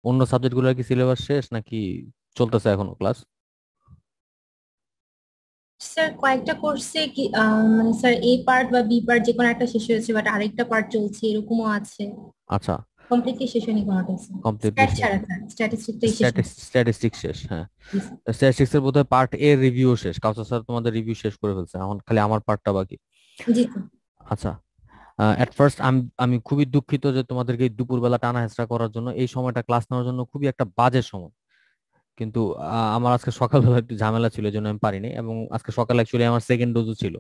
অন্য সাবজেক্টগুলোর কি সিলেবাস শেষ নাকি চলতেছে এখনো ক্লাস? স্যার কয়েকটা কোর্সে কি মানে স্যার এ পার্ট বা বি পার্ট যে কোনো একটা শেষ হয়েছে, বাট আরেকটা পার্ট চলছে, এরকমও আছে। আচ্ছা, কমপ্লিটলি শেষ হয়নি কোনোটাই স্যার। কমপ্লিটলি স্ট্যাট শেষ। ছাড়া স্যার, স্ট্যাটিস্টিকটাই শেষ হয়েছে। স্ট্যাটিস্টিক্স শেষ, হ্যাঁ। জি স্যার। স্ট্যাটিস্টিক্স এর বোধহয় পার্ট এর রিভিউ শেষ, কাউসার স্যার তোমাদের রিভিউ শেষ করে ফেলছে, এখন খালি আমার পার্টটা বাকি। জি স্যার। আচ্ছা, এট ফার্স্ট আমি আমি খুবই দুঃখিত যে তোমাদেরকে এই দুপুরবেলা টানা হেঁচড়া করার জন্য, এই সময়টা ক্লাস নেওয়ার জন্য খুবই একটা বাজে সময়। কিন্তু আমার আজকে সকালবেলা একটু ঝামেলা ছিল, এই জন্য আমি পারিনি, এবং আজকে সকালে অ্যাকচুয়ালি আমার সেকেন্ড ডোজও ছিল।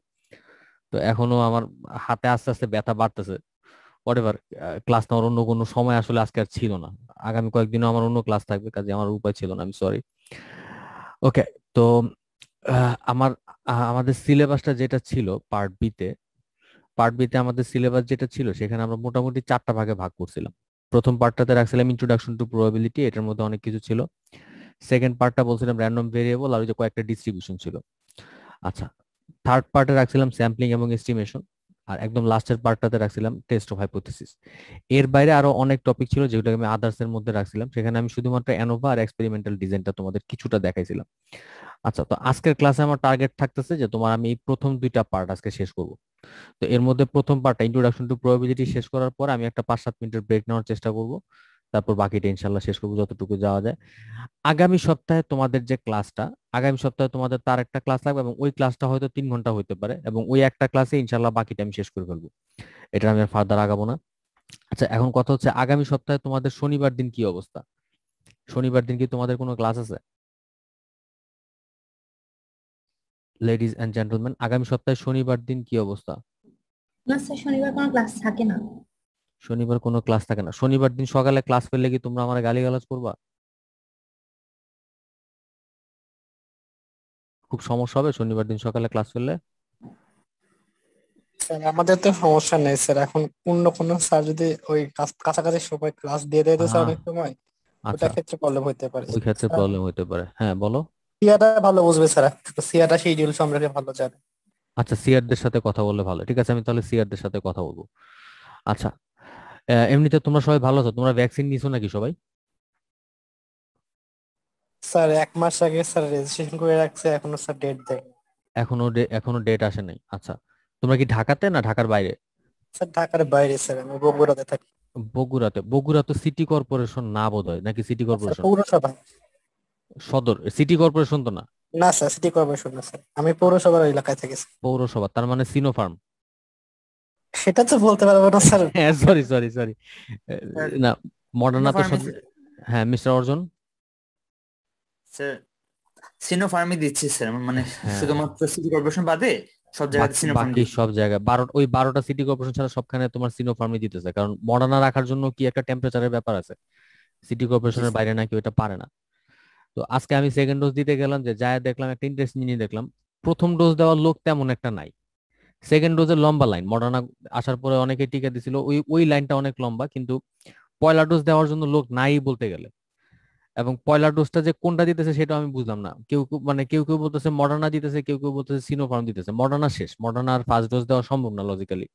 তো এখনো আমার হাতে আস্তে আস্তে ব্যথা বাড়তেছে। হোয়াটএভার, ক্লাস নেওয়ার অন্য কোনো সময় আসলে আজকে আর ছিল না। আগামী কয়েকদিনও আমার অন্য ক্লাস থাকবে, কাজে আমার উপায় ছিল না, আমি সরি। ওকে। তো আমাদের সিলেবাসটা যেটা ছিল পার্ট বিতে আমাদের সিলেবাস যেটা ছিল, সেখানে আমরা মোটামুটি 4টা ভাগে ভাগ করছিলাম। প্রথম পার্টটাতে রাখছিলাম ইন্ট্রোডাকশন টু প্রবাবিলিটি, এটার মধ্যে অনেক কিছু ছিল। সেকেন্ড পার্টটা বলছিলাম র্যান্ডম ভেরিয়েবল, আর ওই যে কয়েকটা ডিস্ট্রিবিউশন ছিল। আচ্ছা, থার্ড পার্টে রাখছিলাম স্যাম্পলিং এবং এস্টিমেশন। আর একদম লাস্টের পার্টটাতে রাখছিলাম টেস্ট অফ হাইপোথেসিস। এর বাইরে আরো অনেক টপিক ছিল যেগুলো আমি আদার্স এর মধ্যে রাখছিলাম, সেখানে আমি শুধুমাত্র অ্যানোভা আর এক্সপেরিমেন্টাল ডিজাইনটা তোমাদের কিছুটা দেখাইছিলাম। আচ্ছা, তো আজকের ক্লাসে আমার টার্গেট থাকতেছে যে তোমার আমি এই প্রথম 2টা পার্ট আজকে শেষ করব। তো এর মধ্যে প্রথম পার্টটা ইন্ট্রোডাকশন টু প্রবাবিলিটি শেষ করার পর আমি একটা 5-7 মিনিটের ব্রেক নেওয়ার চেষ্টা করব। তারপর বাকিটা ইনশাল্লাহ শেষ করবো যতটুকু যাওয়া যায়। আগামী সপ্তাহে তোমাদের যে ক্লাসটা, আগামী সপ্তাহে তোমাদের তার একটা ক্লাস লাগবে, এবং ওই ক্লাসটা হয়তো 3 ঘন্টা হতে পারে, এবং ওই একটা ক্লাসে ইনশাল্লাহ বাকিটা আমি শেষ করে ফেলবো। এটা আমি আর ফার্দার আগাবো না। আচ্ছা, এখন কথা হচ্ছে আগামী সপ্তাহে তোমাদের শনিবার দিন কি অবস্থা? শনিবার দিন কি তোমাদের কোনো ক্লাস আছে? লেডিজ এন্ড জেন্টলম্যান, আগামী সপ্তাহে শনিবার দিন কি অবস্থা? না স্যার, শনিবার কোনো ক্লাস থাকে না। শনিবার কোনো ক্লাস থাকে না? শনিবার দিন সকালে ক্লাস ফেললে কি তোমরা আমার গালিগালাজ করবা? খুব সমস্যা হবে শনিবার দিন সকালে ক্লাস ফেললে। স্যার আমাদের তো সমস্যা নেই স্যার, এখন অন্য কোনো স্যার যদি ওই কাছাকাছি সময় ক্লাস দিয়ে দেয় তো স্যার হ্যাঁ। অনেক সময় ওটা আচ্ছা, ক্ষেত্রে প্রবলেম হতে পারে ওই ক্ষেত্রে স্যার। প্রবলেম হতে পারে, হ্যাঁ বলো। সিয়াটা ভালো বুঝবে স্যার, সিয়াটা শিডিউল সম্পর্কে ভালো জানে। আচ্ছা, সিআরদের সাথে কথা বললে ভালো, ঠিক আছে, আমি তাহলে সিআরদের সাথে কথা বলবো। আচ্ছা, এমনিতে তোমরা সবাই ভালো আছো? তোমরা ভ্যাকসিন নিছো নাকি সবাই? স্যার 1 মাস আগে স্যার রেজিস্ট্রেশন করে রাখছে, এখনো স্যার ডেট দেয়। এখনো ডেট আসে নাই? আচ্ছা, তোমরা কি ঢাকাতে না ঢাকার বাইরে? স্যার ঢাকার বাইরে স্যার, আমি বগুড়াতে থাকি। বগুড়াতে? বগুড়া তো সিটি কর্পোরেশন না বোধহয়, নাকি সিটি না স্যার কর্পোরেশন? পৌরসভা। সদর সিটি কর্পোরেশন তো না? না স্যার সিটি কর্পোরেশন না স্যার, আমি পৌরসভার এলাকায় থাকি স্যার। পৌরসভা, তার মানে সিনোফার্ম। সেটা তো বলতে পারবো না স্যার। হ্যাঁ, সরি সরি সরি। স্যার না, মডার্না তো সব। সিনোফার্মে হ্যাঁ, মিস্টার অর্জন। স্যার সিনোফার্মই দিচ্ছি স্যার, মানে হ্যাঁ, শুধুমাত্র সিটি কর্পোরেশন বাদে সব জায়গাতে বাকি সিনোফার্ম বাকি দিচ্ছি। সব জায়গায় ওই 12টা সিটি কর্পোরেশন ছাড়া সবখানে তোমার সিনোফার্মই দিতেছে, কারণ মডার্না রাখার জন্য কি একটা টেম্পারেচারের ব্যাপার আছে। সিটি জি কর্পোরেশনের স্যার। বাইরে নাকি ওইটা পারে না। তো আজকে আমি সেকেন্ড ডোজ দিতে গেলাম, যে যায় দেখলাম একটা ইন্টারেস্টিং জিনিস দেখলাম। প্রথম ডোজ দেওয়ার লোক তেমন একটা নাই। সেকেন্ড ডোজের লম্বা লাইন, মডার্না আসার পরে অনেকে টিকা দিছিল, ওই ওই লাইনটা অনেক লম্বা, কিন্তু পয়লা ডোজ দেওয়ার জন্য লোক নাই বলতে গেলে। এবং পয়লা ডোজটা যে কোনটা দিতেছে সেটা আমি বুঝলাম না। কেউ কেউ বলতেছে মডার্না দিতেছে, কেউ কেউ বলতেছে সিনোফার্ম দিতেছে। মডার্না শেষ, মডার্না আর ফার্স্ট ডোজ দেওয়া সম্ভব না লজিক্যালি।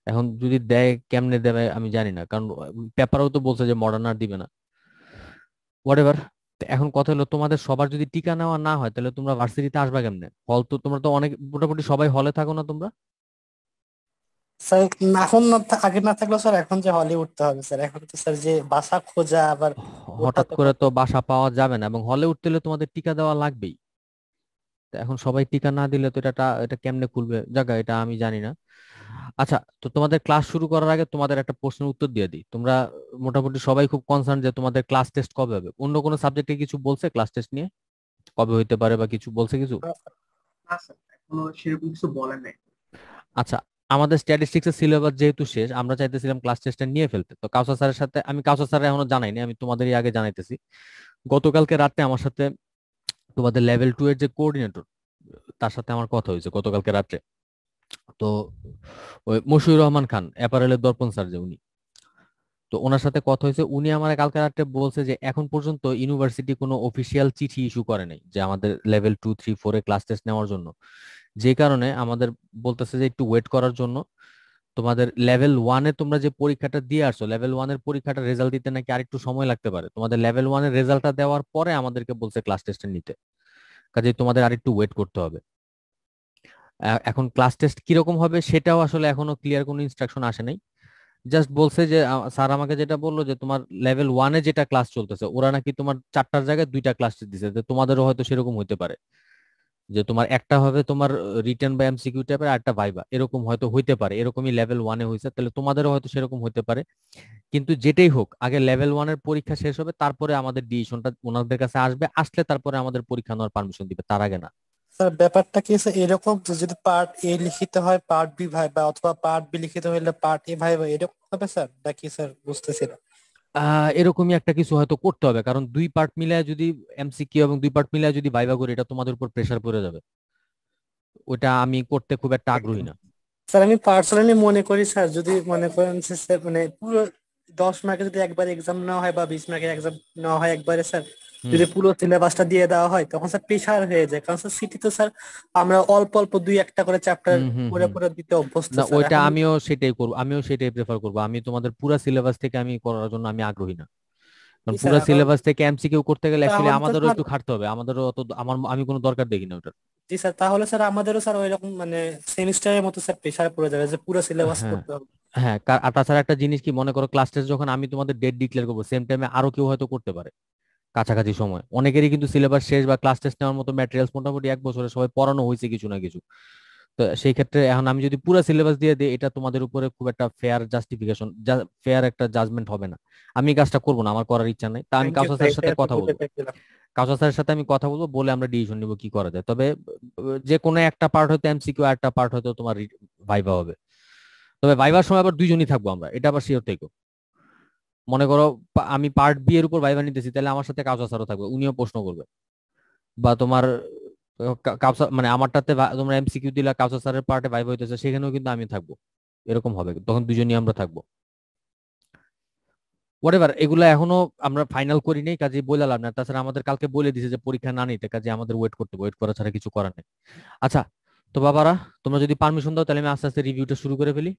এখন যদি দেয় কেমনে দেবে আমি জানি না, কারণ পেপারেও তো বলছে যে মডার্না দিবে না। হোয়াট। এখন কথা হলো, তোমাদের সবার যদি টিকা নেওয়া না হয় তাহলে তোমরা ভার্সিটিতে আসবা কেমনে? হল তো তোমরা তো অনেক মোটামুটি সবাই হলে থাকো না তোমরা? স্যার এখন আগে না থাকলেও স্যার এখন যে হলে উঠতে হবে স্যার, এখন তো স্যার যে বাসা খোঁজা আবার ওঠা হঠাৎ তো করে তো কঠিন। বাসা পাওয়া যাবে না, এবং হলে উঠতে হলে তোমাদের টিকা দেওয়া লাগবেই। তো এখন সবাই টিকা না দিলে তো এটা কেমনে খুলবে জায়গা, এটা আমি জানি না। আচ্ছা, তো তোমাদের ক্লাস শুরু করার আগে তোমাদের একটা প্রশ্নের উত্তর দিয়ে দিই। তোমরা মোটামুটি সবাই খুব কনসার্ন যে তোমাদের ক্লাস টেস্ট কবে হবে। অন্য কোনো সাবজেক্টে কিছু বলছে ক্লাস টেস্ট নিয়ে? কবে হইতে পারে বা কিছু বলছে কিছু? না স্যার, এখনো সেরকম কিছু বলেন নাই। আচ্ছা, আমাদের স্ট্যাটিস্টিক্স এর সিলেবাস যেহেতু শেষ, আমরা চাইতেছিলাম ক্লাস টেস্টটা নিয়ে ফেলতে। তো কাউসার স্যারের সাথে আমি, কাউসার স্যার এখনো জানাইনি, আমি তোমাদেরই আগে জানাইতেছি। গতকালকে রাতে আমার সাথে তোমাদের লেভেল 2 এর যে কোঅর্ডিনেটর, তার সাথে আমার কথা হয়েছে গতকালকে রাত্রে। তো ওই মশিউর রহমান খান, অ্যাপারেলের দর্পণ স্যার যে উনি, তো ওনার সাথে কথা হয়েছে। উনি আমার কালকে রাত্রে বলছে যে এখন পর্যন্ত ইউনিভার্সিটি কোনো অফিসিয়াল চিঠি ইস্যু করে নাই যে আমাদের লেভেল 2, 3, 4 এ ক্লাস টেস্ট নেওয়ার জন্য। যে কারণে আমাদের বলতেছে যে একটু ওয়েট করার জন্য। তো তোমাদের লেভেল ওয়ানে তোমরা যে পরীক্ষাটা দিয়ে আসছো, লেভেল ওয়ানের পরীক্ষাটা রেজাল্ট দিতে নাকি আরেকটু সময় লাগতে পারে। তোমাদের লেভেল ওয়ানের রেজাল্টটা দেওয়ার পরে আমাদেরকে বলছে ক্লাস টেস্টে নিতে, কাজে তোমাদের আরেকটু ওয়েট করতে হবে। এখন ক্লাস টেস্ট কিরকম হবে সেটাও আসলে এখনো ক্লিয়ার কোনো ইনস্ট্রাকশন আসে নাই। জাস্ট বলছে যে স্যার আমাকে যেটা বললো যে তোমার লেভেল ওয়ানে যেটা ক্লাস চলতেছে ওরা নাকি তোমার 4টার জায়গায় 2টা ক্লাস দিছে, তো তোমাদেরও হয়তো সেরকম হতে পারে যে তোমার একটা হবে তোমার রিটেন বা এমসিকিউ টাইপের, আর একটা ভাইবা, এরকম হয়তো হইতে পারে। এরকমই লেভেল ওয়ানে হয়েছে, তাহলে তোমাদেরও হয়তো সেরকম হতে পারে। কিন্তু যেটাই হোক, আগে লেভেল ওয়ানের পরীক্ষা শেষ হবে, তারপরে আমাদের ডিসিশনটা ওনাদের কাছে আসবে, আসলে তারপরে আমাদের পরীক্ষা নেওয়ার পারমিশন দিবে, তার আগে না। স্যার ব্যাপারটা কি স্যার এরকম যে যদি পার্ট এ লিখিত হয় পার্ট বি ভাইবা, অথবা পার্ট বি লিখিত হইলে পার্ট এ ভাইবা, এরকম হবে স্যার নাকি স্যার বুঝতেছি না। এরকমই একটা কিছু হয়তো করতে হবে, কারণ 2 পার্ট মিলায় যদি এমসিকিউ এবং 2 পার্ট মিলায় যদি ভাইবা করি, এটা তোমাদের উপর প্রেসার পড়ে যাবে। ওটা আমি করতে খুব একটা আগ্রহী না। স্যার আমি পার্সোনালি মনে করি স্যার, যদি মনে করেন যে স্যার মানে পুরো 10 মার্কে যদি একবার এক্সাম নেওয়া হয় বা 20 মার্কের এক্সাম নেওয়া হয় একবারে স্যার, হুম। যদি পুরো সিলেবাসটা দিয়ে দেওয়া হয় তখন স্যার প্রেশার হয়ে যায়। কারণ স্যার সিটি তো স্যার আমরা অল্প অল্প 2-1টা করে চ্যাপ্টার হুম হুম পড়ে হুম পড়ে দিতে অভ্যস্ত না, স্যার। ওইটা এখন আমিও সেটাই করবো, আমিও সেটাই প্রেফার করবো। আমি তোমাদের পুরো সিলেবাস থেকে আমি করার জন্য আমি আগ্রহী না। কারণ কি স্যার পুরো এখন সিলেবাস থেকে এমসিকিউ করতে গেলে অ্যাকচুয়ালি তাহলে তো আমাদেরও স্যার, একটু খাটতে হবে, আমাদেরও অত আমি কোনো দরকার দেখি না ওটার। জি স্যার তাহলে স্যার আমাদেরও স্যার ওইরকম মানে সেমিস্টারের মতো স্যার প্রেশার পড়ে যাবে যে পুরো সিলেবাস হ্যাঁ করতে হবে। হ্যাঁ, আর তাছাড়া একটা জিনিস কি, মনে করো ক্লাস টেস্ট যখন আমি তোমাদের ডেট ডিক্লেয়ার করবো, সেম টাইমে আরো কেউ হয়তো করতে পারে কাছাকাছি সময়। অনেকেরই কিন্তু সিলেবাস শেষ বা ক্লাস টেস্ট নেওয়ার মতো ম্যাটেরিয়ালস মোটামুটি 1 বছরে সবাই পড়ানো হয়েছে কিছু না কিছু। তো সেই ক্ষেত্রে এখন আমি যদি পুরো সিলেবাস দিয়ে দিই, এটা তোমাদের উপরে খুব একটা ফেয়ার জাস্টিফিকেশন, ফেয়ার একটা জাজমেন্ট হবে না। আমি এই কাজটা করবো না, আমার করার ইচ্ছা নাই। তা আমি থ্যাংক ইউ কাউসার স্যার, স্যারের এটা সাথে এত কথা বলে বলবো, দেখলাম। কাউসার স্যারের সাথে আমি কথা বলবো, বলে আমরা ডিসিশন নিবো কি করা যায়। তবে যে কোনো একটা পার্ট হয়তো এমসিকিউ, আর একটা পার্ট হয়তো তোমার ভাইভা হবে। তবে ভাইবার সময় আবার দুইজনই থাকবো আমরা, এটা আবার শিওর থেকো। মনে করো আমি পার্ট বি এর উপর ভাইভা নিতেছি, তাহলে আমার সাথে কাউসার স্যারও থাকবে, উনিও প্রশ্ন করবে। বা তোমার কাউসার মানে আমারটাতে তোমরা এমসিকিউ দিলা, কাউসার স্যারের পার্টে ভাইভা হইতেছে, সেখানেও কিন্তু আমি থাকবো। এরকম হবে, তখন দুজনই আমরা থাকবো। হোয়াটএভার, এগুলো এখনো আমরা ফাইনাল করি নাই, কাজে বলে লাভ না। তাছাড়া আমাদের কালকে বলে দিছে যে পরীক্ষা না নিতে, কাজে আমাদের ওয়েট করতে, ওয়েট করা ছাড়া কিছু করার নেই। আচ্ছা, তো বাবারা, তোমরা যদি পারমিশন দাও তাহলে আমি আস্তে আস্তে রিভিউটা শুরু করে ফেলি।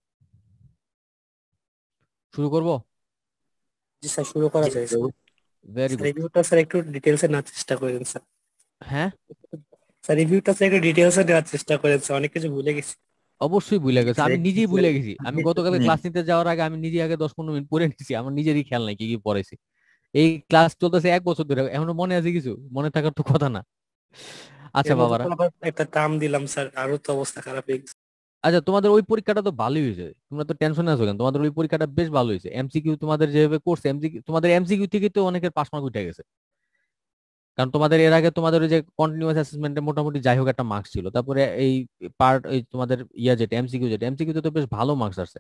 শুরু করব। জি স্যার শুরু করা যায় স্যার। Very sir good. রিভিউটা স্যার একটু ডিটেলসে নেওয়ার চেষ্টা করেন স্যার। হ্যাঁ, স্যার রিভিউটা স্যার একটু ডিটেলসে নেওয়ার চেষ্টা করেন স্যার, অনেক কিছু ভুলে গেছি। অবশ্যই ভুলে গেছে, আমি নিজেই ভুলে গেছি। আমি গতকাল নেই। ক্লাস নিতে যাওয়ার আগে আমি নিজে আগে 10-15 মিনিট পড়ে নিছি, আমার নিজেরই খেয়াল নাই কি কি পড়াইছি। এই ক্লাস চলতেছে 1 বছর ধরে, এখনো মনে আছে কিছু? মনে থাকার তো কথা না। আচ্ছা এর মধ্যে বাবারা, তো আবার একটা টার্ম দিলাম স্যার, আরো তো অবস্থা খারাপ হয়ে গেছে। আচ্ছা তোমাদের ওই পরীক্ষাটা তো ভালোই হয়েছে, তোমরা তো টেনশনে আছো কেন? তোমাদের ওই পরীক্ষাটা বেশ ভালো হয়েছে। এমসিকিউ তোমাদের যেভাবে করছে, এমসিকিউ তোমাদের এমসিকিউ থেকে তো অনেকের পাস মার্ক উঠে গেছে। কারণ তোমাদের এর আগে তোমাদের ওই যে কন্টিনিউয়াস অ্যাসেসমেন্টে মোটামুটি যাই হোক একটা মার্কস ছিল, তারপরে এই পার্ট এই তোমাদের যেটা এমসিকিউ তে তো বেশ ভালো মার্কস আসছে।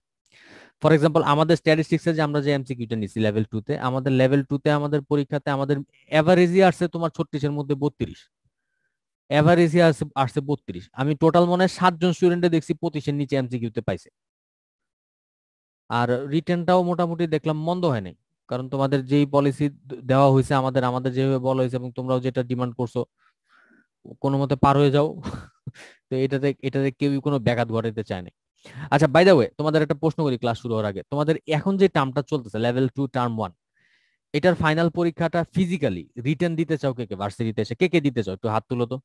ফর এক্সাম্পল আমাদের স্ট্যাটিস্টিক্সে যে আমরা যে এমসিকিউটা নিছি লেভেল 2 তে, আমাদের লেভেল 2 তে আমাদের পরীক্ষাতে আমাদের এভারেজই আসছে তোমার 36-এর মধ্যে 32, এভারেজই আসছে আসছে 32। আমি টোটাল মনে হয় 7 জন স্টুডেন্টে দেখছি 25-এর নিচে এমসিকিউতে পাইছে। আর রিটেনটাও মোটামুটি দেখলাম মন্দ হয় নাই, কারণ তোমাদের যেই পলিসি দেওয়া হয়েছে, আমাদের আমাদের যেভাবে বলা হয়েছে এবং তোমরাও যেটা ডিমান্ড করছো, কোনো মতে পার হয়ে যাও। তো এটাতে এটাতে কেউই কোনো ব্যাঘাত ঘটাতে চায় না। আচ্ছা, বাই দ্য ওয়ে, তোমাদের একটা প্রশ্ন করি ক্লাস শুরু হওয়ার আগে। তোমাদের এখন যে টার্মটা চলতেছে লেভেল 2 টার্ম 1, এটার ফাইনাল পরীক্ষাটা ফিজিক্যালি রিটেন দিতে চাও কে কে? ভার্সিটিতে এসে কে কে দিতে চাও? একটু হাত তুলো তো।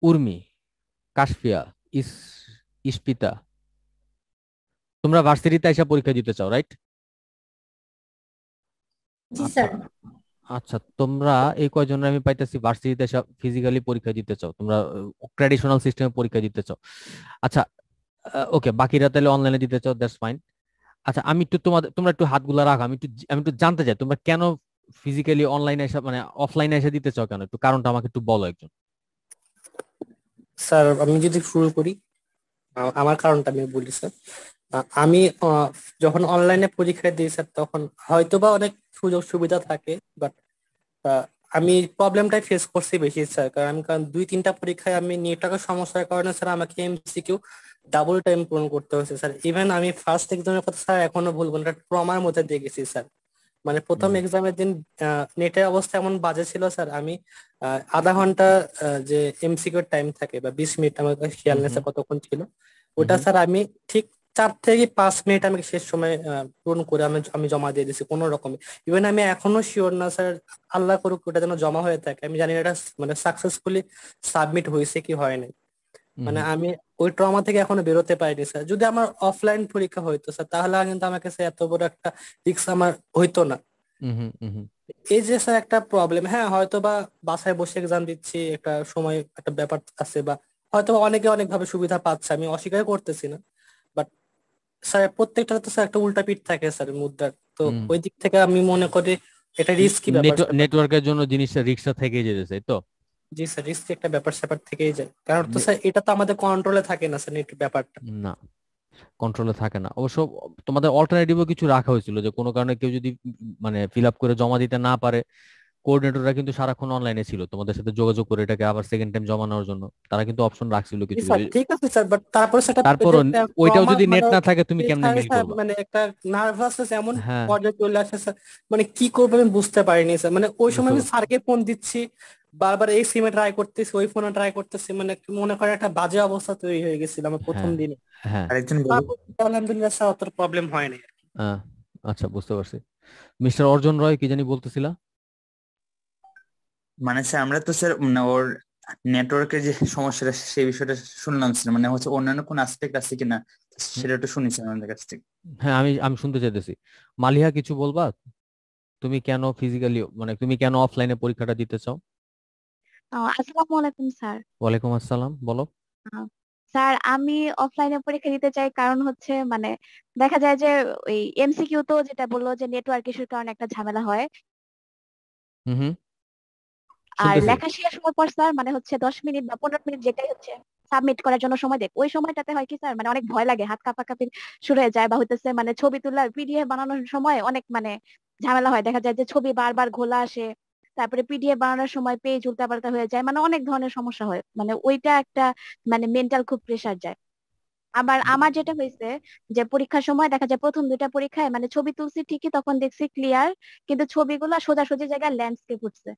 উর্মি, কাশফিয়া, ইস ইস্পিতা, তোমরা ভার্সিটিতে এসে পরীক্ষা দিতে চাও, রাইট? জি আচ্ছা স্যার। আচ্ছা, তোমরা এই কয়জন আমি পাইতেছি ভার্সিটিতে এসে ফিজিক্যালি পরীক্ষা দিতে চাও, তোমরা ট্র্যাডিশনাল সিস্টেমে পরীক্ষা দিতে চাও। আচ্ছা, ওকে, বাকিরা তাহলে অনলাইনে দিতে চাও, দ্যাটস ফাইন। আচ্ছা, আমি একটু তোমরা একটু হাতগুলা রাখো, আমি একটু জানতে চাই তোমরা কেন ফিজিক্যালি অনলাইনে এসে মানে অফলাইনে এসে দিতে চাও কেন? একটু কারণটা আমাকে একটু বলো একজন। স্যার আমি যদি শুরু করি, আমার কারণটা আমি বলি স্যার। আমি যখন অনলাইনে পরীক্ষা দিই স্যার, তখন হয়তোবা অনেক সুযোগ সুবিধা থাকে, বাট আমি প্রবলেমটাই ফেস করছি বেশি স্যার। কারণ 2-3টা পরীক্ষায় আমি নেটওয়ার্কের সমস্যার কারণে স্যার আমাকে এমসিকিউ ডাবল টাইম পূরণ করতে হয়েছে স্যার। ইভেন আমি ফার্স্ট এক্সামের কথা স্যার এখনো ভুলবো না, ট্রমার মধ্যে দিয়ে গেছি স্যার। মানে প্রথম এক্সামের দিন নেটের অবস্থা এমন বাজে ছিল স্যার, আমি আধা ঘন্টা যে এমসিকিউ টাইম থাকে বা 20 মিনিট, আমার খেয়াল নেই স্যার কতক্ষণ ছিল ওটা স্যার, আমি ঠিক 4 থেকে 5 মিনিট আমি শেষ সময় পূরণ করে আমি জমা দিয়ে দিয়েছি কোনো রকমে। ইভেন আমি এখনো শিওর না স্যার, আল্লাহ করুক ওটা যেন জমা হয়ে থাকে, আমি জানি না এটা মানে সাকসেসফুলি সাবমিট হয়েছে কি হয় নাই। মানে আমি ওই ট্রমা থেকে এখনো বেরোতে পারিনি স্যার। যদি আমার অফলাইন পরীক্ষা হইতো স্যার তাহলে কিন্তু আমার কাছে এত বড় একটা রিস্ক আমার হইতো না। এই যে স্যার একটা প্রবলেম, হ্যাঁ হয়তো বা বাসায় বসে এক্সাম দিচ্ছি, একটা সময় একটা ব্যাপার আছে, বা হয়তো বা অনেকে অনেক ভাবে সুবিধা পাচ্ছে, আমি অস্বীকার করতেছি না, বাট স্যার প্রত্যেকটা তো স্যার একটা উল্টা পিঠ থাকে স্যার মুদ্রার, তো ওই দিক থেকে আমি মনে করি এটা রিস্কি ব্যাপার স্যাপার। নেটওয়ার্কের জন্য জিনিসটা রিক্সা থেকে যেতেছে তো। জি স্যার, রিস্কি একটা ব্যাপার স্যাপার থেকেই যায়, কারণ তো স্যার এটা তো আমাদের কন্ট্রোলে থাকে না স্যার, নেট ব্যাপারটা। না, কন্ট্রোলে থাকে না অবশ্য। তোমাদের অল্টারনেটিভও কিছু রাখা হয়েছিল যে কোনো কারণে কেউ যদি মানে ফিল আপ করে জমা দিতে না পারে, কোঅর্ডিনেটররা কিন্তু সারাক্ষণ অনলাইনে ছিল তোমাদের সাথে যোগাযোগ করে এটাকে আবার সেকেন্ড টাইম জমা নেওয়ার জন্য। তারা কিন্তু অপশন রাখছিল কিছু স্যার কিছু। ঠিক আছে স্যার, বাট তারপরে সেটা তারপরও ওইটাও যদি নেট মানে না থাকে তুমি কেমনে মেইল করবা? মানে একটা নার্ভাসনেস এমন হ্যাঁ, পর্যায়ে চলে আসে স্যার, মানে কি করবো আমি বুঝতে পারিনি স্যার। মানে ওই সময় আমি বুঝতে স্যারকে ফোন দিচ্ছি, বারবার এই সিমে ট্রাই করতেছি, ওই ফোনে ট্রাই করতেছি, মানে মনে করে একটা বাজে অবস্থা তৈরি হয়ে গেছিল আমার প্রথম হ্যাঁ, দিনে। হ্যাঁ, আরেকজন বলুন। তারপর আলহামদুলিল্লাহ স্যার অত প্রবলেম হয়নি। আহ, আচ্ছা বুঝতে পারছি। মিস্টার অর্জুন রয় কি জানি বলতেছিলা? মানে স্যার আমরা তো স্যার মানে ওর নেটওয়ার্কের যে সমস্যাটা সেই বিষয়টা শুনলাম স্যার, মানে হচ্ছে অন্যান্য কোন আসপেক্ট আছে কিনা সেটা একটু শুনি স্যার আমাদের কাছ থেকে। হ্যাঁ, আমি আমি শুনতে চাইতেছি। মালিহা কিছু বলবা? তুমি কেন ফিজিক্যালি মানে তুমি কেন অফলাইনে পরীক্ষাটা দিতে চাও? আসসালামু আলাইকুম স্যার। ওয়ালাইকুম আসসালাম, বলো। আহ, স্যার আমি অফলাইনে পরীক্ষা দিতে চাই কারণ হচ্ছে মানে দেখা যায় যে ওই এমসিকিউ তো যেটা বললো যে নেটওয়ার্ক ইস্যুর কারণে একটা ঝামেলা হয়। হুম, আর শুনতেছি। লেখা শেষ হওয়ার পর স্যার মানে হচ্ছে 10 মিনিট বা 15 মিনিট যেটাই হচ্ছে সাবমিট করার জন্য সময় দেয়, ওই সময়টাতে হয় কি স্যার মানে অনেক ভয় লাগে, হাত কাঁপাকাঁপি শুরু হয়ে যায়, বা হইতেছে মানে ছবি তোলা পিডিএফ বানানোর সময় অনেক মানে ঝামেলা হয়, দেখা যায় যে ছবি বারবার ঘোলা আসে, তারপরে পিডিএফ বানানোর সময় পেজ উল্টাপাল্টা হয়ে যায়, মানে অনেক ধরনের সমস্যা হয়, মানে ওইটা একটা মানে মেন্টাল খুব প্রেসার যায়। আবার আমার যেটা হয়েছে যে পরীক্ষার সময় দেখা যায় প্রথম দুইটা পরীক্ষায় মানে ছবি তুলছি ঠিকই, তখন দেখছি ক্লিয়ার, কিন্তু ছবিগুলো সোজাসুজি জায়গায় ল্যান্ডস্কেপ উঠছে।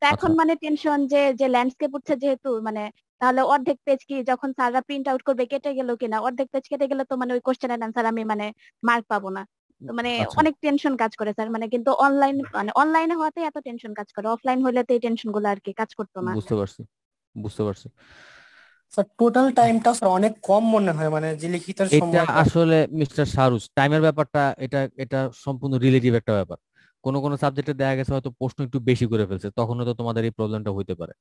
তো এখন আচ্ছা, মানে টেনশন যে যে ল্যান্ডস্কেপ উঠছে যেহেতু মানে তাহলে অর্ধেক পেজ কি যখন স্যাররা প্রিন্ট আউট করবে কেটে গেল কিনা, অর্ধেক পেজ কেটে গেলে তো মানে ওই কোশ্চেনের অ্যান্সার আমি মানে মার্ক পাবো না। তো মানে আচ্ছা, অনেক টেনশন কাজ করে স্যার, মানে কিন্তু অনলাইন মানে অনলাইনে হওয়াতে এত টেনশন কাজ করে, অফলাইন হলে তো এই টেনশন গুলো আর কি কাজ করতো না। বুঝতে পারছি, বুঝতে পারছি। স্যার টোটাল টাইমটা স্যার অনেক কম মনে হয়, মানে যে লিখিত এটা সময়টা। আসলে মিস্টার সারুজ টাইমের ব্যাপারটা, এটা এটা সম্পূর্ণ রিলেটিভ একটা ব্যাপার। কোন কোন সাবজেক্টে দেখা গেছে হয়তো প্রশ্ন একটু বেশি করে ফেলছে, তখন তো তোমাদের এই প্রবলেমটা হইতে পারে।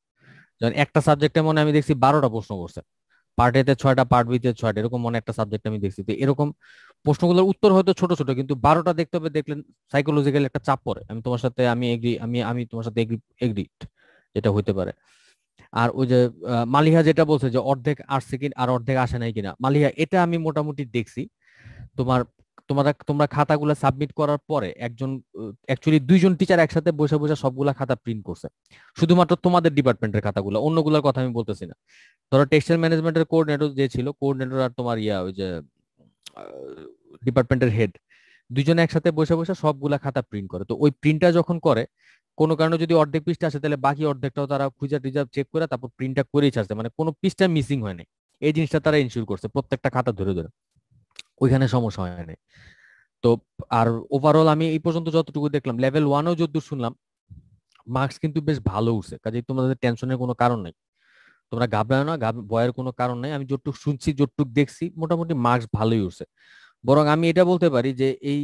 যেমন একটা সাবজেক্টে মনে হয় আমি দেখছি 12টা প্রশ্ন করছে, পার্ট এতে 6টা, পার্ট বিতে 6টা, এরকম মনে একটা সাবজেক্ট আমি দেখছি। তো এরকম প্রশ্নগুলোর উত্তর হয়তো ছোট ছোট, কিন্তু 12টা দেখতে হবে, দেখলেন সাইকোলজিক্যালি একটা চাপ পড়ে। আমি তোমার সাথে আমি এগ্রি, আমি তোমার সাথে এগ্রিড, যেটা হইতে পারে। আর ওই যে মালিহা যেটা বলছে যে অর্ধেক আসছে কি আর অর্ধেক আসে নাই কিনা, মালিহা এটা আমি মোটামুটি দেখছি। তোমার তোমরা খাতাগুলো সাবমিট করার পরে একজন অ্যাকচুয়ালি দুইজন টিচার একসাথে বসে বসে সবগুলা খাতা প্রিন্ট করছে, শুধুমাত্র তোমাদের ডিপার্টমেন্টের খাতাগুলো, অন্যগুলোর কথা আমি বলতেছি না। ধরো টেক্সটাইল ম্যানেজমেন্টের কোঅর্ডিনেটর যে ছিল, কোঅর্ডিনেটর আর তোমার ওই যে ডিপার্টমেন্টের হেড, দুজনে একসাথে বসে বসে সবগুলা খাতা প্রিন্ট করে। তো ওই প্রিন্টটা যখন করে, কোনো কারণে যদি অর্ধেক পৃষ্ঠা আসে তাহলে বাকি অর্ধেকটাও তারা খুঁজে টুজা চেক করে তারপর প্রিন্টটা করেই ছাড়ছে, মানে কোনো পৃষ্ঠা মিসিং হয় নাই। এই জিনিসটা তারা ইনশিওর করছে প্রত্যেকটা খাতা ধরে ধরে, ওইখানে সমস্যা হয় নাই। তো আর ওভারঅল আমি এই পর্যন্ত যতটুকু দেখলাম, লেভেল 1-ও যতদূর শুনলাম, মার্কস কিন্তু বেশ ভালো উঠছে, কাজে তোমাদের টেনশনের কোনো কারণ নেই। তোমরা ঘাবড়ায় না, ভয়ের কোনো কারণ নেই। আমি যতটুকু শুনছি যতটুকু দেখছি মোটামুটি মার্কস ভালোই উঠছে। বরং আমি এটা বলতে পারি যে এই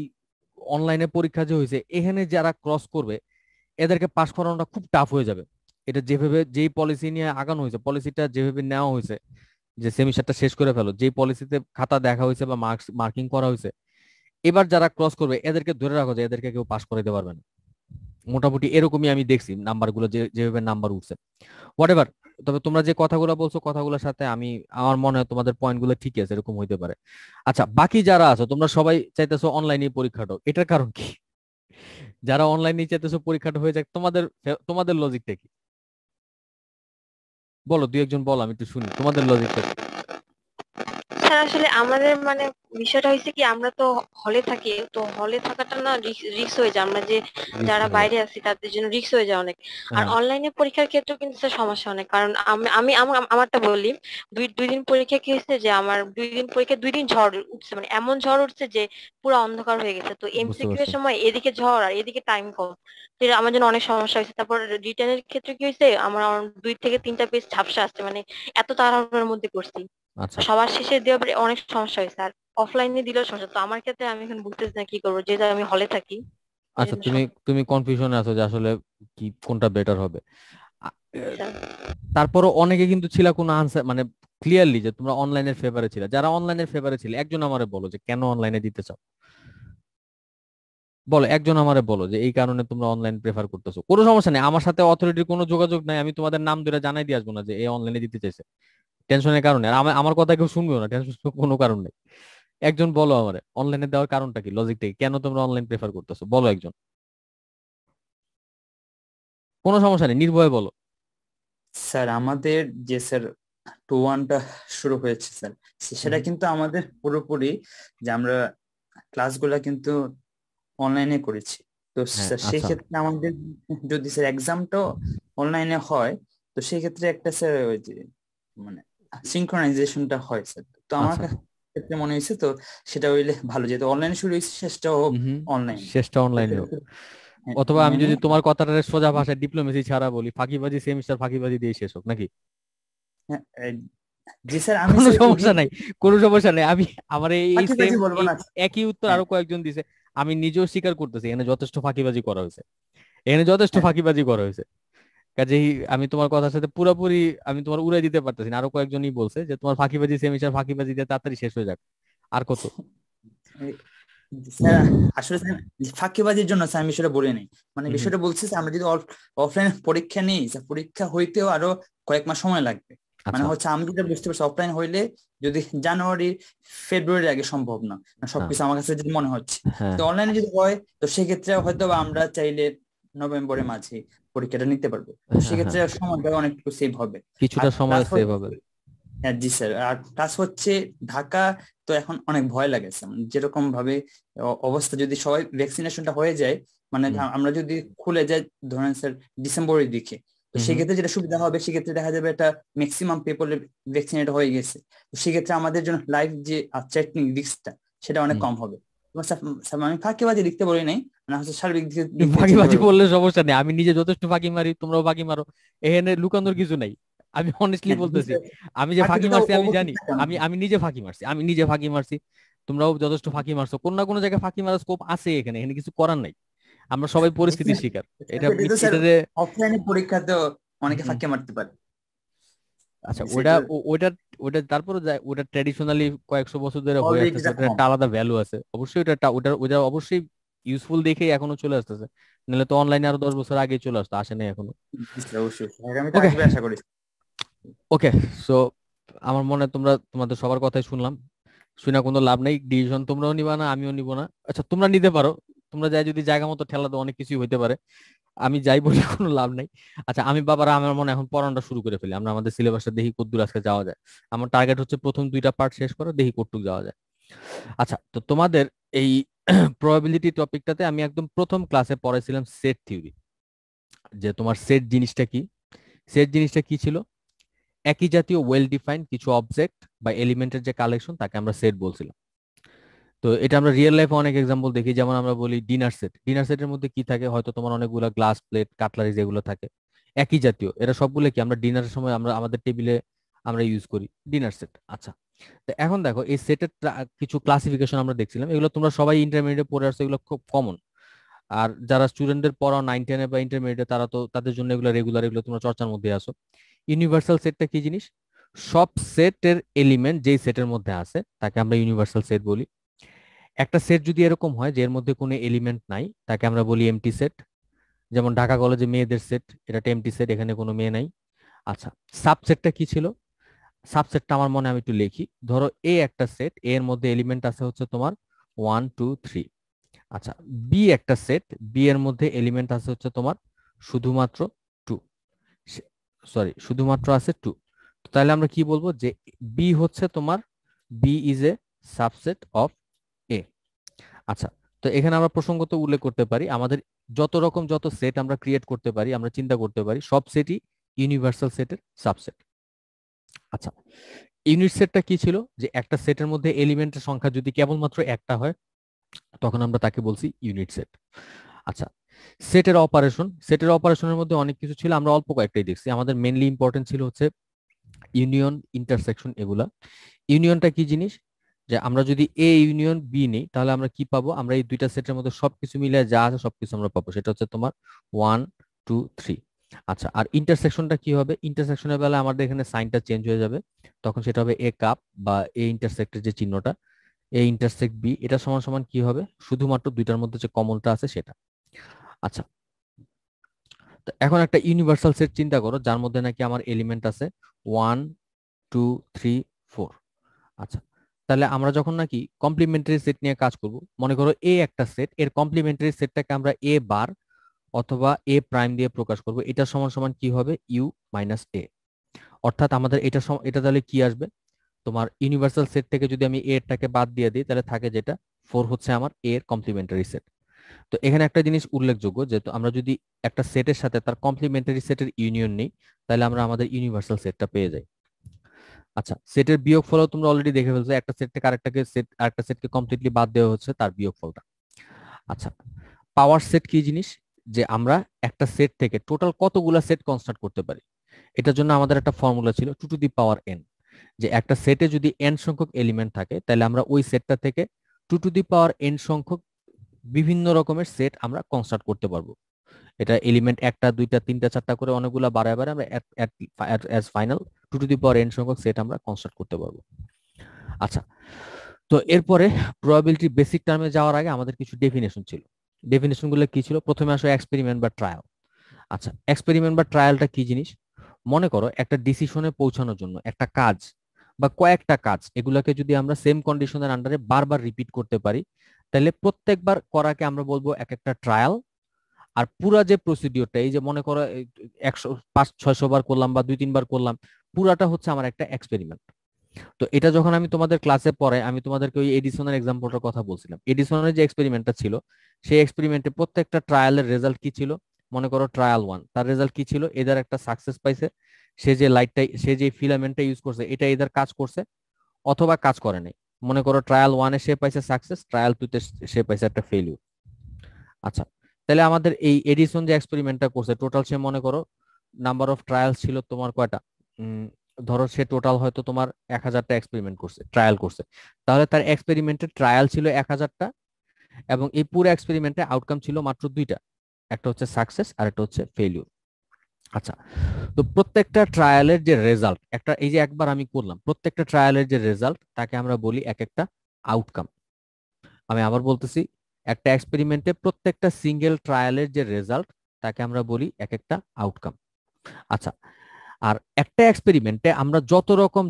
অনলাইনে পরীক্ষা যে হয়েছে, এখানে যারা ক্রস করবে এদেরকে পাস করানোটা খুব টাফ হয়ে যাবে। এটা যেভাবে যেই পলিসি নিয়ে আগানো হয়েছে, পলিসিটা যেভাবে নেওয়া হয়েছে যে সেমিস্টারটা শেষ করে ফেলো, যেই পলিসিতে খাতা দেখা হয়েছে বা মার্কিং করা হয়েছে, এবার যারা ক্রস করবে এদেরকে ধরে রাখো যে এদেরকে কেউ পাস করে দিতে পারবে না। মোটামুটি এরকমই আমি দেখছি নাম্বারগুলো, যেভাবে নাম্বার উঠছে। হোয়াট এভার, তবে তোমরা যে কথাগুলো বলছো কথাগুলোর সাথে আমি, আমার মনে হয় তোমাদের পয়েন্টগুলো ঠিক আছে, এরকম হইতে পারে। আচ্ছা, বাকি যারা আছো তোমরা সবাই চাইতেছো অনলাইনে পরীক্ষাটা, এটার কারণ কি? যারা অনলাইনে চাইতেছো পরীক্ষাটা হয়ে যাক, তোমাদের তোমাদের লজিকটা কি? বলো, দুই একজন বলো, আমি একটু শুনি তোমাদের লজিকটা কি। স্যার আসলে আমাদের মানে বিষয়টা হয়েছে কি, আমরা তো হলে থাকি, তো হলে থাকাটা না রিস্ক হয়ে যায়, আমরা যে যারা বাইরে আছি তাদের জন্য রিস্ক হয়ে যায় অনেক। আর অনলাইনে পরীক্ষার ক্ষেত্রেও কিন্তু স্যার সমস্যা অনেক, কারণ আমি আমি আমারটা বলি, দুই দিন পরীক্ষা কি হয়েছে যে আমার 2 দিন পরীক্ষা 2 দিন ঝড় উঠছে, মানে এমন ঝড় উঠছে যে পুরো অন্ধকার হয়ে গেছে। তো বুঝতে এমসিকিউ এর পারছি। সময় এদিকে ঝড় আর এদিকে টাইম কম, তো এটা আমার জন্য অনেক সমস্যা হয়েছে। তারপর রিটার্নের ক্ষেত্রে কি হয়েছে, আমার 2 থেকে 3টা পেজ ঝাপসা আসছে, মানে এত তাড়াহুড়োর মধ্যে করছি। আচ্ছা সবার শেষে দেওয়ার পরে অনেক সমস্যা হয়েছে, আর অফলাইনে দিলেও সমস্যা। তো আমার ক্ষেত্রে আমি এখন বুঝতেছি না কি করবো, যেহেতু আমি হলে থাকি, এই আচ্ছা, জন্য তুমি তুমি কনফিউশনে আছো যে আসলে কি কোনটা বেটার হবে। আ- এ, সমস্যা। তারপরও অনেকে কিন্তু ছিল কোনো আনসার মানে ক্লিয়ারলি যে তোমরা অনলাইনের ফেভারে ছিল। যারা অনলাইনের ফেভারে ছিল একজন আমারে বলো যে কেন অনলাইনে দিতে চাও, বলো একজন আমারে বলো যে এই কারণে তোমরা অনলাইন প্রেফার করতেছো। কোনো সমস্যা নেই, আমার সাথে অথরিটির কোনো যোগাযোগ নাই, আমি তোমাদের নাম ধরে জানাই দিয়ে আসবো না যে এই অনলাইনে দিতে চাইছে, টেনশনের কারণে। আর আমার কথা কেউ শুনবেও না, টেনশন কোনো কারণ নেই। একজন বলো আমারে অনলাইনে দেওয়ার কারণটা কি, লজিকটা কি, কেন তোমরা অনলাইন প্রেফার করতেছো, বলো একজন। কোনো সমস্যা নেই, নির্ভয়ে বলো। স্যার আমাদের যে স্যার 2-1টা শুরু হয়েছে স্যার, সেটা হুম, কিন্তু আমাদের পুরোপুরি যে আমরা ক্লাসগুলা কিন্তু অনলাইনে করেছি। তো হ্যাঁ স্যার সেই আচ্ছা ক্ষেত্রে আমাদের যদি স্যার এক্সামটাও অনলাইনে হয়, তো সেই ক্ষেত্রে একটা স্যার ওই যে মানে সিনক্রোনাইজেশনটা হয় স্যার। তো আমার আচ্ছা। ক্ষেত্রে মনে হয়েছে তো সেটা হইলে ভালো, যেহেতু অনলাইনে শুরু হয়েছে শেষটাও হোক হুম, অনলাইন। শেষটা অনলাইনে হোক। অথবা আমি অনলাইনে যদি তোমার কথাটা সোজা ভাষায় ডিপ্লোমেসি ছাড়া বলি, ফাঁকিবাজি সেমিস্টার ফাঁকিবাজি দিয়ে শেষ হোক নাকি? জি স্যার, আমি কোনো স্যার সমস্যা এদিকে নাই, কোনো সমস্যা নাই। আমি আমার এই সেম ফাঁকিবাজি বলবো এই না। একই উত্তর হ্যাঁ আরো কয়েকজন দিছে। আমি নিজেও স্বীকার করতেছি এখানে যথেষ্ট ফাঁকিবাজি করা হয়েছে, এখানে যথেষ্ট হ্যাঁ ফাঁকিবাজি করা হয়েছে। কাজেই আমি তোমার কথার সাথে পুরোপুরি আমি তোমার উড়াই দিতে পারতেছি না। আরো কয়েকজনই বলছে যে তোমার ফাঁকিবাজি সেমিস্টার ফাঁকিবাজি দিয়ে তাড়াতাড়ি শেষ হয়ে যাক, আর কত। স্যার, আসলে স্যার ফাঁকিবাজির জন্য স্যার আমি বিষয়টা বলি নাই, মানে হুম, বিষয়টা বলছি স্যার, আমরা যদি অফলাইন পরীক্ষা নিই স্যার, পরীক্ষা হইতেও আরো কয়েক মাস সময় লাগবে। মানে আচ্ছা হচ্ছে আমি যেটা বুঝতে পারছি, অফলাইন হইলে যদি জানুয়ারি ফেব্রুয়ারির আগে সম্ভব না, মানে হ্যাঁ সবকিছু আমার কাছে যদি মনে হচ্ছে। হ্যাঁ তো অনলাইনে যদি হয় তো সেক্ষেত্রে হয়তো বা আমরা চাইলে নভেম্বরের মাঝে পরীক্ষাটা নিতে পারবো। তো হ্যাঁ হ্যাঁ, সেক্ষেত্রে সময়টা অনেকটু সেভ হবে। আর কিছুটা সময় প্লাস সেভ হবে। হ্যাঁ জি স্যার, আর প্লাস হচ্ছে ঢাকা তো এখন অনেক ভয় লাগে স্যার, যেরকম ভাবে অবস্থা, যদি সবাই ভ্যাকসিনেশনটা হয়ে যায়, মানে হুম আমরা যদি খুলে যাই ধরেন স্যার ডিসেম্বরের দিকে, তো হুম হুম। সেক্ষেত্রে যেটা সুবিধা হবে, সেক্ষেত্রে দেখা যাবে এটা ম্যাক্সিমাম পিপলের ভ্যাকসিনেট হয়ে গেছে। তো সেক্ষেত্রে আমাদের জন্য লাইফ যে থ্রেটনিং রিস্কটা সেটা অনেক হুম। কম হবে। তোমার স্যার আমি ফাঁকিবাজি লিখতে বলি নাই, মানে হচ্ছে সার্বিক দিক দিয়ে চিন্তা ফাঁকিবাজি করে বললে সমস্যা নেই, আমি নিজে যথেষ্ট ফাঁকি মারি, তোমরাও ফাঁকি মারো, এখানে লুকানোর কিছু নাই। আমি অনেস্টলি হ্যাঁ জি বলতেছি, স্যার, আমি যে ফাঁকি ফাঁকিটা তো মারছি আমি অবশ্যই জানি। থাকে আমি আমাদের। আমি নিজে ফাঁকি মারছি, আমি নিজে ফাঁকি মারছি। তোমরাও যথেষ্ট ফাঁকি মারছো, কোনো না কোনো জায়গায় ফাঁকি মারার স্কোপ আছে, এখানে এখানে কিছু করার নাই। আমরা সবাই জি পরিস্থিতির স্যার, শিকার। এটা কিন্তু স্যার এটাতে অফলাইনে পরীক্ষাতেও অনেকে হুম, ফাঁকি মারতে পারে। আচ্ছা ওইটা সেটা ওইটা ওইটা তারপরে ওটা ট্র্যাডিশনালি কয়েকশো বছর ধরে হয়ে অলরেডি আসতেছে, যেটা ওটার কম। একটা আলাদা ভ্যালু আছে অবশ্যই। ওটা ওটা অবশ্যই ইউজফুল দেখেই এখনো চলে আসতেছে, নাহলে তো অনলাইনে আরো 10 বছর আগে চলে আসতো, আসে নাই এখনো। জি স্যার, অবশ্যই আগামীতে ওকে আসবে আশা করি। ওকে। সো আমার মনে হয় তোমাদের সবার কথাই শুনলাম, শুনে কোনো লাভ নাই, ডিসিশন তোমরাও নিবা না আমিও নিব না। আচ্ছা তোমরা নিতে পারো, তোমরা যাই যদি জায়গা মতো ঠেলা দাও অনেক কিছুই হইতে পারে, আমি যাই বলি কোনো লাভ নাই। আচ্ছা আমি বাবারা আমার মনে হয় এখন পড়ানোটা শুরু করে ফেলি, আমরা আমাদের সিলেবাসটা দেখি কতদূর আজকে যাওয়া যায়। আমার টার্গেট হচ্ছে প্রথম 2টা পার্ট শেষ করা, দেখি কতটুকু যাওয়া যায়। আচ্ছা তো তোমাদের এই প্রবাবিলিটি টপিকটাতে আমি একদম প্রথম ক্লাসে পড়াইছিলাম সেট থিওরি, যে তোমার সেট জিনিসটা কি। সেট জিনিসটা কি ছিল, একই জাতীয় ওয়েল ডিফাইন্ড কিছু অবজেক্ট বা এলিমেন্টের যে কালেকশন তাকে আমরা সেট বলছিলাম। তো এটা আমরা রিয়েল লাইফে অনেক এক্সাম্পল দেখি, যেমন আমরা বলি ডিনার সেট। ডিনার সেটের মধ্যে কি থাকে, হয়তো তোমার অনেকগুলো গ্লাস প্লেট কাটলারি যেগুলো থাকে একই জাতীয়, এরা সবগুলো কি আমরা ডিনারের সময় আমরা আমাদের টেবিলে আমরা ইউজ করি ডিনার সেট। আচ্ছা তো এখন দেখো এই সেটের কিছু ক্লাসিফিকেশন আমরা দেখছিলাম, এগুলো তোমরা সবাই ইন্টারমিডিয়েটে পড়ে আসছো, এগুলো খুব কমন। আর যারা স্টুডেন্টদের পড়াও 9-10 বা ইন্টারমিডিয়েটে, তারা তো তাদের জন্য এগুলো রেগুলার, এগুলো তোমরা চর্চার মধ্যে আসো। ইউনিভার্সাল সেটটা কি জিনিস, সব সেটের এলিমেন্ট যেই সেটের মধ্যে আছে তাকে আমরা ইউনিভার্সাল সেট বলি। একটা সেট যদি এরকম হয় যে এর মধ্যে কোনো এলিমেন্ট নাই, তাকে আমরা বলি এমটি সেট। যেমন ঢাকা কলেজে মেয়েদের সেট, এটা এমটি সেট, এখানে কোনো মেয়ে নাই। আচ্ছা সাবসেটটা কি ছিল, সাবসেটটা আমার মনে হয় আমি একটু লিখি। ধরো এ একটা সেট, এর মধ্যে এলিমেন্ট আছে হচ্ছে তোমার 1 2 3। আচ্ছা বি একটা সেট, বি এর মধ্যে এলিমেন্ট আছে হচ্ছে তোমার শুধুমাত্র 2, সরি শুধুমাত্র আছে 2। তাহলে আমরা কি বলবো যে বি হচ্ছে তোমার B is a subset of A. আচ্ছা, তো এখানে আমরা প্রসঙ্গত উল্লেখ করতে পারি আমাদের যত সেট আমরা ক্রিয়েট করতে পারি, আমরা চিন্তা করতে পারি, সব সেটই ইউনিভার্সাল সেটের সাবসেট। আচ্ছা, ইউনিট সেটটা কি ছিল, যে একটা সেটের মধ্যে এলিমেন্টের সংখ্যা যদি কেবলমাত্র একটা হয় তখন আমরা তাকে বলছি ইউনিট সেট। আচ্ছা, সেটের অপারেশনের মধ্যে অনেক কিছু ছিল, আমরা অল্প কয়েকটাই দেখছি। আমাদের মেইনলি ইম্পর্টেন্ট ছিল হচ্ছে ইউনিয়ন, ইন্টারসেকশন, এগুলা। ইউনিয়নটা কি জিনিস, যে আমরা যদি এ ইউনিয়ন বি নেই তাহলে আমরা কি পাবো, আমরা এই দুইটা সেটের মধ্যে সবকিছু মিলে যা আছে সবকিছু আমরা পাবো, সেটা হচ্ছে তোমার 1 2 3। আচ্ছা, আর ইন্টারসেকশনটা কি হবে, ইন্টারসেকশনের বেলা আমাদের এখানে সাইনটা চেঞ্জ হয়ে যাবে, তখন সেটা হবে এ কাপ বা এ ইন্টারসেক্টের যে চিহ্নটা, এ ইন্টারসেক্ট বি, এটা সমান সমান কি হবে, শুধুমাত্র দুইটার মধ্যে যে কমনটা আছে সেটা। আচ্ছা, তো এখন একটা ইউনিভার্সাল সেট চিন্তা করো যার মধ্যে নাকি আমার এলিমেন্ট আছে 1 2 3 4। আচ্ছা, তাহলে আমরা যখন নাকি কমপ্লিমেন্টারি সেট নিয়ে কাজ করব, মনে করো এ একটা সেট, এর কমপ্লিমেন্টারি সেটটাকে আমরা এ বার অথবা এ প্রাইম দিয়ে প্রকাশ করব, এটা সমান সমান কি হবে, ইউ মাইনাস এ। অর্থাৎ আমাদের এটা তাহলে কি আসবে, তোমার ইউনিভার্সাল সেট থেকে যদি আমি এটাকে বাদ দিয়ে দিই তাহলে থাকে যেটা 4 হচ্ছে আমার এ এর কমপ্লিমেন্টারি সেট। তো এখানে একটা জিনিস উল্লেখযোগ্য, যেহেতু আমরা যদি একটা সেটের সাথে তার কমপ্লিমেন্টারি সেটের ইউনিয়ন নেই তাহলে আমরা আমাদের ইউনিভার্সাল সেটটা পেয়ে যাই। আচ্ছা, সেটের বিয়োগফলও তোমরা অলরেডি দেখে ফেলছো, একটা সেট থেকে আরেকটা সেটকে কমপ্লিটলি বাদ দেওয়া হচ্ছে তার বিয়োগফলটা। আচ্ছা, পাওয়ার সেট কি জিনিস, যে আমরা একটা সেট থেকে টোটাল কতগুলা সেট কনস্ট্রাক্ট করতে পারি। এটার জন্য আমাদের একটা ফর্মুলা ছিল 2 টু দি পাওয়ার n, যে একটা সেটে যদি n সংখ্যক এলিমেন্ট থাকে তাহলে আমরা ওই সেটটা থেকে 2 টু দি পাওয়ার n সংখ্যক বিভিন্ন রকমের সেট আমরা কনস্ট্রাক্ট করতে পারবো। এটা এলিমেন্ট একটা দুইটা তিনটা চারটা করে অনেকগুলা বাড়ায় আমরা as final 2 to the power n সংখ্যক সেট আমরা কনস্ট্রাক্ট করতে পারবো। আচ্ছা, তো এরপরে প্রবাবিলিটি বেসিক টার্মে যাওয়ার আগে আমাদের কিছু ডেফিনেশন ছিল। ডেফিনেশনগুলো কি ছিল, প্রথমে আসো এক্সপেরিমেন্ট বা ট্রায়াল। আচ্ছা, এক্সপেরিমেন্ট বা ট্রায়ালটা কি জিনিস, মনে করো একটা ডিসিশনে পৌঁছানোর জন্য একটা কাজ বা কয়েকটা কাজ, এগুলোকে যদি আমরা সেম কন্ডিশনের আন্ডারে বারবার রিপিট করতে পারি তাহলে প্রত্যেকবার করাকে আমরা বলবো এক একটা ট্রায়াল। আর পুরা যে প্রসিডিওরটা, এই যে মনে করো 100 500 600 বার করলাম বা 2 3 বার করলাম, পুরাটা হচ্ছে আমার একটা এক্সপেরিমেন্ট। তো এটা যখন আমি তোমাদের ক্লাসে পড়াই আমি তোমাদেরকে ওই এডিসনের এক্সাম্পলটার কথা বলছিলাম। এডিসনের যে এক্সপেরিমেন্টটা ছিল সেই এক্সপেরিমেন্টে প্রত্যেকটা ট্রায়ালের রেজাল্ট কি ছিল, মনে করো ট্রায়াল 1 তার রেজাল্ট কি ছিল, এদের একটা সাকসেস পাইছে, সে যে ফিলামেন্টটা ইউজ করছে এটা এদের কাজ করছে অথবা কাজ করে নাই। মনে করো ট্রায়াল 1 এ সে পাইছে সাকসেস, ট্রায়াল 2 তে সে পাইছে একটা ফেলিউর। আচ্ছা, তাহলে আমাদের এই এডিসন যে এক্সপেরিমেন্টটা করছে টোটাল সে মনে করো নাম্বার অফ ট্রায়ালস ছিল তোমার কয়টা, ধরো সে টোটাল হয়তো তোমার 1000টা এক্সপেরিমেন্ট করছে, ট্রায়াল করছে, তাহলে তার এক্সপেরিমেন্টের ট্রায়াল ছিল 1000টা এবং এই পুরো এক্সপেরিমেন্টে আউটকাম ছিল মাত্র দুইটা, একটা হচ্ছে সাকসেস আর একটা হচ্ছে ফেলিউর। আচ্ছা, তো প্রত্যেকটা ট্রায়ালের যে রেজাল্ট, এই যে একবার আমি করলাম, প্রত্যেকটা ট্রায়ালের যে রেজাল্ট তাকে আমরা বলি এক একটা আউটকাম। আমি আবার বলতেছি, একটা এক্সপেরিমেন্টে প্রত্যেকটা সিঙ্গেল ট্রায়ালের যে রেজাল্ট তাকে আমরা বলি এক একটা আউটকাম। আচ্ছা, আর একটা এক্সপেরিমেন্টে আমরা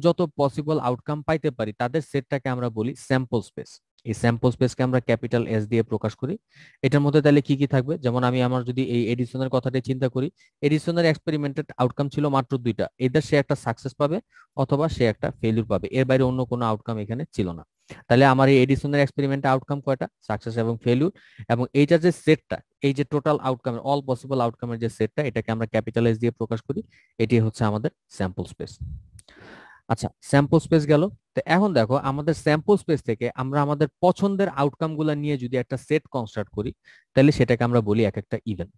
যত পসিবল আউটকাম পাইতে পারি তাদের সেটটাকে আমরা বলি স্যাম্পল স্পেস। এই স্যাম্পল স্পেসকে আমরা ক্যাপিটাল এস দিয়ে প্রকাশ করি। এটার মধ্যে তাহলে কি কি থাকবে, যেমন আমার যদি এই এডিসনের কথাটাই চিন্তা করি, এডিসনের এক্সপেরিমেন্টের আউটকাম ছিল মাত্র দুইটা, এদের সে একটা সাকসেস পাবে অথবা সে একটা ফেলিউর পাবে, এর বাইরে অন্য কোনো আউটকাম এখানে ছিল না। তাহলে আমার এই এডিসনের এক্সপেরিমেন্টের আউটকাম কয়টা, সাকসেস এবং ফেলিউর, এবং এইটার যে সেটটা, এই যে টোটাল আউটকামের অল পসিবল আউটকামের যে সেটটা এটাকে আমরা ক্যাপিটাল এস দিয়ে প্রকাশ করি, এটি হচ্ছে আমাদের স্যাম্পল স্পেস। আচ্ছা, স্যাম্পল স্পেস গেল। তো এখন দেখো আমাদের স্যাম্পল স্পেস থেকে আমরা আমাদের পছন্দের আউটকাম গুলা নিয়ে যদি একটা সেট কনস্ট্রাক্ট করি তাহলে সেটাকে আমরা বলি এক একটা ইভেন্ট।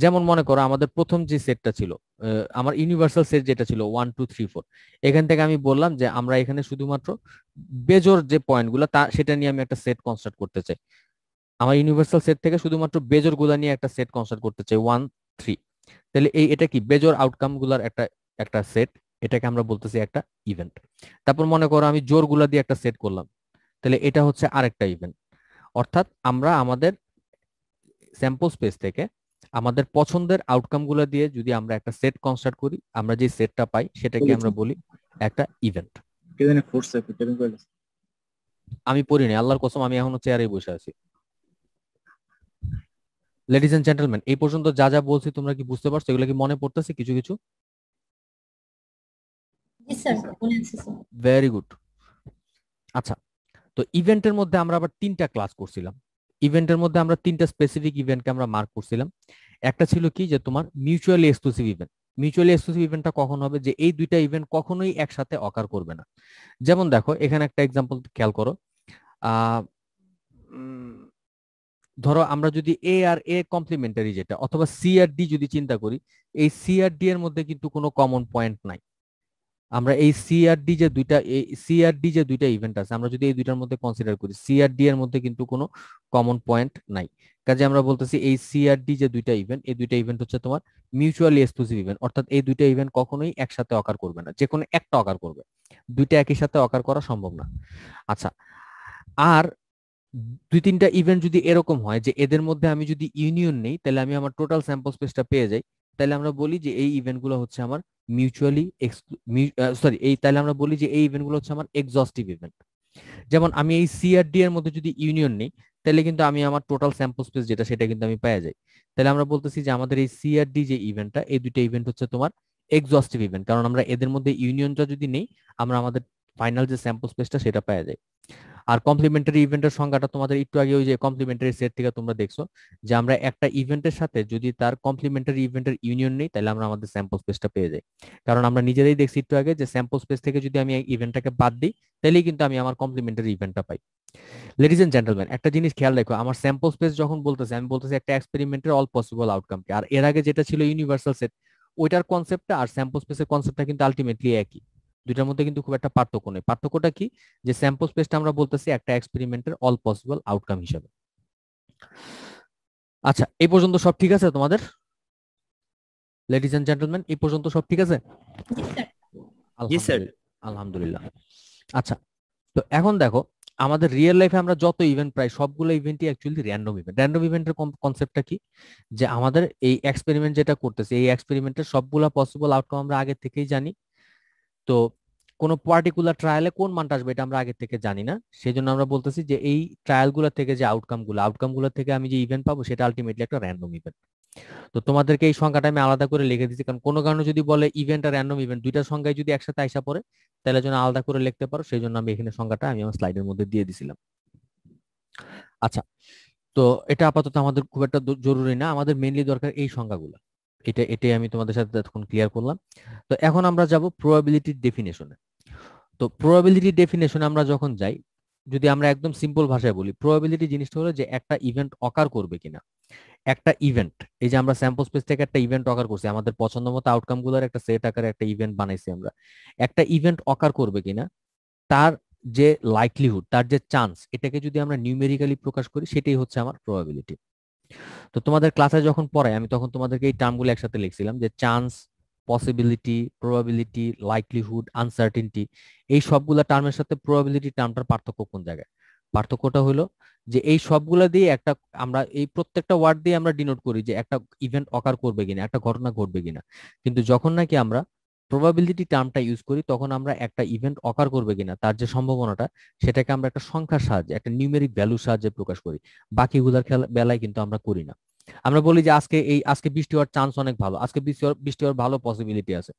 যেমন মনে করো আমাদের প্রথম যে সেটটা ছিল, আমার ইউনিভার্সাল সেট যেটা ছিল 1 2 3 4, এখান থেকে আমি বললাম যে আমরা এখানে শুধুমাত্র বেজোর যে পয়েন্টগুলো সেটা নিয়ে আমি একটা সেট কনস্ট্রাক্ট করতে চাই। আমার ইউনিভার্সাল সেট থেকে শুধুমাত্র বেজোর গুলা নিয়ে একটা সেট কনস্ট্রাক্ট করতে চাই 1 3। তাহলে এটা কি বেজোর আউটকাম গুলার একটা সেট, এটাকে আমরা বলতেছি একটা ইভেন্ট। তারপর মনে করো আমি জোর গুলা দিয়ে একটা সেট করলাম, তাহলে এটা হচ্ছে আরেকটা ইভেন্ট। অর্থাৎ আমরা আমাদের স্যাম্পল স্পেস থেকে আমাদের পছন্দের আউটকাম গুলা দিয়ে যদি আমরা একটা সেট কনস্ট্রাক্ট করি, আমরা যে সেটটা পাই সেটাকে আমরা বলি একটা ইভেন্ট। আমি পড়িনি, আল্লাহর কসম, আমি এখনো চেয়ারে বসে আছি। লেডিজ এন্ড জেন্টলম্যান, এই পর্যন্ত যা যা বলছি তোমরা কি বুঝতে পারছো, এগুলো কি মনে পড়তেছে কিছু কিছু? জি স্যার, মনে আছে স্যার। Very good. আচ্ছা, তো ইভেন্টের মধ্যে আমরা আবার 3টা ক্লাস করছিলাম। ইভেন্টের মধ্যে আমরা 3টা স্পেসিফিক ইভেন্টকে আমরা মার্ক করছিলাম। একটা ছিল কি, যে তোমার mutually exclusive event. Mutually exclusive ইভেন্টটা কখন হবে, যে এই দুইটা ইভেন্ট কখনোই একসাথে অকার করবে না। যেমন দেখো এখানে একটা এক্সাম্পল খেয়াল করো। আহ ধরো আমরা যদি এ আর এ কমপ্লিমেন্টারি যেটা, অথবা সি আর ডি যদি চিন্তা করি, এই সি আর ডি এর মধ্যে কিন্তু কোনো কমন পয়েন্ট নাই। আমরা এই সিআরডি যে দুইটা ইভেন্ট আছে, আমরা যদি এই দুইটার মধ্যে কনসিডার করি, সিআরডি এর মধ্যে কিন্তু কোনো কমন পয়েন্ট নাই। কাজে আমরা বলতেছি এই সিআরডি যে দুইটা ইভেন্ট, এই দুইটা ইভেন্ট হচ্ছে তোমার মিউচুয়ালি এক্সক্লুসিভ ইভেন্ট, অর্থাৎ এই দুইটা ইভেন্ট কখনোই একসাথে অকার করবে না, যে কোনো একটা অকার করবে, দুইটা একই সাথে অকার করা সম্ভব না। আচ্ছা, আর 2-3টা ইভেন্ট যদি এরকম হয় যে এদের মধ্যে আমি যদি ইউনিয়ন নেই, তাহলে আমি আমার টোটাল স্যাম্পল স্পেসটা পেয়ে যাই, তাহলে আমরা বলি যে এই ইভেন্টগুলো হচ্ছে আমার মিউচুয়ালি তাহলে আমরা বলি যে এই ইভেন্টগুলো হচ্ছে আমার এক্সস্টিভ ইভেন্ট। যেমন আমি এই সিআরডি এর মধ্যে যদি ইউনিয়ন নেই, তাহলে কিন্তু আমি আমার টোটাল স্যাম্পল স্পেস যেটা, সেটা কিন্তু আমি পেয়ে যাই। তাহলে আমরা বলতেছি যে আমাদের এই সিআরডি যে ইভেন্টটা, এই দুইটা ইভেন্ট হচ্ছে তোমার এক্সস্টিভ ইভেন্ট, কারণ আমরা এদের মধ্যে ইউনিয়নটা যদি নেই, আমরা আমাদের ফাইনাল যে স্যাম্পল স্পেসটা সেটা পেয়ে যাই। আর কমপ্লিমেন্টারি ইভেন্টের সংজ্ঞাটা তোমাদের একটু আগে ওই যে কমপ্লিমেন্টারি সেট থেকে তোমরা দেখছো, যে আমরা একটা ইভেন্টের সাথে যদি তার কমপ্লিমেন্টারি ইভেন্টের ইউনিয়ন নেই, তাহলে আমরা আমাদের স্যাম্পল স্পেসটা পেয়ে যাই। কারণ আমরা নিজেরাই দেখছি একটু আগে যে স্যাম্পল স্পেস থেকে যদি আমি ইভেন্টটাকে বাদ দিই, তাহলেই কিন্তু আমি আমার কমপ্লিমেন্টারি ইভেন্টটা পাই। লেডিজ এন্ড জেন্টলম্যান, একটা জিনিস খেয়াল রাখো, আমার স্যাম্পল স্পেস যখন বলতেছি, আমি বলতেছি একটা এক্সপেরিমেন্টের অল পসিবল আউটকামকে। আর এর আগে যেটা ছিল ইউনিভার্সাল সেট, ওইটার কনসেপ্টটা আর স্যাম্পল স্পেসের কনসেপ্টটা কিন্তু আলটিমেটলি একই। দুইটার মধ্যে কিন্তু খুব একটা পার্থক্য নেই। পার্থক্যটা কি, যে স্যাম্পল স্পেসটা আমরা বলতেছি একটা এক্সপেরিমেন্টের অল পসিবল আউটকাম হিসেবে। আচ্ছা, এই পর্যন্ত সব ঠিক আছে তোমাদের? লেডিজ এন্ড জেন্টলম্যান, এই পর্যন্ত সব ঠিক আছে? জি স্যার। আলহামদুলিল্লাহ। আচ্ছা, তো এখন দেখো, আমাদের রিয়েল লাইফে আমরা যত ইভেন্ট প্রায় সবগুলো ইভেন্টই অ্যাকচুয়ালি র্যান্ডম ইভেন্ট। র্যান্ডম ইভেন্টের কনসেপ্টটা কি, যে আমাদের এই এক্সপেরিমেন্ট যেটা করতেছে, এই এক্সপেরিমেন্টের সবগুলা পসিবল আউটকাম আমরা আগে থেকেই জানি। তো কোনো পার্টিকুলার ট্রায়ালে কোন মানটা আসবে এটা আমরা আগে থেকে জানি না, সেই জন্য আমরা বলতেছি যে এই ট্রায়ালগুলো থেকে যে আউটকামগুলো থেকে আমি যে ইভেন্ট পাবো, সেটা আলটিমেটলি একটা র্যান্ডম ইভেন্ট। তো তোমাদেরকে এই সংখ্যাটা আমি আলাদা করে লিখে দিচ্ছি, কারণ কোনো কারণে যদি বলে ইভেন্ট আর র্যান্ডম ইভেন্ট দুইটার সংখ্যায় যদি একসাথে আইসা পড়ে, তাহলে যেন আলাদা করে লিখতে পারো, সেই জন্য আমি এখানে সংখ্যাটা আমি আমার স্লাইডের মধ্যে দিয়ে দিছিলাম। আচ্ছা, তো এটা আপাতত আমাদের খুব একটা জরুরি না, আমাদের মেইনলি দরকার এই সংখ্যাগুলো। এটাই আমি তোমাদের সাথে এখন ক্লিয়ার করলাম। তো এখন আমরা যাব প্রবাবিলিটির ডেফিনেশনে। তো প্রবাবিলিটি ডেফিনেশনে আমরা যখন যাই, যদি আমরা একদম সিম্পল ভাষায় বলি, প্রবাবিলিটি জিনিসটা হলো যে একটা ইভেন্ট অকার করবে কিনা। একটা ইভেন্ট, এই যে আমরা স্যাম্পল স্পেস থেকে একটা ইভেন্ট অকার করছি, আমাদের পছন্দ মতো আউটকাম গুলোর একটা সেট আকারে একটা ইভেন্ট বানাইছি আমরা, একটা ইভেন্ট অকার করবে কিনা তার যে লাইকলিহুড, তার যে চান্স, এটাকে যদি আমরা নিউমেরিক্যালি প্রকাশ করি, সেটাই হচ্ছে আমার প্রবাবিলিটি। তো তোমাদের ক্লাসে যখন পড়াই, আমি তখন তোমাদেরকে এই টার্মগুলো একসাথে লিখছিলাম, যে চান্স, পসিবিলিটি, প্রবাবিলিটি, লাইকলিহুড, আনসার্টিনটি, এই সবগুলা টার্মের সাথে প্রবাবিলিটি টার্মটার পার্থক্য কোন জায়গায়? পার্থক্যটা হলো যে এই সবগুলা দিয়ে একটা, আমরা এই প্রত্যেকটা ওয়ার্ড দিয়ে আমরা ডিনোট করি যে একটা ইভেন্ট অকার করবে কিনা, একটা ঘটনা ঘটবে কিনা। কিন্তু যখন নাকি আমরা প্রবাবিলিটি টার্মটা ইউজ করি, তখন আমরা একটা ইভেন্ট অকার করবে কিনা তার যে সম্ভাবনাটা, সেটাকে আমরা একটা সংখ্যার সাহায্যে, একটা নিউমেরিক ভ্যালুর সাহায্যে প্রকাশ করি। বাকিগুলার বেলায় কিন্তু আমরা করি না। আমরা বলি যে আজকে বৃষ্টি হওয়ার চান্স অনেক ভালো, আজকে বৃষ্টি হওয়ার ভালো পসিবিলিটি আছে।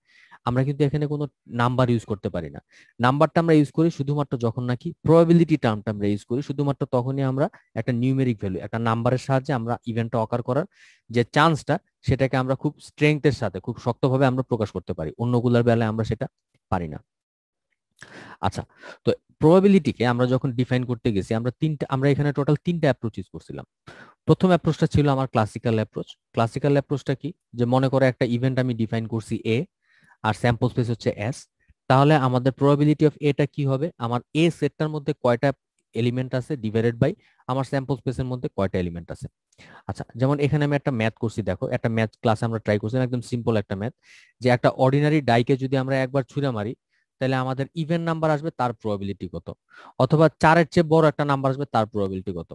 আমরা কিন্তু এখানে কোনো নাম্বার ইউজ করতে পারি না। নাম্বারটা আমরা ইউজ করি শুধুমাত্র যখন নাকি প্রবাবিলিটি টার্মটা আমরা ইউজ করি, শুধুমাত্র তখনই আমরা একটা নিউমেরিক ভ্যালু, একটা নাম্বারের সাহায্যে আমরা ইভেন্টটা অকার করার যে চান্সটা, সেটাকে আমরা খুব স্ট্রেংথের সাথে, খুব শক্তভাবে আমরা প্রকাশ করতে পারি। অন্যগুলোর বেলায় আমরা সেটা পারি না। আচ্ছা, তো প্রবাবিলিটিকে আমরা যখন ডিফাইন করতে গেছি, আমরা এখানে টোটাল 3টা অ্যাপ্রোচ ইউজ করছিলাম। প্রথম অ্যাপ্রোচটা ছিল আমার ক্লাসিক্যাল অ্যাপ্রোচ। ক্লাসিক্যাল অ্যাপ্রোচটা কি, যে মনে করো একটা ইভেন্ট আমি ডিফাইন করছি এ, আর স্যাম্পল স্পেস হচ্ছে এস, তাহলে আমাদের প্রবাবিলিটি অফ এটা কি হবে, আমার এ সেটটার মধ্যে কয়টা এলিমেন্ট আছে ডিভাইডেড বাই আমার স্যাম্পল স্পেসের মধ্যে কয়টা এলিমেন্ট আছে। আচ্ছা, যেমন এখানে আমি একটা ম্যাথ করছি, দেখো একটা ম্যাথ ক্লাসে আমরা ট্রাই করছিলাম, একদম সিম্পল একটা ম্যাথ, যে একটা অর্ডিনারি ডাইকে যদি আমরা একবার ছুঁড়ে মারি, তাহলে আমাদের ইভেন নাম্বার আসবে, তার প্রবাবিলিটি কত, অথবা 4-এর চেয়ে বড় একটা নাম্বার আসবে, তার প্রবাবিলিটি কত।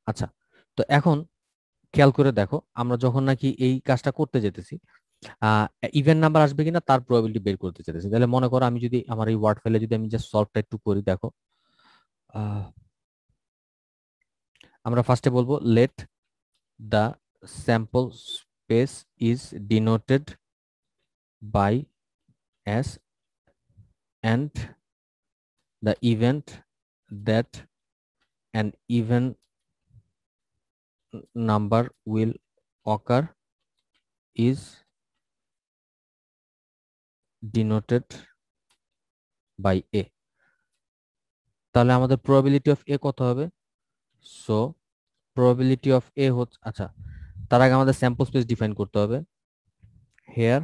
আচ্ছা, তো এখন খেয়াল করে দেখো, আমরা যখন নাকি এই কাজটা করতে যেতেছি, ইভেন নাম্বার আসবে কিনা তার প্রবাবিলিটি বের করতে চাইতেছি, তাহলে মনে করো আমি যদি আমার এই ওয়ার্ড ফাইলে যদি আমি জাস্ট সলভটা একটু করি, দেখো আমরা ফার্স্টে বলবো let the sample space is denoted by as and the event that an even number will occur is denoted by a. তাহলে আমাদের probability of a কত হবে? সো probability of a হচ্ছে, আচ্ছা তার আগে আমাদের স্যাম্পল স্পেস ডিফাইন করতে হবে। হেয়ার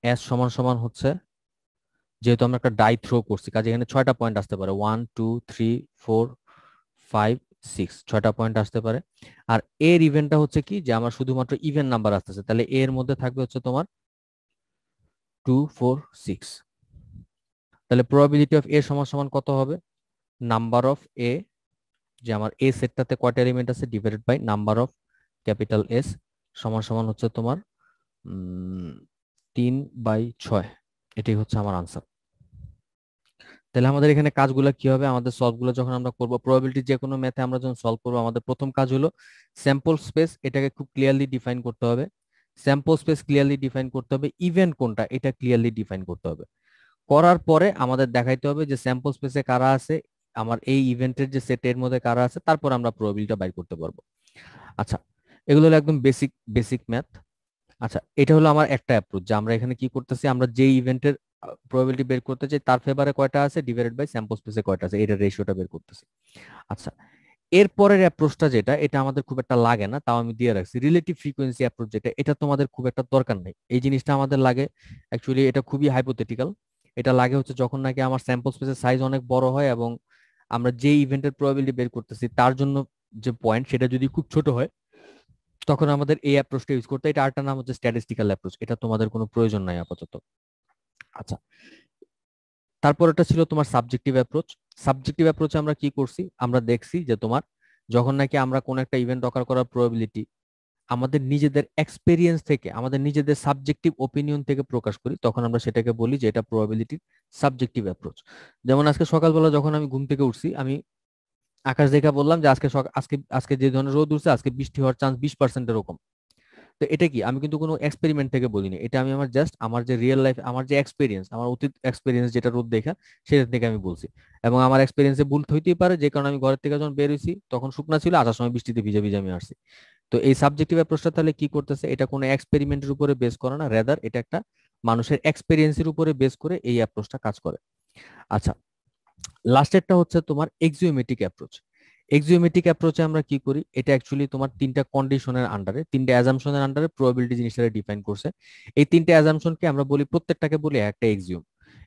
s সমান সমান হচ্ছে, যেহেতু আমরা একটা ডাই থ্রো করছি কাজে এখানে 6টা পয়েন্ট আসতে পারে, 1 2 3 4 5 6, 6টা পয়েন্ট আসতে পারে। আর এর ইভেন্টটা হচ্ছে কি যে আমার শুধুমাত্র ইভেন নাম্বার আসতেছে, তাহলে এর মধ্যে থাকবে হচ্ছে তোমার 2 4 6। তাহলে probability of a সমান সমান কত হবে? নাম্বার অফ a, যে আমার এ সেটটাতে কয়টা এলিমেন্ট আছে, divided by number of capital S সমান সমান হচ্ছে তোমার 3/6। এটাই হচ্ছে আমার আনসার। তাহলে আমাদের এখানে কাজগুলো কি হবে, আমাদের সলভগুলো যখন আমরা করব, প্রবাবিলিটি যে কোনো ম্যাথে আমরা যখন সলভ করবো, আমাদের প্রথম কাজ হলো স্যাম্পল স্পেস, এটাকে খুব ক্লিয়ারলি ডিফাইন করতে হবে। স্যাম্পল স্পেস ক্লিয়ারলি ডিফাইন করতে হবে, ইভেন্ট কোনটা এটা ক্লিয়ারলি ডিফাইন করতে হবে। করার পরে আমাদের দেখাইতে হবে যে স্যাম্পল স্পেসে কারা আছে, আমার এই ইভেন্টের যে সেটের মধ্যে কারা আছে, তারপর আমরা প্রবাবিলিটিটা বাইর করতে পারবো। আচ্ছা, এগুলো হলো একদম বেসিক ম্যাথ। আচ্ছা, এটা হলো আমার একটা অ্যাপ্রোচ, যে আমরা এখানে কি করতেছি, আমরা যে ইভেন্টের প্রবাবিলিটি বের করতে চাই তার ফেভারে কয়টা আছে ডিভাইডেড বাই স্যাম্পল স্পেসে কয়টা আছে, এটার রেশিওটা বের করতেছি। আচ্ছা, এরপরের অ্যাপ্রোচটা যেটা, এটা আমাদের খুব একটা লাগে না, তাও আমি দিয়ে রাখছি রিলেটিভ ফ্রিকোয়েন্সি অ্যাপ্রোচ, যেটা এটা তোমাদের খুব একটা দরকার নেই। এই জিনিসটা আমাদের লাগে অ্যাকচুয়ালি, এটা খুবই হাইপোথেটিক্যাল। এটা লাগে হচ্ছে যখন নাকি আমার স্যাম্পল স্পেসের সাইজ অনেক বড় হয় এবং আমরা যে ইভেন্টের প্রবাবিলিটি বের করতেছি তার জন্য যে পয়েন্ট সেটা যদি খুব ছোট হয়, তখন আমাদের এই অ্যাপ্রোচটা ইউজ করতে। এটা আরেকটা নাম হচ্ছে স্ট্যাটিস্টিক্যাল অ্যাপ্রোচ, এটা তোমাদের কোনো প্রয়োজন নাই আপাতত। আচ্ছা, তারপর এটা ছিল তোমার সাবজেক্টিভ অ্যাপ্রোচ। সাবজেক্টিভ অ্যাপ্রোচে আমরা কি করছি, আমরা দেখছি যে তোমার যখন নাকি আমরা কোন একটা ইভেন্ট অকার করার প্রবাবিলিটি আমাদের নিজেদের এক্সপেরিয়েন্স থেকে, আমাদের নিজেদের সাবজেক্টিভ ওপিনিয়ন থেকে প্রকাশ করি, তখন আমরা সেটাকে বলি যে এটা প্রবাবিলিটির সাবজেক্টিভ অ্যাপ্রোচ। যেমন আজকে সকালবেলা যখন আমি ঘুম থেকে উঠছি, আমি আকাশ দেখা বললাম যে আজকে আজকে আজকে যে ধরনের রোদ উঠছে, আজকে বৃষ্টি হওয়ার চান্স 20% এরকম। তো এটা কি, আমি কিন্তু কোনো এক্সপেরিমেন্ট থেকে বলিনি, এটা আমি আমার জাস্ট আমার যে রিয়েল লাইফ, আমার যে এক্সপেরিয়েন্স, আমার অতীত এক্সপেরিয়েন্স যেটা রোদ দেখা, সেটা থেকে আমি বলছি। এবং আমার এক্সপেরিয়েন্সে ভুল হইতেই পারে, যে কারণে আমি ঘরের থেকে যখন বের হইছি তখন শুকনা ছিল, আসার সময় বৃষ্টিতে ভিজে ভিজে আমি আসছি। তো এই সাবজেক্টিভ অ্যাপ্রোচটা তাহলে কি করতেছে, এটা কোনো এক্সপেরিমেন্টের উপরে বেস করে না, রেদার এটা একটা মানুষের এক্সপেরিয়েন্সের উপরে বেস করে এই অ্যাপ্রোচটা কাজ করে। আচ্ছা, লাস্টেরটা হচ্ছে তোমার এক্সিওমেট্রিক অ্যাপ্রোচ। এক্সিওমেট্রিক অ্যাপ্রোচে আমরা কি করি, এটা অ্যাকচুয়ালি তোমার তিনটা কন্ডিশনের আন্ডারে, তিনটা অ্যাজাম্পশনের আন্ডারে প্রবাবিলিটি জিনিসটা ডিফাইন করছে। এই তিনটা অ্যাজাম্পশনকে আমরা বলি, প্রত্যেকটাকে বলি একটা এক্সিওম।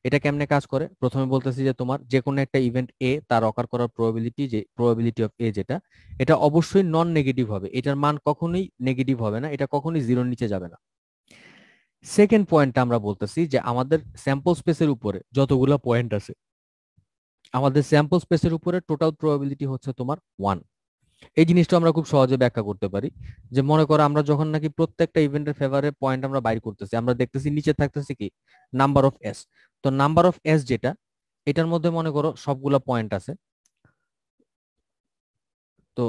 এটা কেমনে কাজ করে, প্রথমে বলতেছি যে তোমার যে কোনো একটা ইভেন্ট এ তার অকার করার প্রবাবিলিটি, যে প্রবাবিলিটি অফ এ যেটা, এটা অবশ্যই নন নেগেটিভ হবে, এটার মান কখনোই নেগেটিভ হবে না, এটা কখনোই জিরোর নিচে যাবে না। সেকেন্ড পয়েন্টটা আমরা বলতেছি যে আমাদের স্যাম্পল স্পেসের উপরে যতগুলো পয়েন্ট আছে, আমাদের স্যাম্পল স্পেসের উপরে টোটাল প্রবাবিলিটি হচ্ছে তোমার 1। এই জিনিসটা আমরা খুব সহজে ব্যাখ্যা করতে পারি, যে মনে করো আমরা যখন নাকি প্রত্যেকটা ইভেন্টের ফেভারে পয়েন্ট আমরা বাইর করতেছি, আমরা দেখতেছি নিচে থাকতেছে কি নাম্বার অফ এস। তো নাম্বার অফ এস যেটা, এটার মধ্যে মনে করো সবগুলা পয়েন্ট আছে। তো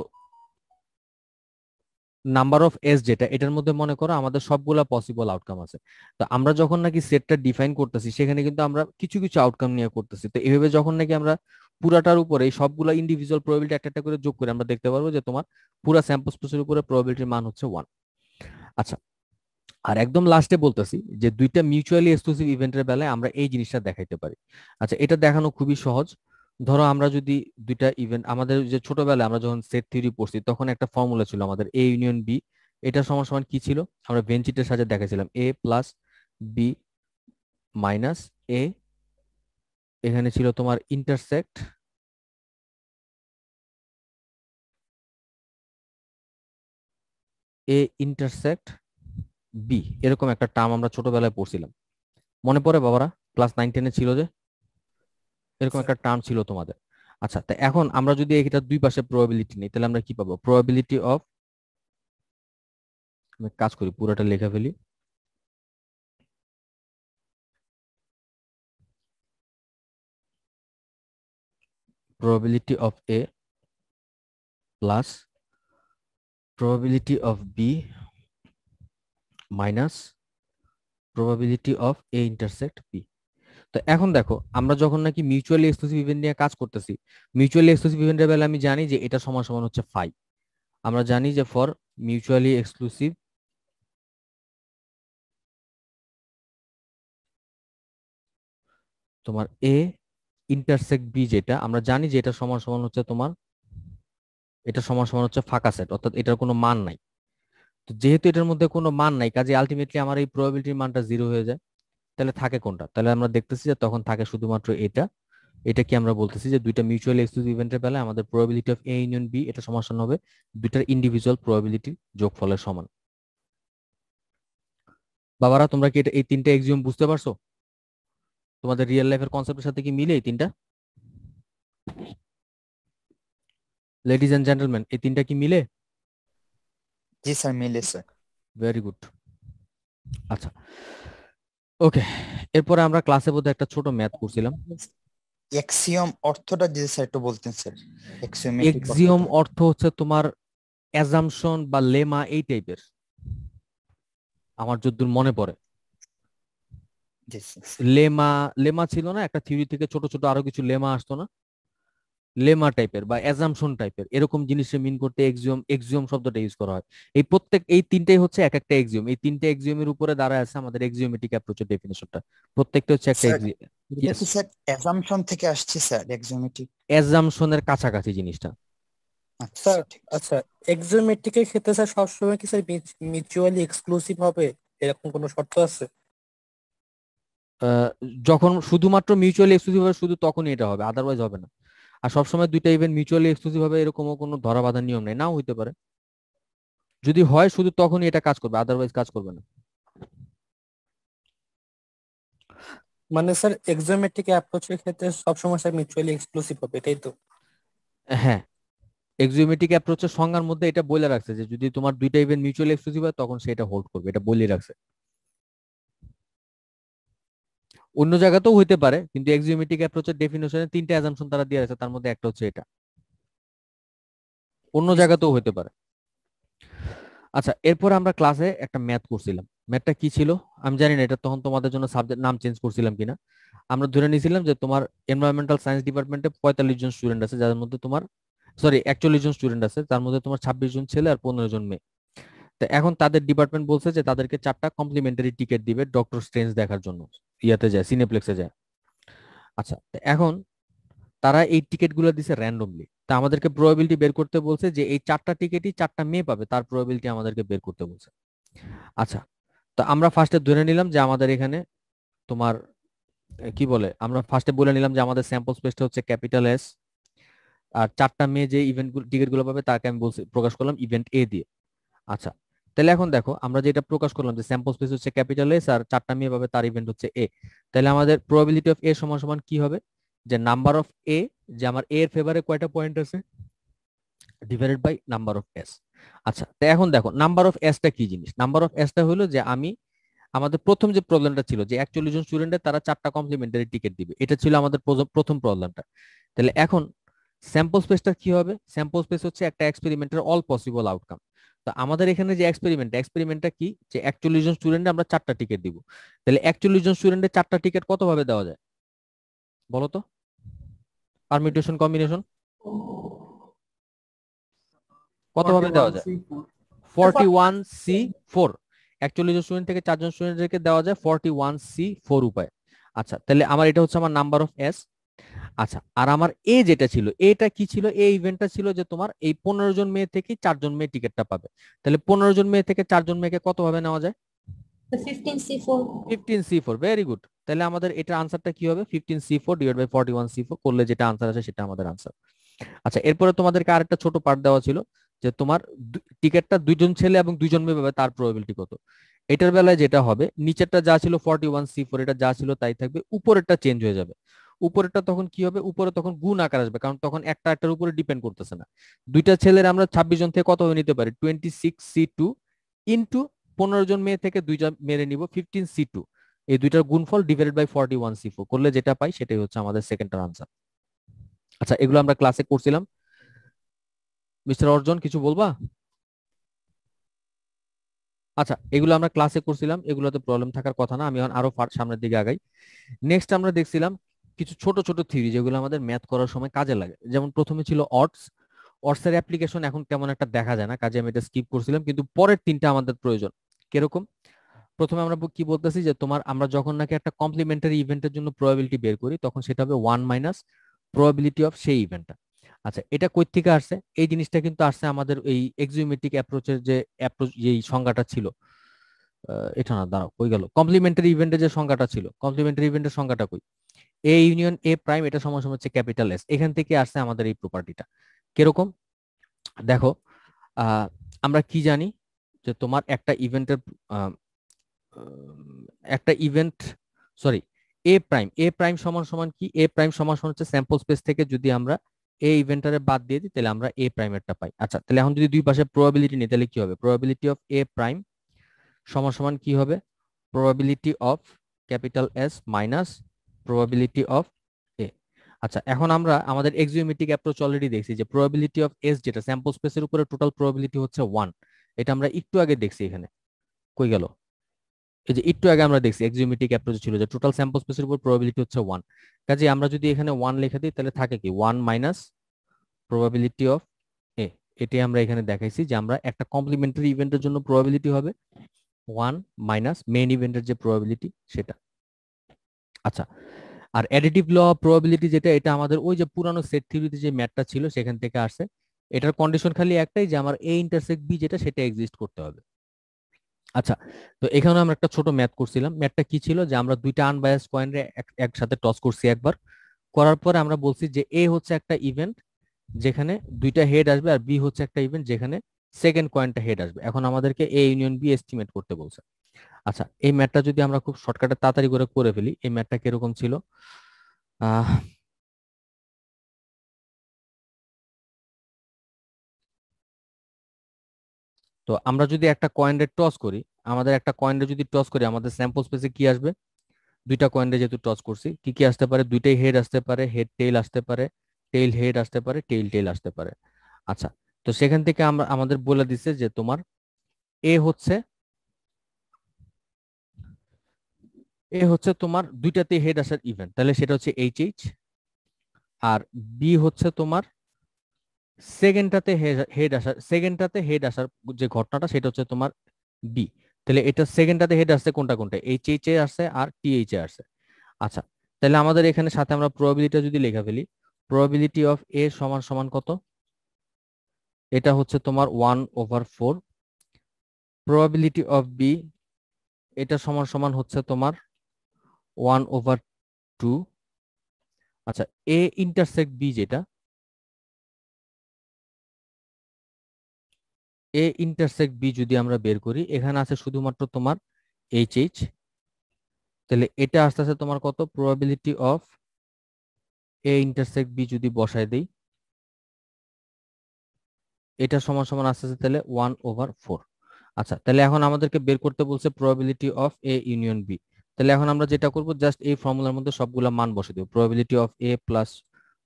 নাম্বার অফ এস যেটা, এটার মধ্যে মনে করো আমাদের সবগুলা পসিবল আউটকাম আছে। তো আমরা যখন নাকি সেটটা ডিফাইন করতেছি, সেখানে কিন্তু আমরা কিছু কিছু আউটকাম নিয়ে করতেছি। তো এইভাবে যখন নাকি আমরা পুরাটার উপরে এই সবগুলা ইন্ডিভিজুয়াল প্রবাবিলিটি একটা একটা করে যোগ করে, আমরা দেখতে পারবো যে তোমার পুরা স্যাম্পল স্পেসের উপরে প্রবাবিলিটির মান হচ্ছে 1। আচ্ছা, আর একদম লাস্টে বলতেছি যে দুইটা মিউচুয়ালি এক্সক্লুসিভ ইভেন্টের বেলায় আমরা এই জিনিসটা দেখাইতে পারি। আচ্ছা, এটা দেখানো খুবই সহজ। ধরো আমরা যদি দুইটা ইভেন্ট, আমাদের যে ছোটবেলায় আমরা যখন সেট থিওরি পড়ছি তখন একটা ফর্মুলা ছিল আমাদের এ ইউনিয়ন বি, এটা সমান সমান কি ছিল, আমরা ভেনচিটের সাথে দেখাইছিলাম এ প্লাস বি মাইনাস এ। এখানে ছিল তোমার ইন্টারসেক্ট এ ইন্টারসেক্ট বি, এরকম একটা টার্ম আমরা ছোটবেলায় পড়ছিলাম, মনে পড়ে বাবারা? ক্লাস 9-10-এ ছিল যে এরকম একটা টার্ম ছিল তোমাদের। আচ্ছা, তা এখন আমরা যদি এটা দুই পাশে প্রবাবিলিটি নিই, তাহলে আমরা কি পাবো, প্রবাবিলিটি অফ, আমি কাজ করি পুরোটা লেখা ফেলি, probability of A plus probability of B minus probability of A intersect B. তো এখন দেখো আমরা যখন নাকি মিউচুয়ালি এক্সক্লুসিভ ইভেন্ট নিয়ে কাজ করতেছি, মিউচুয়ালি এক্সক্লুসিভ ইভেন্টের বেলা আমি জানি যে এটা সমান সমান হচ্ছে ফাই। আমরা জানি যে ফর মিউচুয়ালি এক্সক্লুসিভ তোমার এ ইন্টারসেক্ট বি, যেটা আমরা জানি যে এটা সমান সমান হচ্ছে তোমার, এটা সমান সমান হচ্ছে ফাঁকা সেট, অর্থাৎ এটার কোনো মান নাই। তো যেহেতু এটার মধ্যে কোনো মান নাই, কাজে আলটিমেটলি আমার এই প্রবাবিলিটির মানটা জিরো হয়ে যায়। তাহলে থাকে কোনটা? তাহলে আমরা দেখতেছি যে তখন থাকে শুধুমাত্র এটা। এটা কি আমরা বলতেছি যে দুইটা মিউচুয়ালি এক্সক্লুসিভ ইভেন্টের বেলায় আমাদের probability of A union B এটা সমান হবে দুইটার ইন্ডিভিজুয়াল প্রবাবিলিটির যোগফলের সমান। বাবারা তোমরা কি এটা এই তিনটা এক্সিওম বুঝতে পারছো? তোমাদের রিয়েল লাইফের কনসেপ্টের সাথে কি মিলে এই তিনটা? লেডিজ এন্ড জেন্টলম্যান, এই তিনটা কি মিলে? জি স্যার, মিলে স্যার। Very good. আচ্ছা ওকে, এরপরে আমরা ক্লাসে বোধহয় একটা ছোট ম্যাথ করছিলাম। এক্সিওম অর্থটা যদি স্যার একটু বলতেন স্যার। এক্সিওম অর্থ হচ্ছে তোমার অ্যাজাম্পশন বা লেমা এই টাইপের, আমার যতদূর মনে পড়ে। লেমা লেমা ছিল না একটা থিওরি থেকে ছোট ছোট আরো কিছু লেমা আসতো না, লেমা টাইপের বা অ্যাজাম্পশন টাইপের, এরকম জিনিসের মিন করতে এক্সিওম এক্সিওম শব্দটা ইউজ করা হয়। এই তিনটাই হচ্ছে এক একটা এক্সিওম, এই তিনটে এক্সিওমের উপরে দাঁড়ায় আছে আমাদের এক্সিওমেটিক অ্যাপ্রোচের ডেফিনিশনটা। প্রত্যেকটা হচ্ছে একটা এটা কি স্যার অ্যাজাম্পশন থেকে আসছে স্যার? এক্সিওমেটিক অ্যাজাম্পশনের কাছাকাছি জিনিসটা। স্যার আচ্ছা, এক্সোমেট্রিকের ক্ষেত্রে স্যার সবসময় কি স্যার মিউচুয়ালি এক্সক্লুসিভ হবে, এরকম কোনো শর্ত আছে? যখন শুধুমাত্র মিউচুয়ালি এক্সক্লুসিভ হবে শুধু তখনই এটা হবে, আদারওয়াইজ হবে না। আর সবসময় দুইটা ইভেন্ট মিউচুয়ালি এক্সক্লুসিভ হবে এরকমও কোনো ধরা বাঁধার নিয়ম নেই, নাও হইতে পারে। যদি হয় শুধু তখনই এটা কাজ করবে, আদারওয়াইজ কাজ করবে না। মানে স্যার এক্সোমেট্রিক অ্যাপ্রোচের ক্ষেত্রে সবসময় স্যার মিউচুয়ালি এক্সক্লুসিভ হবে, এটাই তো? হ্যাঁ, এক্সিওমেটিক অ্যাপ্রোচের সংজ্ঞার মধ্যে এটা বলে রাখছে যে যদি তোমার দুইটা ইভেন্ট মিউচুয়ালি এক্সক্লুসিভ হয় তখন সেটা হোল্ড করবে, এটা বলে রাখছে। অন্য জায়গাতেও হইতে পারে, কিন্তু এক্সিওমেটিক অ্যাপ্রোচের ডেফিনিশনে তিনটা অ্যাজাম্পশন তারা দিয়ে রাখছে, তার মধ্যে একটা হচ্ছে এটা। অন্য জায়গাতেও হইতে পারে। আচ্ছা, এরপর আমরা ক্লাসে একটা ম্যাথ করছিলাম। ম্যাথটা কি ছিল আমি জানি না, এটা তখন তোমাদের জন্য সাবজেক্ট নাম চেঞ্জ করছিলাম কিনা। আমরা ধরে নিয়েছিলাম যে তোমার এনভায়রনমেন্টাল সায়েন্স ডিপার্টমেন্টে 45 জন স্টুডেন্ট আছে, যাদের মধ্যে তোমার 41 জন স্টুডেন্ট আছে, তার মধ্যে তোমার 26 জন ছেলে আর 15 জন মেয়ে। তো এখন তাদের ডিপার্টমেন্ট বলছে যে তাদেরকে 4টা কমপ্লিমেন্টারি টিকিট দিবে ডক্টর স্ট্রেঞ্জ দেখার জন্য, ইয়াতে যায়, সিনেপ্লেক্সে যায়। আচ্ছা, তো এখন তারা এই টিকিট গুলো দিছে র্যান্ডমলি। তা আমাদেরকে প্রবাবিলিটি বের করতে বলছে যে এই 4টা টিকিটই 4টা মেয়ে পাবে, তার প্রবাবিলিটি আমাদেরকে বের করতে বলছে। আচ্ছা, তো আমরা ফার্স্টে ধরে নিলাম যে আমাদের এখানে তোমার কি বলে, আমরা ফার্স্টে বলে নিলাম যে আমাদের স্যাম্পল স্পেসটা হচ্ছে ক্যাপিটাল এস, আর 4টা মেয়ে যে ইভেন্ট টিকিট গুলো পাবে তাকে আমি বলছি প্রকাশ করলাম ইভেন্ট এ দিয়ে। আচ্ছা, তাহলে এখন দেখো আমরা যেটা প্রকাশ করলাম যে স্যাম্পল স্পেস হচ্ছে ক্যাপিটাল এস আর 4টা মেয়ে পাবে তার ইভেন্ট হচ্ছে এ, তাহলে আমাদের প্রবাবিলিটি অফ এ সমান সমান কি হবে, যে নাম্বার অফ এ, যে আমার এ এর ফেভারে কয়টা পয়েন্ট আছে, divided by number of S. আচ্ছা, তো এখন দেখো নাম্বার অফ এসটা কি জিনিস। নাম্বার অফ এসটা হলো যে আমাদের প্রথম যে প্রবলেমটা ছিল যে 41 জন স্টুডেন্টের তারা 4টা কমপ্লিমেন্টারি টিকিট দিবে, এটা ছিল আমাদের প্রথম প্রবলেমটা। তাহলে এখন স্যাম্পল স্পেসটা কি হবে? স্যাম্পল স্পেস হচ্ছে একটা এক্সপেরিমেন্টের অল পসিবল আউটকাম। তো আমাদের এখানে যে এক্সপেরিমেন্টটা কি, যে 41 জন স্টুডেন্টে আমরা 4টা টিকিট দিব। তাহলে 41 জন স্টুডেন্টের 4টা টিকিট কত ভাবে দেওয়া যায় বলো তো? পারমিউটেশন কম্বিনেশন কত ভাবে দেওয়া যায়? 41C4। 41 জন স্টুডেন্ট থেকে 4জন স্টুডেন্টকে দেওয়া যায় 41C4 উপায়। আচ্ছা, তাহলে আমার এটা হচ্ছে আমার নাম্বার অফ এস। আচ্ছা, আর আমার এ যেটা ছিল, এটা কি ছিল, এই ইভেন্টটা ছিল যে তোমার এই 15 জন মেয়ে থেকে 4জন মেয়ে টিকিটটা পাবে। তাহলে 15 জন মেয়ে থেকে 4জন মেয়েকে কত ভাবে নেওয়া যায়? 15C4। 15C4, very good. তাহলে আমাদের এটার আনসারটা কি হবে? 15C4 ডিভাইড বাই 41C4 করলে যেটা আনসার আসে সেটা আমাদের আনসার। আচ্ছা, এরপরে তোমাদেরকে আরেকটা ছোট পার্ট দেওয়া ছিল যে তোমার টিকিটটা 2জন ছেলে এবং 2জন মেয়ে পাবে, তার প্রবাবিলিটি কত। এটার বেলায় যেটা হবে, নিচেরটা যা ছিল 41C4 এটা যা ছিল তাই থাকবে, উপরেরটা চেঞ্জ হয়ে যাবে। উপরেরটা তখন কি হবে, উপরে তখন গুণ আকার আসবে, কারণ তখন একটা একটার উপরে ডিপেন্ড করতেছে না। দুইটা ছেলের আমরা 26 জন থেকে কত হয়ে নিতে পারি, 26C2 ইন্টু 15 জন মেয়ে থেকে 2জন মেরে নিব 15C2, এই দুইটার গুণফল ডিভাইডেড বাই 41C4 করলে যেটা পাই সেটাই হচ্ছে আমাদের সেকেন্ডটার আনসার। আচ্ছা, এগুলো আমরা ক্লাসে করছিলাম। মিস্টার অর্জন কিছু বলবা? আচ্ছা, এগুলো আমরা ক্লাসে করছিলাম, এগুলোতে প্রবলেম থাকার কথা না। আমি এখন আরো সামনের দিকে আগাই। নেক্সট আমরা দেখছিলাম কিছু ছোট ছোট থিওরি যেগুলো আমাদের ম্যাথ করার সময় কাজে লাগে। যেমন প্রথমে ছিল অডস। অডস এর অ্যাপ্লিকেশন এখন তেমন একটা দেখা যায় না, কাজে আমি এটা স্কিপ করছিলাম, কিন্তু পরের তিনটা আমাদের প্রয়োজন। কিরকম? প্রথমে আমরা কি বলতেছি যে তোমার আমরা যখন নাকি একটা কমপ্লিমেন্টারি ইভেন্টের জন্য প্রবাবিলিটি বের করি, তখন সেটা হবে 1 মাইনাস প্রবাবিলিটি অফ সেই ইভেন্টটা। আচ্ছা, এটা কই থেকে আসছে? এই জিনিসটা কিন্তু আসছে আমাদের এই এক্সিওমেট্রিক অ্যাপ্রোচের যে অ্যাপ্রোচ, যেই সংজ্ঞাটা ছিল, এটা না, দাঁড়াও, কই গেল কমপ্লিমেন্টারি ইভেন্টের যে সংজ্ঞাটা ছিল, কমপ্লিমেন্টারি ইভেন্টের সংজ্ঞাটা কই? এ ইউনিয়ন এ প্রাইম, এটা সমান সমান হচ্ছে ক্যাপিটাল এস। এখান থেকে আসছে আমাদের এই প্রপার্টিটা। কিরকম? দেখো, আমরা কি জানি যে তোমার একটা ইভেন্ট, সরি, এ প্রাইম সমান সমান কি? এ প্রাইম সমান সমান হচ্ছে স্যাম্পল স্পেস থেকে যদি আমরা এ ইভেন্টারে বাদ দিয়ে দিই, তাহলে আমরা এ প্রাইমেরটা পাই। আচ্ছা, তাহলে এখন যদি দুই পাশে প্রবাবিলিটি নিই, তাহলে কি হবে? প্রবাবিলিটি অফ এ প্রাইম সমান সমান কি হবে? Probability of capital S minus probability of A. আচ্ছা, এখন আমরা আমাদের এক্সিওমেট্রিক অ্যাপ্রোচ অলরেডি দেখছি যে প্রবাবিলিটি অফ এস, যেটা স্যাম্পল স্পেসের উপরে টোটাল প্রবাবিলিটি হচ্ছে 1। এটা আমরা একটু আগে দেখছি। এখানে কই গেল? এই যে একটু আগে আমরা দেখছি এক্সিওমেট্রিক অ্যাপ্রোচ ছিল যে টোটাল স্যাম্পল স্পেসের উপর প্রবাবিলিটি হচ্ছে 1। কাজে আমরা যদি এখানে 1 লিখে দিই, তাহলে থাকে কি 1 মাইনাস প্রবাবিলিটি অফ এ। এটাই আমরা এখানে দেখাইছি যে আমরা একটা কমপ্লিমেন্টারি ইভেন্টের জন্য প্রবাবিলিটি হবে 1 মাইনাস মেইন ইভেন্টের যে প্রবাবিলিটি সেটা। আচ্ছা, আর অ্যাডিটিভ ল অফ প্রবাবিলিটি যেটা, এটা আমাদের ওই যে পুরানো সেট থিওরিতে যে ম্যাথটা ছিল সেখান থেকে আসছে। এটার কন্ডিশন খালি একটাই, যে আমার এ ইন্টারসেক্ট বি যেটা, সেটা এক্সিস্ট করতে হবে। আচ্ছা, তো এখানে আমরা একটা ছোট ম্যাথ করছিলাম। ম্যাথটা কি ছিল? যে আমরা দুইটা আনবায়াস কয়েনরে একসাথে টস করছি একবার, করার পরে আমরা বলছি যে এ হচ্ছে একটা ইভেন্ট যেখানে দুইটা হেড আসবে, আর বি হচ্ছে একটা ইভেন্ট যেখানে সেকেন্ড কয়েনটা হেড আসবে। এখন আমাদেরকে এ ইউনিয়ন বি এস্টিমেট করতে বলছে। আচ্ছা, এই ম্যাথটা যদি আমরা খুব শর্টকাটে তাড়াতাড়ি করে ফেলি, এই ম্যাথটা কিরকম ছিল? তো আমরা যদি একটা কয়েনরে টস করি, আমাদের স্যাম্পল স্পেসে কি আসবে? দুইটা কয়েনরে যেহেতু টস করছি, কি কি আসতে পারে? দুইটাই হেড আসতে পারে, হেড টেইল আসতে পারে, টেইল হেড আসতে পারে, টেইল টেইল আসতে পারে। আচ্ছা, তো সেখান থেকে আমরা আমাদের বলে দিচ্ছে যে তোমার এ হচ্ছে তোমার দুইটাতে হেড আসার ইভেন্ট, তাহলে সেটা হচ্ছে এইচ। আর বি হচ্ছে তোমার সেকেন্ডটাতে হেড আসার যে ঘটনাটা, সেটা হচ্ছে তোমার বি। তাহলে এটা সেকেন্ডটাতে হেড আসছে কোনটা কোনটা? এইচ এ আসছে আর টি এইচ এ আসছে। আচ্ছা, তাহলে আমাদের এখানে সাথে আমরা প্রবাবিলিটি যদি লেখা ফেলি, প্রবাবিলিটি অফ এ সমান সমান কত? এটা হচ্ছে তোমার 1/4। প্রবাবিলিটি অফ বি, এটা সমান সমান হচ্ছে তোমার 1/2। আচ্ছা, এ ইন্টারসেক্ট বি যেটা, এ ইন্টারসেক্ট বি যদি আমরা বের করি, এখানে আছে শুধুমাত্র তোমার এইচ। তাহলে এটা আস্তে আস্তে তোমার কত? Probability of A intersect B যদি বসায় দেই, এটা সমান সমান আস্তে আস্তে তাহলে 1/4। আচ্ছা, তাহলে এখন আমাদেরকে বের করতে বলছে probability of A union B. তাহলে এখন আমরা যেটা করব, জাস্ট এই ফর্মুলার মধ্যে সবগুলা মান বসে দেব। Probability of A plus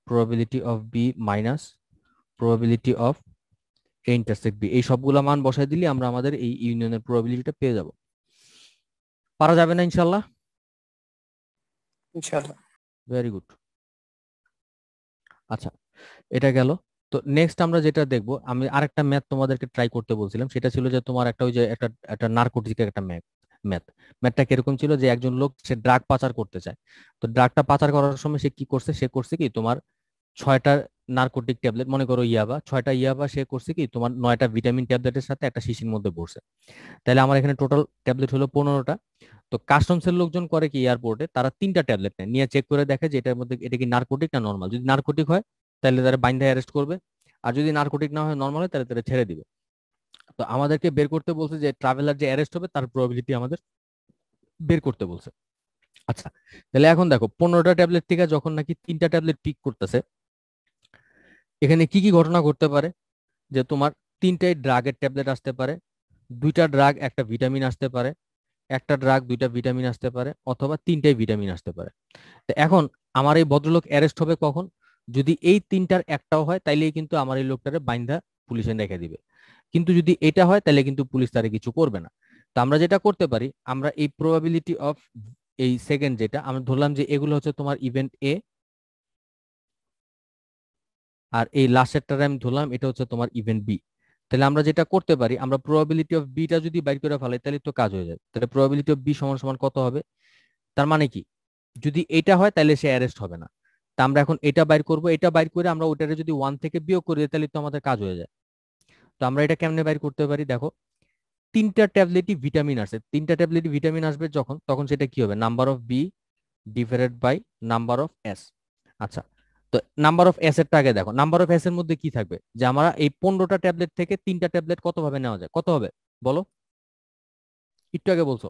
probability of B minus probability of A intersect B, এই সবগুলা মান বসাই দিলে আমরা আমাদের এই ইউনিয়নের প্রবাবিলিটিটা পেয়ে যাব। পারা যাবে না ইনশাল্লাহ? ইনশাআল্লাহ। Very good. আচ্ছা, এটা গেল। তো নেক্সট আমরা যেটা দেখবো, আমি আরেকটা ম্যাথ তোমাদেরকে ট্রাই করতে বলছিলাম, সেটা ছিল যে তোমার একটা ওই যে একটা নার্কোটিকের একটা ম্যাথটা কিরকম ছিল? যে একজন লোক সে ড্রাগ পাচার করতে চায়। তো ড্রাগটা পাচার করার সময় সে কি করছে? সে করছে কি তোমার 6টা নার্কোটিক ট্যাবলেট, মনে করো ইয়াবা, 6টা ইয়াবা, সে করছে কি তোমার 9টা ভিটামিন ট্যাবলেটের সাথে একটা শিশির মধ্যে পড়ছে। তাহলে আমার এখানে টোটাল ট্যাবলেট হলো 15টা। তো কাস্টমসের লোকজন করে কি, এয়ারপোর্টে তারা 3টা ট্যাবলেট নেয়, নিয়ে চেক করে দেখে যে এটার মধ্যে এটা কি নার্কোটিক না নর্মাল। যদি নার্কোটিক হয় তাহলে তারা বাইন্ধা অ্যারেস্ট করবে, আর যদি নার্কোটিক না হয়, নর্মাল হয়, তাহলে তারা ছেড়ে দিবে। তো আমাদেরকে বের করতে বলছে যে ট্রাভেলার যে অ্যারেস্ট হবে তার প্রবাবিলিটি আমাদের বের করতে বলছে। আচ্ছা, তাহলে এখন দেখো 15টা ট্যাবলেট থেকে যখন নাকি 3টা ট্যাবলেট পিক করতেছে, এখানে কি কি ঘটনা ঘটতে পারে? যে তোমার 3টাই ড্রাগের ট্যাবলেট আসতে পারে, 2টা ড্রাগ একটা ভিটামিন আসতে পারে, একটা ড্রাগ 2টা ভিটামিন আসতে পারে, অথবা 3টাই ভিটামিন আসতে পারে। তো এখন আমার এই ভদ্রলোক অ্যারেস্ট হবে কখন? যদি এই 3টার একটাও হয়, তাইলেই কিন্তু আমার এই লোকটারে বাইন্ধা পুলিশে রেখে দিবে। কিন্তু যদি এটা হয়, তাহলে কিন্তু পুলিশ তারে কিছু করবে না। তো আমরা যেটা করতে পারি, আমরা এই প্রবাবিলিটি অফ এই সেকেন্ড যেটা আমরা ধরলাম যে এগুলো হচ্ছে তোমার ইভেন্ট এ, আর এই লাস্টেরটা আমি ধরলাম এটা হচ্ছে তোমার ইভেন্ট বি। তাহলে আমরা যেটা করতে পারি, আমরা প্রবাবিলিটি অফ বিটা যদি বাইর করে ফেলাই তাহলে তো কাজ হয়ে যায়। তাহলে প্রবাবিলিটি অফ বি সমান সমান কত হবে? তার মানে কি, যদি এটা হয় তাহলে সে অ্যারেস্ট হবে না। তা আমরা এখন এটা বাইর করব, এটা বাইর করে আমরা ওটারে যদি 1 থেকে বিয়োগ করি তাহলে তো আমাদের কাজ হয়ে যায়। তো আমরা এটা কেমনে বাইর করতে পারি? দেখো, 3টা ট্যাবলেটই ভিটামিন আসে, 3টা ট্যাবলেটই ভিটামিন আসবে যখন, তখন সেটা কি হবে? Number of B divided by number of S. আচ্ছা, তো নাম্বার অফ এস এরটা আগে দেখো, নাম্বার অফ এস এর মধ্যে কি থাকবে? যে আমরা এই 15টা ট্যাবলেট থেকে 3টা ট্যাবলেট কত ভাবে নেওয়া যায়? কত হবে বলো, একটু আগে বলছো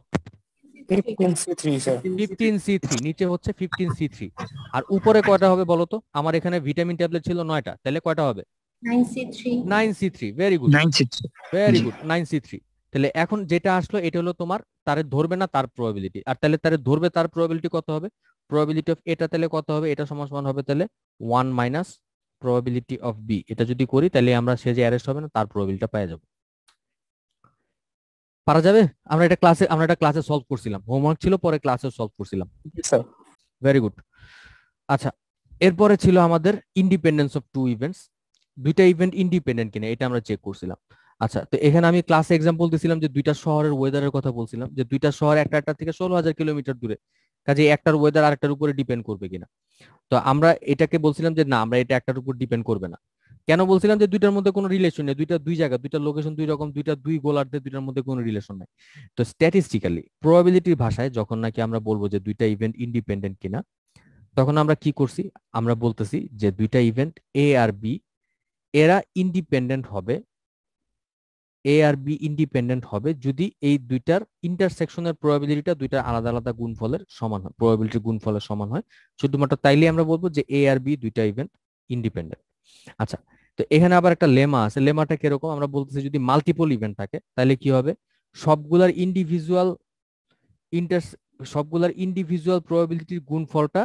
15C3 স্যার। 15C3, নিচে হচ্ছে 15C3, আর উপরে কয়টা হবে বলো তো? আমার এখানে ভিটামিন ট্যাবলেট ছিল 9টা, তাহলে কয়টা হবে? 9C3 9C3, very good 9C3 very good, 9C3। তাহলে এখন যেটা আসলো এটা হলো তোমার তারে ধরবে না তার প্রবাবিলিটি, আর তাহলে তারে ধরবে তার প্রবাবিলিটি কত হবে? প্রবাবিলিটি অফ এটা তাহলে কত হবে? এটা সমান সমান হবে তাহলে 1 মাইনাস প্রবাবিলিটি অফ বি। এটা যদি করি তাহলে আমরা সে যে অ্যারেস্ট হবে না তার প্রবাবিলিটিটা পেয়ে যাব। পারা যাবে? আমরা এটা ক্লাসে সলভ করছিলাম, হোমওয়ার্ক ছিল, পরে ক্লাসে সলভ করছিলাম। Sir very good. আচ্ছা, এরপরে ছিল আমাদের ইন্ডিপেন্ডেন্স অফ টু ইভেন্টস। দুইটা ইভেন্ট ইন্ডিপেন্ডেন্ট কিনা এটা আমরা চেক করছিলাম। আচ্ছা, তো এখানে আমি ক্লাসে এক্সাম্পল দিছিলাম যে দুইটা শহরের ওয়েদারের কথা বলছিলাম, যে দুইটা শহর একটা থেকে 16,000 কিলোমিটার দূরে, কাজে একটার ওয়েদার আরেকটার উপরে ডিপেন্ড করবে কিনা। তো আমরা এটাকে বলছিলাম যে না, আমরা এটা একটার উপর ডিপেন্ড করবে না। কেন বলছিলাম? যে দুইটার মধ্যে কোনো রিলেশন নেই, দুই জায়গা, দুইটা লোকেশন দুই রকম, দুই গোলার্ধে, দুইটার মধ্যে কোনো রিলেশন নাই। তো স্ট্যাটিস্টিক্যালি প্রবাবিলিটির ভাষায় যখন নাকি আমরা বলবো যে দুইটা ইভেন্ট ইন্ডিপেন্ডেন্ট কিনা, তখন আমরা কি করছি? আমরা বলতেছি যে দুইটা ইভেন্ট এ আর বি এরা ইন্ডিপেন্ডেন্ট হবে, এ আর বি ইন্ডিপেন্ডেন্ট হবে যদি এই দুইটার ইন্টারসেকশনের প্রবাবিলিটিটা দুইটার আলাদা আলাদা গুণফলের সমান হয়, প্রবাবিলিটির গুণফলের সমান হয়। শুধুমাত্র তাইলে আমরা বলবো যে এ আর বি দুইটা ইভেন্ট ইন্ডিপেন্ডেন্ট। আচ্ছা, তো এখানে আবার একটা লেমা আছে। লেমাটা কিরকম? আমরা বলতেছি যদি মাল্টিপল ইভেন্ট থাকে তাহলে কি হবে? সবগুলার ইন্ডিভিজুয়াল প্রবাবিলিটির গুণফলটা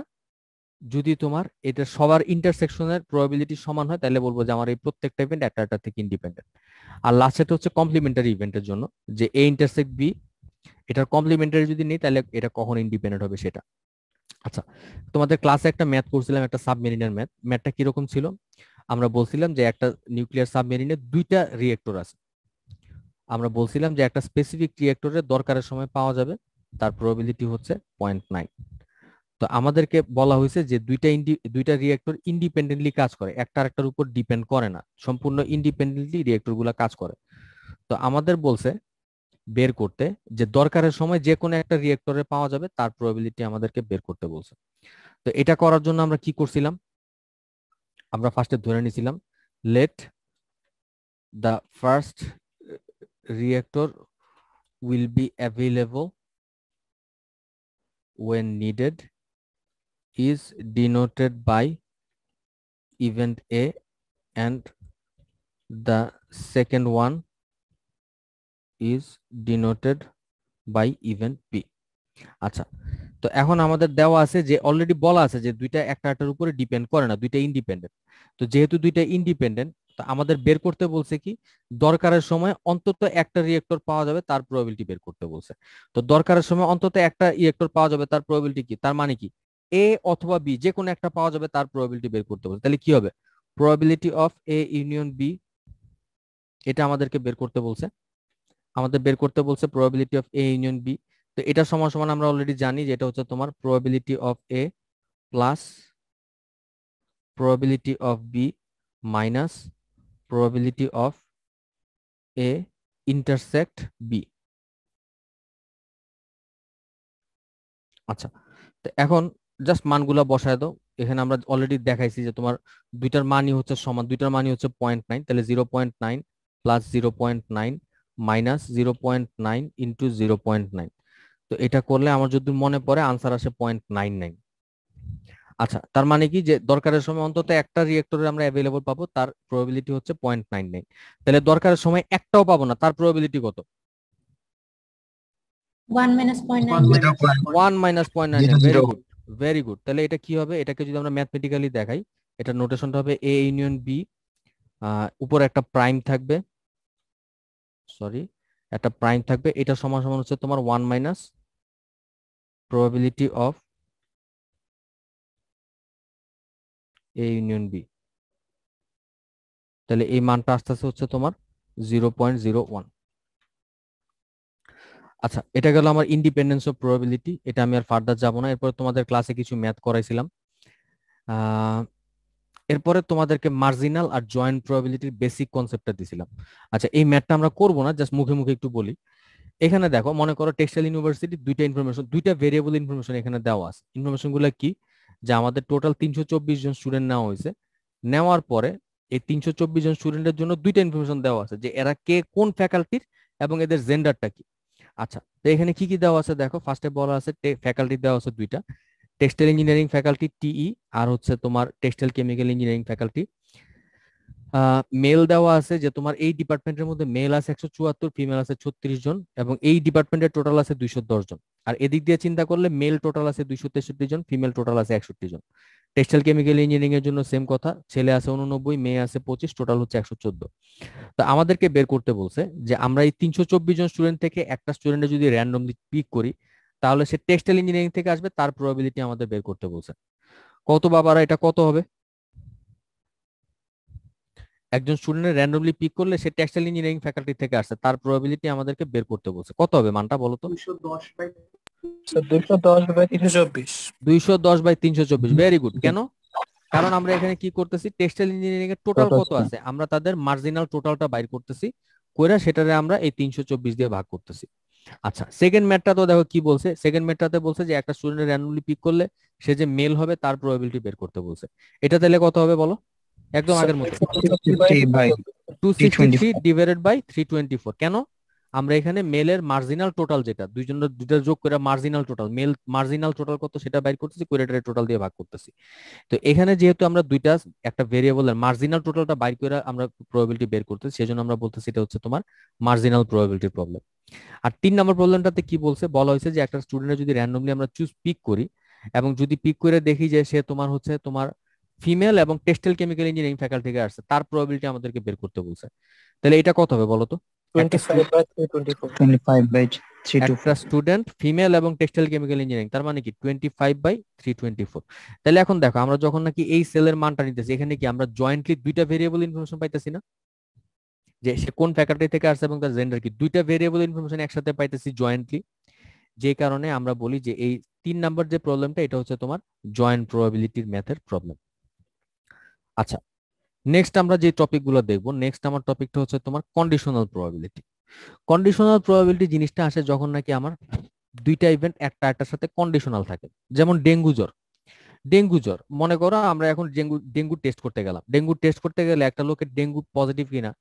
যদি তোমার এটা সবার ইন্টারসেকশনের প্রবাবিলিটি সমান হয় তাহলে বলবো যে আমার এই প্রত্যেকটা ইভেন্ট একটা থেকে ইন্ডিপেন্ডেন্ট। আর লাস্টেরটা হচ্ছে কমপ্লিমেন্টারি ইভেন্টের জন্য, যে এ ইন্টারসেক্ট বি, এটার কমপ্লিমেন্টারি যদি নেই তাহলে এটা কখন ইন্ডিপেন্ডেন্ট হবে সেটা। আচ্ছা, তোমাদের ক্লাসে একটা ম্যাথ করছিলাম, একটা সাবমেরিনের ম্যাথটা কিরকম ছিল? আমরা বলছিলাম যে একটা নিউক্লিয়ার সাবমেরিনে দুইটা রিয়েক্টর আছে। আমরা বলছিলাম যে একটা স্পেসিফিক রিয়েক্টরের দরকারের সময় পাওয়া যাবে, তার প্রবাবিলিটি হচ্ছে 0.9। তো আমাদেরকে বলা হয়েছে যে দুইটা রিয়েক্টর ইন্ডিপেন্ডেন্টলি কাজ করে, একটা আরেকটার উপর ডিপেন্ড করে না, সম্পূর্ণ ইন্ডিপেন্ডেন্টলি রিয়েক্টর গুলা কাজ করে। তো আমাদের বলছে বের করতে যে দরকারের সময় যে কোনো একটা রিয়েক্টরে পাওয়া যাবে তার প্রবাবিলিটি আমাদেরকে বের করতে বলছে। তো এটা করার জন্য আমরা কি করছিলাম? আমরা ফার্স্টে ধরে নিছিলাম let the first reactor will be available when needed is denoted by event A and the second one is denoted by event B. আচ্ছা, তো এখন আমাদের দেওয়া আছে যে অলরেডি বলা আছে যে দুইটা একটার উপরে ডিপেন্ড করে না, দুইটা ইন্ডিপেন্ডেন্ট। তো যেহেতু দুইটা ইন্ডিপেন্ডেন্ট, তো আমাদের বের করতে বলছে কি দরকারের সময় অন্তত একটা রিয়েক্টর পাওয়া যাবে তার প্রবাবিলিটি বের করতে বলছে। তো দরকারের সময় অন্তত একটা রিয়েক্টর পাওয়া যাবে তার প্রবাবিলিটি কি? তার মানে কি এ অথবা বি যে কোনো একটা পাওয়া যাবে তার প্রবাবিলিটি বের করতে বলছে। তাহলে কি হবে? Probability of A union B, এটা আমাদেরকে বের করতে বলছে। আমাদের বের করতে বলছে probability of A union B. তো এটা সমান সমান আমরা অলরেডি জানি যে এটা হচ্ছে তোমার probability of A plus probability of B minus probability of A intersect B। আচ্ছা, তো এখন জাস্ট মানগুলা বসায় দাও। এখানে আমরা অলরেডি দেখাইছি যে তোমার দুইটার মানই হচ্ছে সমান, দুইটার মানই হচ্ছে 0.9, তাহলে 0.9 প্লাস 0.9 মাইনাস 0.9 ইন্টু 0.9। তো এটা করলে আমার যদি মনে পড়ে আনসার আসে 0.99। আচ্ছা, তার মানে কি যে দরকারের সময় অন্তত একটা রিয়েক্টরে আমরা অ্যাভেলেবল পাবো, তার প্রবাবিলিটি হচ্ছে 0.99। তাহলে দরকারের সময় একটাও পাবো না, তার প্রবাবিলিটি কত? 1 minus 0.9 1 minus 0.99। Very good very good. তাহলে এটা কি হবে? এটাকে যদি আমরা ম্যাথমেটিক্যালি দেখাই, এটা নোটেশনটা হবে এ ইউনিয়ন বি, উপরে একটা প্রাইম থাকবে, সরি, একটা প্রাইম থাকবে, এটা সমান সমান হচ্ছে তোমার 1 minus probability of A union B. তাহলে এই মানটা আস্তে আস্তে হচ্ছে তোমার 0.01। আচ্ছা, এটা গেল আমার ইন্ডিপেন্ডেন্স অফ প্রবাবিলিটি, এটা আমি আর ফার্দার যাব না। এরপর তোমাদের ক্লাসে কিছু ম্যাথ করাইছিলাম। এরপরে তোমাদেরকে মার্জিনাল আর জয়েন্ট প্রবাবিলিটির বেসিক কনসেপ্টটা দিছিলাম। আচ্ছা, এই ম্যাথটা আমরা করব না, জাস্ট মুখে মুখে একটু বলি। এখানে দেখো, মনে করো টেক্সটাইল ইউনিভার্সিটি দুইটা ভেরিয়েবল ইনফরমেশন এখানে দেওয়া আছে। ইনফরমেশন গুলো কি, যে আমাদের টোটাল 324 জন স্টুডেন্ট নেওয়া হয়েছে। নেওয়ার পরে এই 324 জন স্টুডেন্টের জন্য দুইটা ইনফরমেশন দেওয়া আছে, যে এরা কে কোন ফ্যাকাল্টির এবং এদের জেন্ডারটা কি। আচ্ছা, তো এখানে কি কি দেওয়া আছে দেখো। ফার্স্টে বলা আছে ফ্যাকাল্টি দেওয়া আছে দুইটা, টেক্সটাইল ইঞ্জিনিয়ারিং ফ্যাকাল্টি টিই আর হচ্ছে তোমার textile chemical engineering faculty. Male দেওয়া আছে যে তোমার এই ডিপার্টমেন্টের মধ্যে মেল আছে 174, ফিমেল আছে 36 জন, এবং এই ডিপার্টমেন্টের টোটাল আছে 210 জন। আর এদিক দিয়ে চিন্তা করলে মেল টোটাল আছে 263 জন, ফিমেল টোটাল আছে 61 জন। টেক্সটাইল কেমিক্যাল ইঞ্জিনিয়ারিং এর জন্য সেম কথা, ছেলে আছে 89, মেয়ে আছে 25, টোটাল হচ্ছে 114। তো আমাদেরকে বের করতে বলছে যে আমরা এই 324 জন স্টুডেন্ট থেকে একটা স্টুডেন্টে যদি র্যান্ডমলি পিক করি, তাহলে সে টেক্সটাইল ইঞ্জিনিয়ারিং থেকে আসবে, তার প্রবাবিলিটি আমাদের বের করতে বলছে। কত বাবারা, এটা কত হবে? একজন স্টুডেন্ট র্যান্ডমলি পিক করলে সে টেক্সটাইল ইঞ্জিনিয়ারিং ফ্যাকাল্টি থেকে আসছে, তার প্রবাবিলিটি আমাদেরকে বের করতে বলছে। কত হবে মানটা বলো তো? 210/324। Very good. কেন? কারণ আমরা এখানে কি করতেছি, টেক্সটাইল ইঞ্জিনিয়ারিং এর টোটাল কত আছে আমরা তাদের মার্জিনাল টোটালটা বাইর করতেছি, কইরা সেটারে আমরা এই 324 দিয়ে ভাগ করতেছি। আচ্ছা, সেকেন্ড ম্যাথটা তো দেখো কি বলছে। সেকেন্ড ম্যাথটাতে বলছে যে একটা স্টুডেন্ট র্যান্ডমলি পিক করলে সে যে মেল হবে তার প্রবাবিলিটি বের করতে বলছে। এটা তাহলে কত হবে বলো? একদম আগের মতো 263 ডিভাইডেড বাই 324। কেন? আমরা এখানে মেলের মার্জিনাল টোটাল, যেটা দুইটা যোগ করে marginal total, male marginal total কত সেটা বাইর করতেছি, কোয়াড্রেটিক টোটাল দিয়ে ভাগ করতেছি। তো এখানে যেহেতু আমরা দুইটা একটা ভেরিয়েবলের মার্জিনাল টোটালটা বাইর করে আমরা প্রবাবিলিটি বের করতেছি, সেজন্য আমরা বলতেছি এটা হচ্ছে তোমার মার্জিনাল প্রবাবিলিটির প্রবলেম। আর 3 নম্বর প্রবলেমটাতে কি বলছে, বলা হয়েছে যে একটা স্টুডেন্টের যদি র্যান্ডমলি আমরা চুজ পিক করি, এবং যদি পিক করে দেখি যে সে তোমার হচ্ছে তোমার ফিমেল এবং টেক্সটাইল কেমিক্যাল ইঞ্জিনিয়ারিং ফ্যাকাল্টি থেকে আসছে, তার প্রবাবিলিটি আমাদেরকে বের করতে বলছে। তাহলে এটা কত হবে বলো তো? 25/324। একটা স্টুডেন্ট ফিমেল এবং টেক্সটাইল কেমিক্যাল ইঞ্জিনিয়ারিং, তার মানে কি 25/324। তাহলে এখন দেখো, আমরা যখন নাকি এই সেলের মানটা নিতেছি, এখানে কি আমরা জয়েন্টলি দুইটা ভেরিয়েবল ইনফরমেশন পাইতেছি না, যে সে কোন ফ্যাকাল্টি থেকে আসছে এবং তার জেন্ডার কি, দুইটা ভেরিয়েবল ইনফরমেশন একসাথে পাইতেছি জয়েন্টলি। যে কারণে আমরা বলি যে এই 3 নাম্বার যে প্রবলেমটা, এটা হচ্ছে তোমার জয়েন্ট প্রবাবিলিটির ম্যাথের প্রবলেম। আচ্ছা, নেক্সট আমরা যে টপিকগুলো দেখবো, নেক্সট আমার টপিকটা হচ্ছে তোমার কন্ডিশনাল প্রবাবিলিটি। কন্ডিশনাল প্রবাবিলিটি জিনিসটা আসে যখন নাকি আমার দুইটা ইভেন্ট একটা একটার সাথে কন্ডিশনাল থাকে। যেমন ডেঙ্গু জ্বর। ডেঙ্গু জ্বর, মনে করো আমরা এখন ডেঙ্গু টেস্ট করতে গেলাম। ডেঙ্গু টেস্ট করতে গেলে একটা লোকের ডেঙ্গু পজিটিভ কিনা,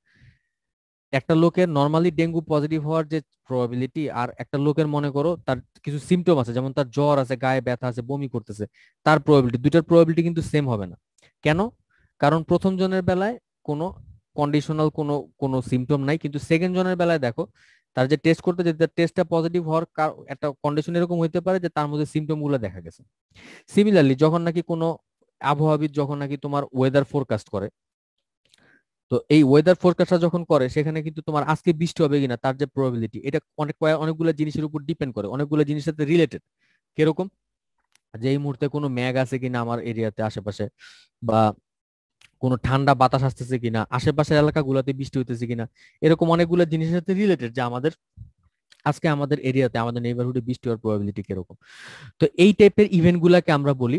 একটা লোকের নর্মালি ডেঙ্গু পজিটিভ হওয়ার যে প্রবাবিলিটি, আর একটা লোকের মনে করো তার কিছু সিমটম আছে, যেমন তার জ্বর আছে, গায়ে ব্যথা আছে, বমি করতেছে, তার প্রবাবিলিটি, দুইটার প্রবাবিলিটি কিন্তু সেম হবে না। কেন? কারণ প্রথম জনের বেলায় কোনো কন্ডিশনাল কোনো সিমটম নাই, কিন্তু সেকেন্ড জনের বেলায় দেখো তার যে টেস্ট করতে, যে টেস্টটা পজিটিভ হওয়ার একটা কন্ডিশন এরকম হইতে পারে যে তার মধ্যে সিমটম গুলো দেখা গেছে। সিমিলারলি যখন নাকি কোনো আবহাওয়াবিদ যখন নাকি তোমার ওয়েদার ফোরকাস্ট করে, তো এই ওয়েদার ফোরকাস্টটা যখন করে, সেখানে কিন্তু তোমার আজকে বৃষ্টি হবে কিনা তার যে প্রবাবিলিটি, এটা অনেকগুলো জিনিসের উপর ডিপেন্ড করে, অনেকগুলো জিনিসের সাথে রিলেটেড। কিরকম? যে এই মুহূর্তে কোনো মেঘ আছে কিনা আমার এরিয়াতে আশেপাশে, বা কোনো ঠান্ডা বাতাস আসতেছে কিনা, আশেপাশের এলাকাগুলোতে বৃষ্টি হইতেছে কিনা, এরকম অনেকগুলো জিনিসের সাথে রিলেটেড, যে আমাদের আজকে আমাদের এরিয়াতে আমাদের নেইবারহুডে বৃষ্টি হওয়ার প্রবাবিলিটি কিরকম। তো এই টাইপের ইভেন্ট গুলাকে আমরা বলি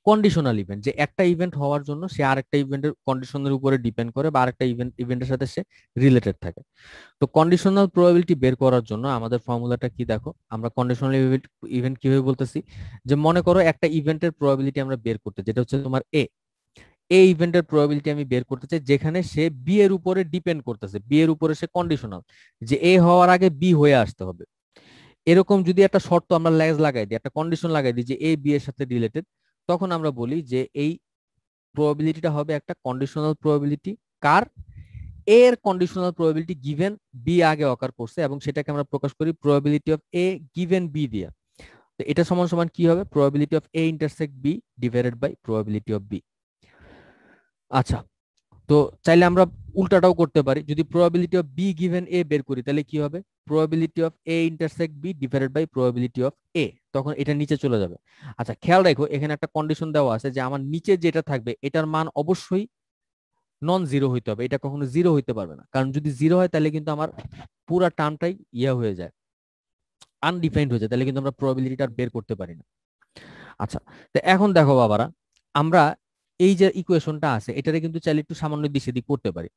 কন্ডিশনাল ইভেন্ট, যে একটা ইভেন্ট হওয়ার জন্য সে আরেকটা ইভেন্টের কন্ডিশনের উপরে ডিপেন্ড করে, বা আরেকটা ইভেন্টের সাথে সে রিলেটেড থাকে। তো কন্ডিশনাল প্রবাবিলিটি বের করার জন্য আমাদের ফর্মুলাটা কি দেখো, আমরা কন্ডিশনাল ইভেন্ট কিভাবে বলতেছি, যে মনে করো একটা ইভেন্টের প্রবাবিলিটি আমরা বের করতে, যেটা হচ্ছে তোমার এই ইভেন্টের প্রবাবিলিটি আমি বের করতে চাই যেখানে সে বি এর উপরে ডিপেন্ড করতেছে, বি এর উপরে সে কন্ডিশনাল, যে এ হওয়ার আগে বি হয়ে আসতে হবে। এরকম যদি একটা শর্ত আমরা লাগাই দিই, একটা কন্ডিশন লাগাই দিই যে এ বি এর সাথে রিলেটেড, তখন আমরা বলি যে এই প্রবাবিলিটিটা হবে একটা কন্ডিশনাল প্রবাবিলিটি। কার? এর কন্ডিশনাল প্রবাবিলিটি গিভেন বি আগে অকার করছে, এবং সেটাকে আমরা প্রকাশ করি probability of A given B দিয়া। তো এটা সমান সমান কি হবে? Probability of A intersect B divided by probability of B. আচ্ছা, তো চাইলে আমরা উল্টাটাও করতে পারি, যদি probability of B given A বের করি তাহলে কি হবে, probability of A intersect B divided by probability of A, তখন এটা নিচে চলে যাবে। আচ্ছা খেয়াল রাখো এখানে একটা কন্ডিশন দেওয়া আছে যে আমার নিচে যেটা থাকবে এটার মান অবশ্যই নন জিরো হইতে হবে, এটা কখনো জিরো হইতে পারবে না, কারণ যদি জিরো হয় তাহলে কিন্তু আমার পুরো টার্মটাই ইয়া হয়ে যায়, আনডিফাইন্ড হয়ে যায়, তাহলে কিন্তু আমরা প্রবাবিলিটিটা বের করতে পারি না। আচ্ছা তো এখন দেখো বাবারা, আমরা এই যে ইকুয়েশনটা আছে এটারে কিন্তু চাইলে একটু সামান্য দিক সেদিক করতে পারি।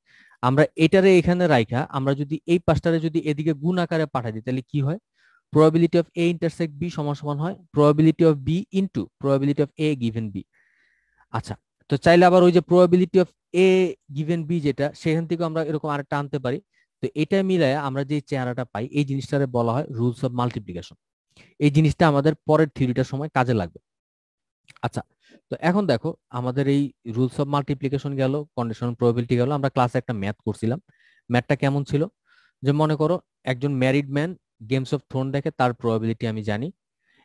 আমরা এটারে এখানে রাইখা আমরা যদি এই পাঁচটারে যদি এদিকে গুণ আকারে পাঠাই দিই তাহলে কি হয়, probability of A intersect B সমান সমান হয় probability of B into probability of A given B. আচ্ছা তো চাইলে আবার ওই যে probability of A given B যেটা সেখান থেকে আমরা এরকম আরেকটা আনতে পারি। তো এটা মিলায় আমরা যে চেহারাটা পাই এই জিনিসটারে বলা হয় রুলস অফ মাল্টিপ্লিকেশন। এই জিনিসটা আমাদের পরের থিওরিটার সময় কাজে লাগবে। আচ্ছা তো এখন দেখো আমাদের এই রুলস অফ মাল্টিপ্লিকেশন গেল, কন্ডিশনাল প্রবাবিলিটি গেল, আমরা ক্লাসে একটা ম্যাথ করছিলাম। ম্যাথটা কেমন ছিল, যে মনে করো একজন married man games of throne দেখে তার প্রবাবিলিটি আমি জানি,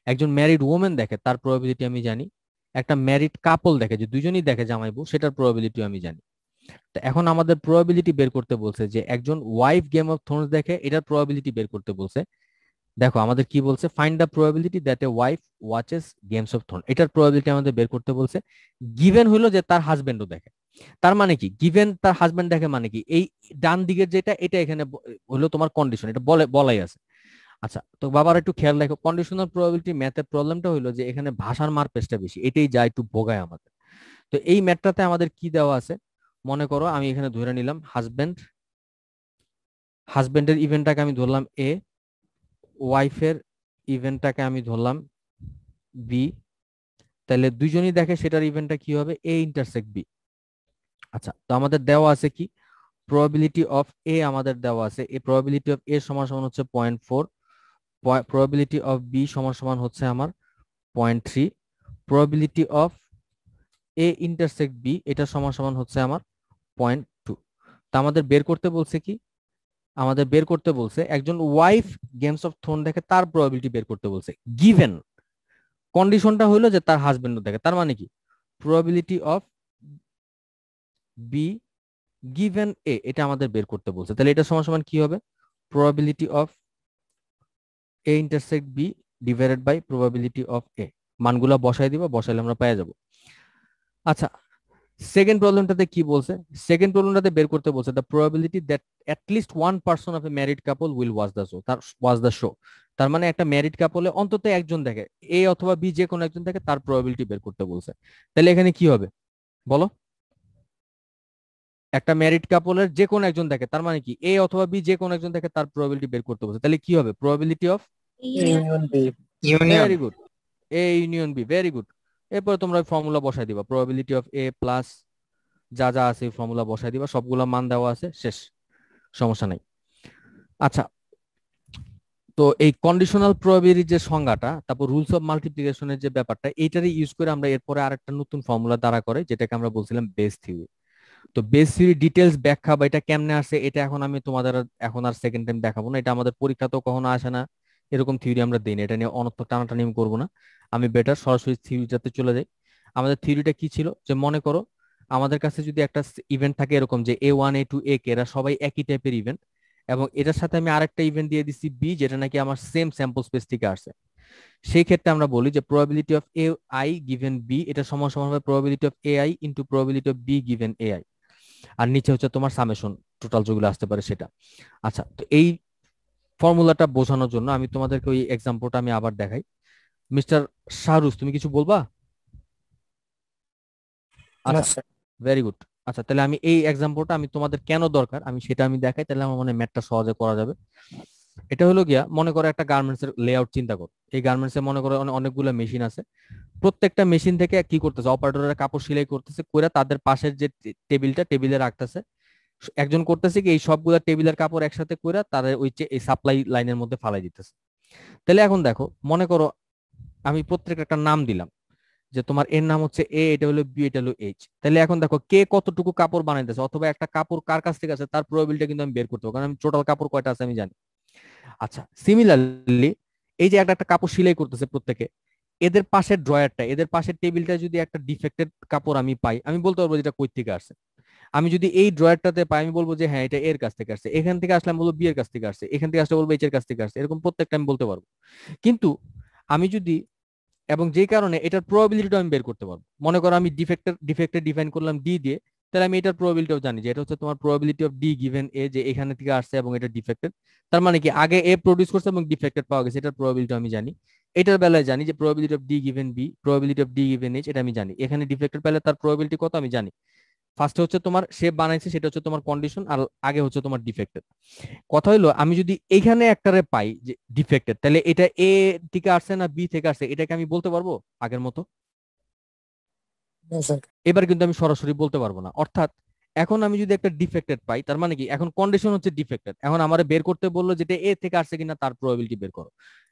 একজন ম্যারিড ওমেন দেখে তার প্রবাবিলিটি আমি জানি, একটা ম্যারিড কাপল দেখে যে দুজনই দেখে জামাই বউ সেটার প্রবাবিলিটি আমি জানি। তো এখন আমাদের প্রবাবিলিটি বের করতে বলছে যে একজন ওয়াইফ গেম অফ থ্রোনস দেখে, এটার প্রবাবিলিটি বের করতে বলছে। দেখো আমাদের কি বলছে, find the probability that a wife watches games of throne, এটার প্রবাবিলিটি আমাদের বের করতে বলছে। গিভেন হলো যে তার হাজবেন্ডও দেখে, তার মানে কি গিভেন তার হাজবেন্ড দেখে মানে কি এই ডান দিকের যেটা এটা এখানে হলো তোমার কন্ডিশন, এটা বলাই আছে। আচ্ছা তো বাবার একটু খেয়াল রাখো, কন্ডিশনাল প্রবাবিলিটি ম্যাথের প্রবলেমটা হলো যে এখানে ভাষার মারপেসটা বেশি, এটাই যা একটু ভোগায় আমাদের। তো এই ম্যাথটাতে আমাদের কি দেওয়া আছে, মনে করো আমি এখানে ধরে নিলাম হাজবেন্ডের ইভেন্টটাকে আমি ধরলাম এ, ওয়াইফের ইভেন্টটাকে আমি ধরলাম বি, তাহলে দুইজনই দেখে সেটার ইভেন্টটা কি হবে, এ ইন্টারসেক্ট বি। আচ্ছা তো আমাদের দেওয়া আছে কি, প্রবাবিলিটি অফ এ আমাদের দেওয়া আছে, এই প্রবাবিলিটি অফ এ সমান সমান হচ্ছে 0.4, প্রবাবিলিটি অফ বি সমান সমান হচ্ছে আমার 0.3, probability of A intersect B এটা সমান সমান হচ্ছে আমার 0.2। তা আমাদের বের করতে বলছে কি, আমাদের বের করতে বলছে একজন ওয়াইফ গেমস অফ থ্রোন দেখে তার প্রবাবিলিটি বের করতে বলছে, গিভেন কন্ডিশনটা হলো যে তার হাজবেন্ডও দেখে, তার মানে কি প্রবাবিলিটি অফ বি গিভেন এ এটা আমাদের বের করতে বলছে। তাহলে এটা সমান সমান কি হবে, probability of A intersect B divided by probability of A, মানগুলা বসাই দিবা, বসাইলে আমরা পেয়ে যাব। আচ্ছা সেকেন্ড প্রবলেমটাতে কি বলছে, সেকেন্ড প্রবলেমটাতে বের করতে বলছে the probability that at least one person of A married couple will watch the show, তার মানে একটা ম্যারিড কাপলে অন্তত একজন দেখে, এ অথবা বি যে কোনো একজন দেখে, তার প্রবাবিলিটি বের করতে বলছে। তাহলে এখানে কি হবে বলো, একটা ম্যারিড কাপলের যে কোনো একজন দেখে, তার মানে কি এ অথবা বি যে কোনো একজন দেখে তার প্রবাবিলিটি বের করতে বলছে, তাহলে কি হবে, probability of union B. Very good, A union B, very good. এরপর তোমরা ফর্মুলা বসাই দিবা, প্রবাবিলিটি অফ এ প্লাস যা যা আছে ফর্মুলা বসাই দিবা, সবগুলা মান দেওয়া আছে, শেষ, সমস্যা নাই। আচ্ছা তো এই কন্ডিশনাল প্রবাবিলিটির যে সংজ্ঞাটা, তারপর রুলস অফ মাল্টিপ্লিকেশনের যে ব্যাপারটা, এইটারই ইউজ করে আমরা এরপরে আরেকটা নতুন ফর্মুলা দ্বারা করে যেটাকে আমরা বলছিলাম বেস থিওরি। তো বেস থিওরি ডিটেলস ব্যাখ্যা বা এটা কেমনে আসে এটা এখন আমি তোমাদের এখন আর সেকেন্ড টাইম দেখাবো না, এটা আমাদের পরীক্ষাতেও কখনো আসে না, এরকম থিওরি আমরা দিই না, এটা নিয়ে অনর্থক টানাটানি আমি করবো না, আমি বেটার সরাসরি থিওরিটাতে চলে যাই। আমাদের থিওরিটা কি ছিল, যে মনে করো আমাদের কাছে যদি একটা ইভেন্ট থাকে এরকম যে A1 A2 A কে এরা সবাই একই টাইপের ইভেন্ট, এবং এটার সাথে আমি আরেকটা ইভেন্ট দিয়ে দিচ্ছি বি যেটা নাকি আমার সেম স্যাম্পল স্পেস থেকে আসছে, সেই ক্ষেত্রে আমরা বলি যে probability of A i given B এটা সমান সমান হবে probability of A i into probability of B given A i, আর নিচে হচ্ছে তোমার সামেশন টোটাল যেগুলো আসতে পারে সেটা। আচ্ছা তো এই ফর্মুলাটা বোঝানোর জন্য আমি তোমাদেরকে ওই এক্সাম্পলটা আমি আবার দেখাই। মিস্টার শাহরুজ তুমি কিছু বলবা? আচ্ছা ভেরি গুড। আচ্ছা তাহলে আমি এই এক্সাম্পলটা আমি তোমাদের কেন দরকার আমি সেটা আমি দেখাই, তাহলে আমার মনে ম্যাথটা সহজে করা যাবে। এটা হলো গিয়া, মনে করো একটা গার্মেন্টস এর লেআউট চিন্তা করো, এই গার্মেন্টস এ মনে করো অনেকগুলো মেশিন আছে, প্রত্যেকটা মেশিন থেকে কি করতেছে, অপারেটররা কাপড় সেলাই করতেছে, কইরা তাদের পাশের যে টেবিলে রাখতেছে, একজন করতেছে কি এই সবগুলা টেবিলের কাপড় একসাথে কইরা তাদের ওই এই সাপ্লাই লাইনের মধ্যে ফালাই দিতেছে। তাহলে এখন দেখো মনে করো আমি প্রত্যেকটা একটা নাম দিলাম, যে তোমার এর নাম হচ্ছে এ, এটা হলো বি, এটা হলো এইচ। তাহলে এখন দেখো কে কতটুকু কাপড় বানাইতেছে, অথবা একটা কাপড় কার কাছ থেকে আছে তার প্রবাবিলিটি কিন্তু আমি বের করতে পারবো, কারণ আমি টোটাল কাপড় কয়টা আছে আমি জানি। আচ্ছা সিমিলারলি এই যে একটা কাপড় সেলাই করতেছে প্রত্যেকে, এদের পাশের ড্রয়ারটা, এদের পাশের টেবিলটা যদি একটা ডিফেক্টেড কাপড় আমি পাই, আমি বলতে পারবো যেটা কই থেকে আসছে। আমি যদি এই ড্রয়ারটাতে পাই আমি বলবো যে হ্যাঁ এটা এর কাছ থেকে আসছে, এখান থেকে আসলে আমি বলবো বি এর কাছ থেকে আসছে, এখান থেকে আসলে বলবো এইচ এর কাছ থেকে আসছে, এরকম প্রত্যেকটা আমি বলতে পারবো। কিন্তু আমি যদি, এবং যেই কারণে এটার প্রবাবিলিটিটা আমি বের করতে পারবো। মনে করো আমি ডিফেক্টের ডিফাইন করলাম ডি দিয়ে, তাহলে আমি এটার প্রবাবিলিটিও জানি যে এটা হচ্ছে তোমার probability of D given a, যে এখানে থেকে আসছে এবং এটা ডিফেক্টেড। তার মানে কি আগে এ প্রডিউস করছে এবং ডিফেক্টেড পাওয়া গেছে, এটার প্রবাবিলিটি আমি জানি। এটার বেলায় জানি যে probability of D given B, probability of D given H, এটা আমি জানি। এখানে ডিফেক্টেড পেলে তার প্রবাবিলিটি কত আমি জানি। ফার্স্টে হচ্ছে তোমার শেপ বানাইছে, সেটা হচ্ছে তোমার কন্ডিশন, আর আগে হচ্ছে তোমার ডিফেক্টেড। কথা হলো আমি যদি এখানে একটারে পাই যে ডিফেক্টেড, তাহলে এটা এ থেকে আসছে না বি থেকে আসছে, এটাকে আমি বলতে পারবো আগের মতো? এবার কিন্তু আমি সরাসরি বলতে পারবো না। অর্থাৎ এখন আমি যদি একটা ডিফেক্টেড পাই, তার মানে কি এখন কন্ডিশন হচ্ছে ডিফেক্টেড, এখন আমার বের করতে বললো যেটা এ থেকে আসছে কিনা তার প্রবাবিলিটি বের করো,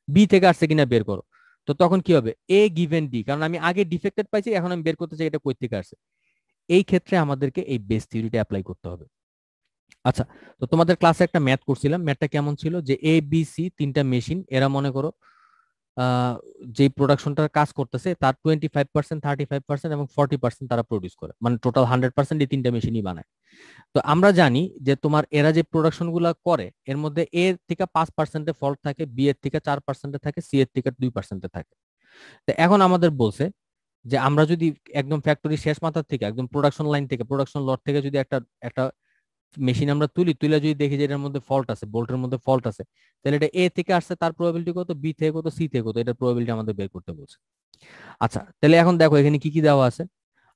বি থেকে আসছে কিনা বের করো। তো তখন কি হবে, এ গিভেন ডি, কারণ আমি আগে ডিফেক্টেড পাইছি, এখন আমি বের করতে চাই এটা কই থেকে আসছে। এই ক্ষেত্রে আমাদেরকে এই বেস থিওরিটা অ্যাপ্লাই করতে হবে। আচ্ছা, তো তোমাদের ক্লাসে একটা ম্যাথ করছিলাম, ম্যাথটা কেমন ছিল, যে এ বি সি তিনটা মেশিন, এরা মনে করো যে প্রোডাকশনটার কাজ করতেছে তার 25%, 35% এবং 40% তারা প্রডিউস করে, মানে টোটাল 100% এই তিনটা মেশিনই বানায়। তো আমরা জানি যে তোমার এরা যে প্রোডাকশন গুলা করে এর মধ্যে এ থেকে 5% ফল্ট থাকে, বি এর থেকে 4% থাকে, সি এর থেকে 2% থাকে। তো এখন আমাদের বলছে যে আমরা যদি একদম ফ্যাক্টরি শেষ মাথার থেকে, একদম প্রোডাকশন লাইন থেকে, প্রোডাকশন লট থেকে যদি একটা একটা মেশিন আমরা তুলে যদি দেখি যে এটার মধ্যে ফল্ট আছে, বোল্টের মধ্যে ফল্ট আছে, তাহলে এটা এ থেকে আসছে, তার প্রবাবিলিটি কত, বি থেকে কত, সি থেকে কত, এটার প্রবাবিলিটি আমাদের বের করতে বলছে। আচ্ছা, তাহলে এখন দেখো এখানে কি কি দেওয়া আছে।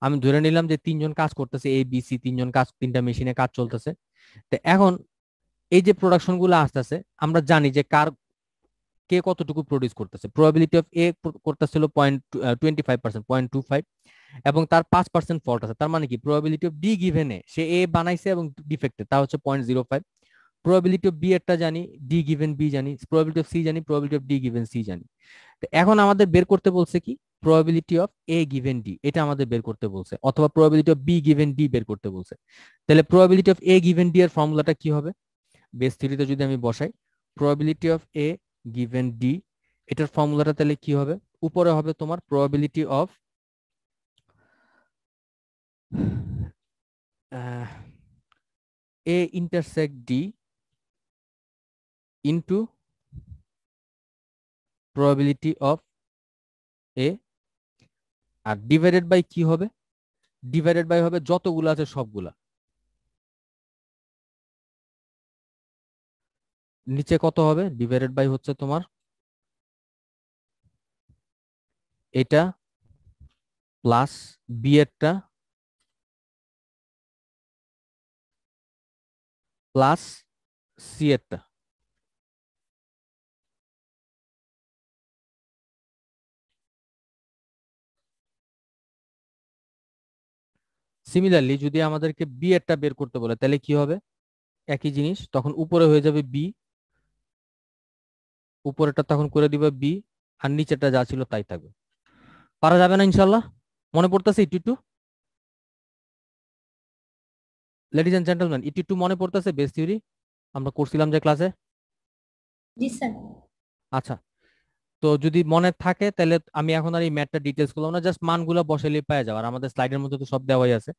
আমি ধরে নিলাম যে তিনজন কাজ করতেছে, এ বি সি তিনজন কাজ, তিনটা মেশিনে কাজ চলতেছে। তো এখন এই যে প্রোডাকশন গুলো আসতেছে, আমরা জানি যে কে কতটুকু প্রডিউস করতেছে। প্রবাবিলিটি অফ এ করতেছিল 0.25%, 0.25, এবং তার 5% ফল্ট আছে। তার মানে কি probability of D given a, সে এ বানাইছে এবং ডিফেক্টেড, তা হচ্ছে 0.05। প্রবাবিলিটি অফ বি একটা জানি, ডি গিভেন বি জানি, প্রবাবিলিটি অফ সি জানি, probability of D given C জানি। তো এখন আমাদের বের করতে বলছে কি, probability of A given D, এটা আমাদের বের করতে বলছে, অথবা probability of B given D বের করতে বলছে। তাহলে probability of A given D এর ফর্মুলাটা কি হবে, বেস থিওরিতে যদি আমি বসাই, probability of A given D, এটার ফর্মুলাটা তাহলে কি হবে, উপরে হবে তোমার probability of A intersect D into probability of A, আর ডিভাইডেড বাই কি হবে, ডিভাইডেড বাই হবে যতগুলো আছে সবগুলা। নিচে কত হবে, ডিভাইডেড বাই হচ্ছে তোমার এটা প্লাস বি এরটা প্লাস সি এরটা। সিমিলারলি যদি আমাদেরকে বি এরটা বের করতে বলে তাহলে কি হবে, একই জিনিস, তখন উপরে হয়ে যাবে বি, উপরেরটা তখন করে দিবে বি, আর নিচেরটা যা ছিল তাই থাকবে। পারা যাবে না ইনশাল্লাহ? মনে পড়তেছে একটু একটু, লেডিজ এন্ড জেন্টলম্যান, একটু একটু মনে পড়তেছে বেস থিওরি আমরা করছিলাম যে ক্লাসে? জি স্যার। আচ্ছা, তো যদি মনে থাকে তাহলে আমি এখন আর এই ম্যাথটা ডিটেলস করলাম না, জাস্ট মানগুলো বসাইলে পাওয়া যাবে, আর আমাদের স্লাইডের মধ্যে তো সব দেওয়াই আছে।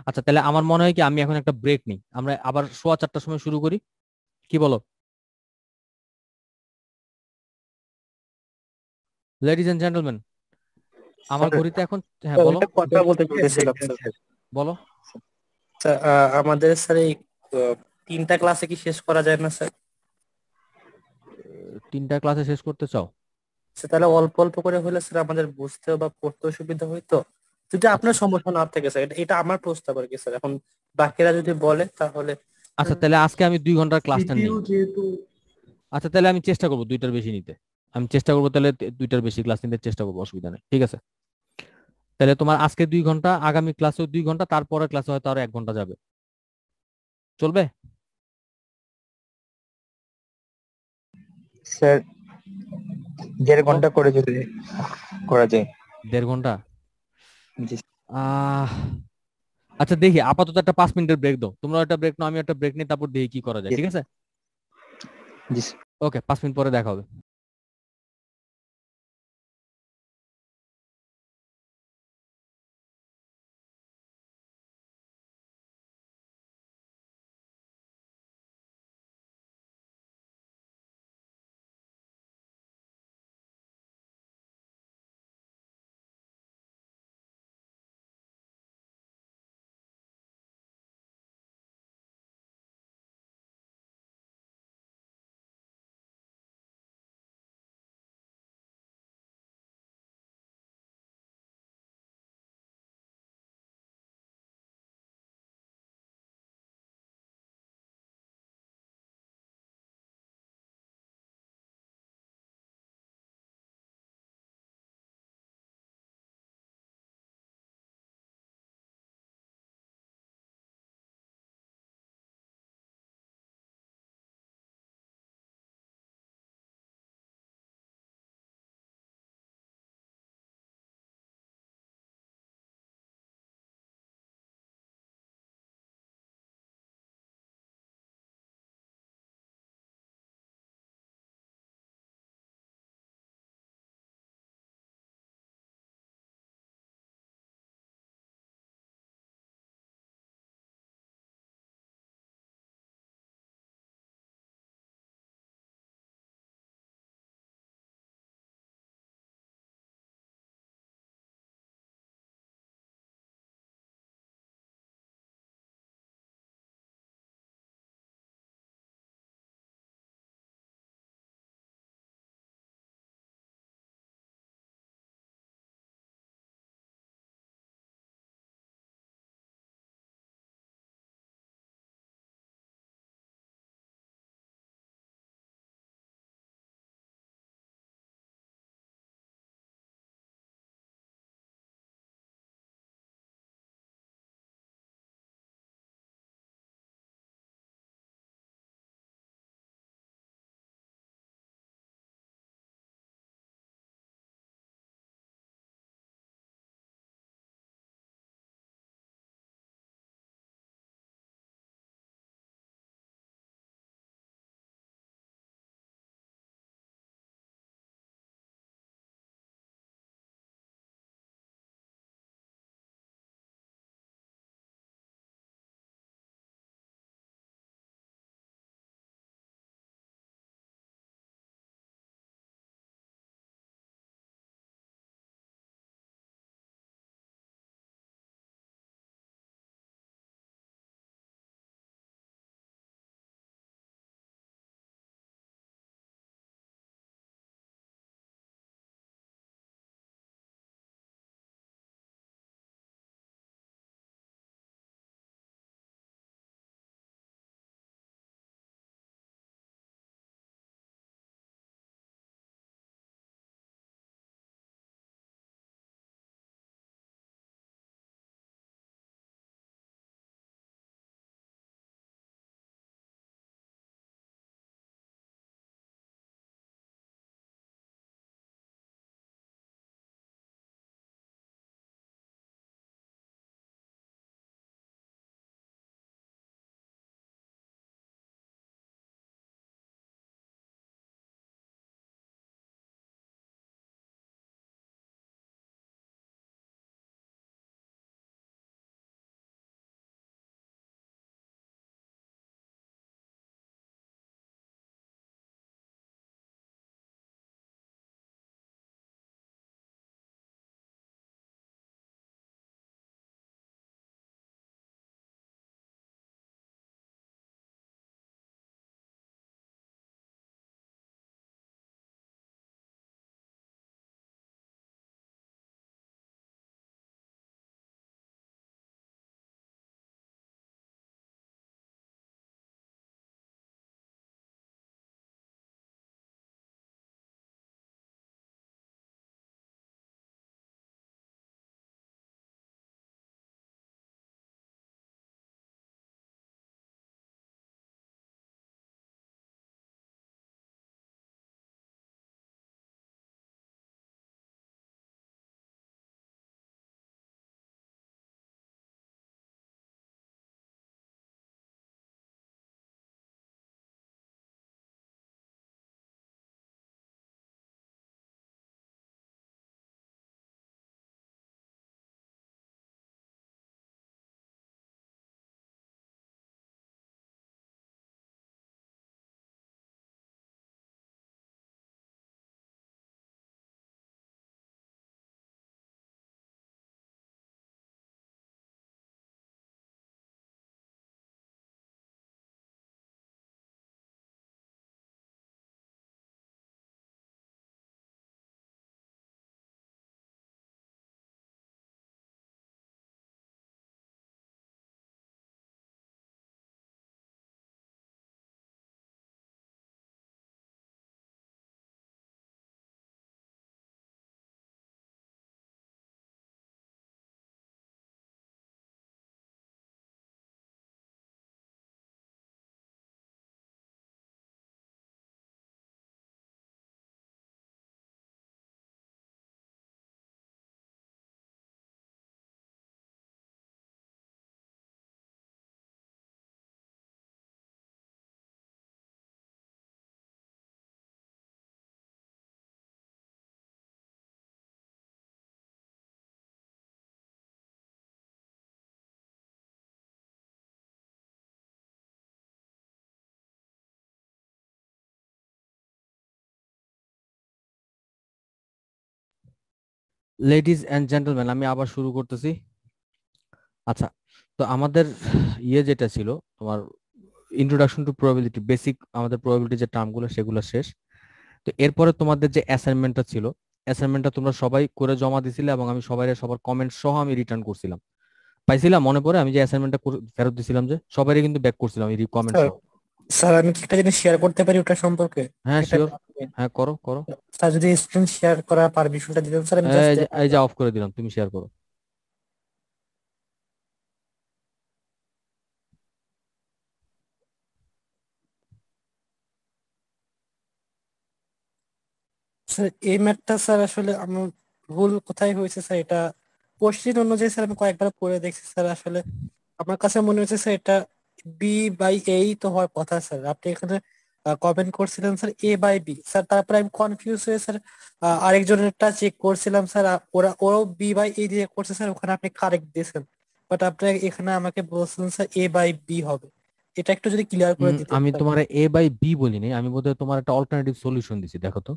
আচ্ছা, তাহলে আমার মনে হয় কি আমি এখন একটা ব্রেক নিই, আমরা আবার 4:15 সময় শুরু করি, কি বলো লেডিজ এন্ড জেন্টলম্যান? আমার ঘড়িতে এখন, হ্যাঁ বলো একটা কথা বলতে চাইছিলাম স্যার। বলো। স্যার, আমাদের স্যার এই তিনটা ক্লাসে কি শেষ করা যায় না স্যার? তিনটা ক্লাসে শেষ করতে চাও? স্যার তাহলে অল্প অল্প করে হলে স্যার আমাদের বুঝতেও বা পড়তেও সুবিধা হইতো। যদি আপনার আচ্ছা সমস্যা না থাকে স্যার, এটা আমার প্রস্তাব আর কি স্যার। এখন বাকিরা যদি বলে তাহলে আচ্ছা, তাহলে আজকে আমি 2 ঘন্টার ক্লাসটা সিপিইউ নেই। যেহেতু আচ্ছা, তাহলে আমি চেষ্টা করবো 2টার বেশি নিতে, আমি চেষ্টা করবো তাহলে 2টার বেশি ক্লাস নিতে চেষ্টা করবো, অসুবিধা নেই, ঠিক আছে? তাহলে তোমার আজকে 2 ঘন্টা, আগামী ক্লাসেও 2 ঘন্টা, তারপরে ক্লাসে হয়তো আরো 1 ঘন্টা যাবে, চলবে? স্যার 1.5 বলো। ঘন্টা করে যদি করা যায়। 1.5 ঘন্টা? জি আহ আচ্ছা দেখি, আপাতত একটা 5 মিনিটের ব্রেক দাও, তোমরা একটা ব্রেক নাও, আমি একটা ব্রেক নিই, তারপর দেখি কি করা যায়, জি ঠিক আছে? জি। ওকে, 5 মিনিট পরে দেখা হবে। লেডিজ এন্ড জেন্টলম্যান, আমি আবার শুরু করতেছি। আচ্ছা, তো আমাদের যেটা ছিল তোমার ইন্ট্রোডাকশন টু প্রবাবিলিটি, বেসিক আমাদের প্রবাবিলিটি যে টার্মগুলো সেগুলো শেষ। তো এরপরে তোমাদের যে অ্যাসাইনমেন্টটা ছিল, অ্যাসাইনমেন্টটা তোমরা সবাই করে জমা দিছিলে এবং আমি সবার কমেন্ট সহ আমি রিটার্ন করছিলাম। পাইছিলাম মনে পড়ে আমি যে অ্যাসাইনমেন্টটা ফেরত দিছিলাম, যে সবারই কিন্তু ব্যাক করছিলাম এই কমেন্ট স্যার সহ। স্যার আমি কি একটা জিনিস শেয়ার করতে পারি ওটা সম্পর্কে? হ্যাঁ এটা শিওর, হ্যাঁ করো করো। স্যার যদি স্ক্রিন শেয়ার করার পারমিশনটা দিতেন স্যার, আমি জাস্ট এই যে অফ করে দিলাম, তুমি শেয়ার করো। স্যার এই ম্যাথটা স্যার আসলে আমার ভুল কোথায় হয়েছে স্যার, এটা কোশ্চেন অনুযায়ী স্যার আমি কয়েকবার পড়ে দেখছি স্যার, আসলে আমার কাছে মনে হচ্ছে স্যার এটা B/A তো হওয়ার কথা স্যার। আপনি এখানে কমেন্ট করছিলেন স্যার A/B স্যার, তারপরে আমি কনফিউজ হয়ে স্যার আরেকজনেরটা চেক করছিলাম স্যার, ওরাও B/A দিয়ে করছে স্যার, ওখানে আপনি কারেক্ট দিয়েছেন, বাট আপনি এখানে আমাকে বলছেন স্যার A/B হবে। এটা একটু যদি ক্লিয়ার করে দিতেন আমি স্যার। তোমার A/B বলিনি, আমি বোধহয় তোমার একটা অল্টারনেটিভ সলিউশন দিছি, দেখো তো।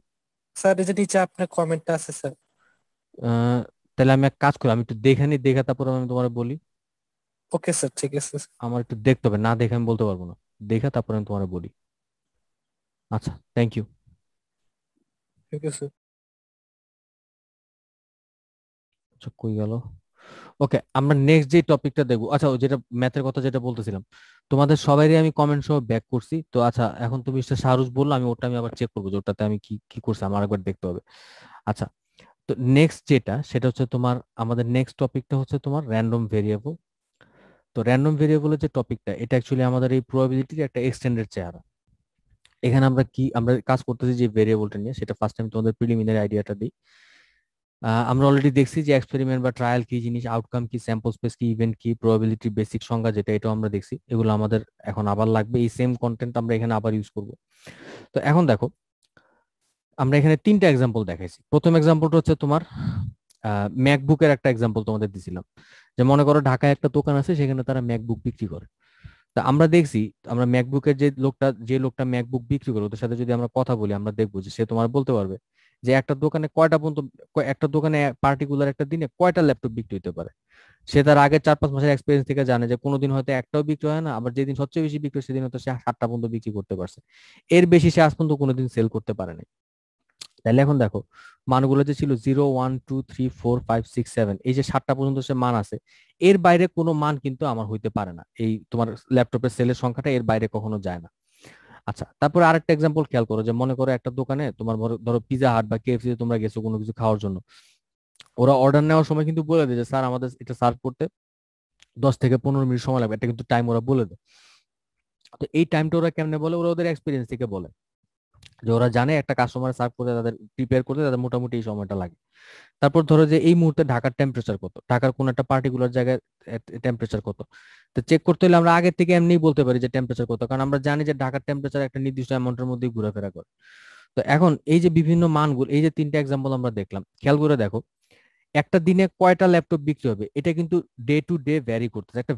স্যার এই যে নিচে আপনার কমেন্টটা আছে স্যার। আহ, তাহলে আমি এক কাজ করি, আমি একটু দেখে নিই, দেখে তারপর আমি তোমার বলি। ওকে স্যার, ঠিক আছে স্যার। আমার একটু দেখতে হবে, না দেখে আমি বলতে পারবো না, দেখে তারপর আমি তোমার বলি। আচ্ছা, থ্যাংক ইউ। ঠিক আছে। আচ্ছা কই গেল? ওকে, আমরা নেক্সট যে টপিকটা দেখবো, আচ্ছা ওই যেটা ম্যাথের কথা যেটা বলতেছিলাম, তোমাদের সবারই আমি কমেন্ট সহ ব্যাক করছি তো। আচ্ছা এখন তুমি শাহরুজ বললো, আমি ওটা আমি আবার চেক করবো যে ওটাতে আমি কি কি করছি, আমার একবার দেখতে হবে। আচ্ছা, তো নেক্সট যেটা সেটা হচ্ছে তোমার, আমাদের নেক্সট টপিকটা হচ্ছে তোমার র্যান্ডম ভেরিয়েবল। তো র্যান্ডম ভেরিয়েবলের যে টপিকটা, এটা অ্যাকচুয়ালি আমাদের এই প্রবাবিলিটির একটা এক্সটেন্ডেড চেহারা। এখানে আমরা কাজ করতেছি যে ভেরিয়েবলটা নিয়ে, সেটা ফার্স্ট টাইম তোমাদের প্রিলিমিনারি আইডিয়াটা দিই। আমরা অলরেডি দেখছি যে এক্সপেরিমেন্ট বা ট্রায়াল কি জিনিস, আউটকাম কি, স্যাম্পল স্পেস কি, ইভেন্ট কি, প্রবাবিলিটি বেসিক সংজ্ঞা যেটা, এটাও আমরা দেখছি। এগুলো আমাদের এখন আবার লাগবে, এই সেম কন্টেন্ট আমরা এখানে আবার ইউজ করব। তো এখন দেখো, আমরা এখানে তিনটা এক্সাম্পল দেখাইছি। প্রথম এক্সাম্পলটা হচ্ছে তোমার ম্যাকবুকের একটা এক্সাম্পল তোমাদের দিছিলাম, যে মনে করো ঢাকায় একটা দোকান আছে, সেখানে তারা ম্যাকবুক বিক্রি করে। তা আমরা দেখছি, আমরা ম্যাকবুকের যে লোকটা ম্যাকবুক বিক্রি করে, ওদের সাথে যদি আমরা কথা বলি, আমরা দেখবো যে সে তোমার বলতে পারবে যে একটা দোকানে কয়টা পর্যন্ত, একটা দোকানে পার্টিকুলার একটা দিনে কয়টা ল্যাপটপ বিক্রি হতে পারে। সে তার আগের 4-5 মাসের এক্সপিরিয়েন্স থেকে জানে যে কোনোদিন হয়তো একটাও বিক্রি হয় না, আবার যেদিন সবচেয়ে বেশি বিক্রি হয় সেদিন হয়তো সে 7টা পর্যন্ত বিক্রি করতে পারছে। এর বেশি সে আজ পর্যন্ত কোনোদিন সেল করতে পারে নাই। তাহলে এখন দেখো, মানগুলো যে ছিল 0, 1, 2, 3, 4, 5, 6, 7, এই যে 7টা পর্যন্ত সে মান আছে, এর বাইরে কোনো মান কিন্তু আমার হইতে পারে না। এই তোমার ল্যাপটপের সেলের সংখ্যাটা এর বাইরে কখনো যায় না। আচ্ছা, তারপরে আরেকটা এক্সাম্পল খেয়াল করো, যে মনে করো একটা দোকানে তোমার ধরো পিজা হাট বা KFC তে তোমরা গেছো কোনো কিছু খাওয়ার জন্য। ওরা অর্ডার নেওয়ার সময় কিন্তু বলে দেয় যে স্যার আমাদের এটা সার্ভ করতে 10 থেকে 15 মিনিট সময় লাগবে, এটা কিন্তু টাইম ওরা বলে দেয়। তো এই টাইমটা ওরা কেমনে বলে? ওরা ওদের এক্সপিরিয়েন্স থেকে বলে, যে ওরা জানে একটা কাস্টমার সার্ভ করতে, তাদের প্রিপেয়ার করতে তাদের মোটামুটি এই সময়টা লাগে। তারপর ধরো যে এই মুহূর্তে ঢাকার টেম্পারেচার কত, ঢাকার কোন একটা পার্টিকুলার জায়গায় টেম্পারেচার কত। তো চেক করতে হলে আমরা আগে থেকে এমনিই বলতে পারি যে টেম্পারেচার কত, কারণ আমরা জানি যে ঢাকার টেম্পারেচার একটা নির্দিষ্ট অ্যামাউন্টের মধ্যেই ঘোরাফেরা করে। তো এখন এই যে বিভিন্ন মানগুলো, এই যে তিনটা এক্সাম্পল আমরা দেখলাম, খেয়াল করে দেখো একটা দিনে কয়টা ল্যাপটপ বিক্রি হবে, এটা কিন্তু ডে টু ডে ভ্যারি করতেছে। একটা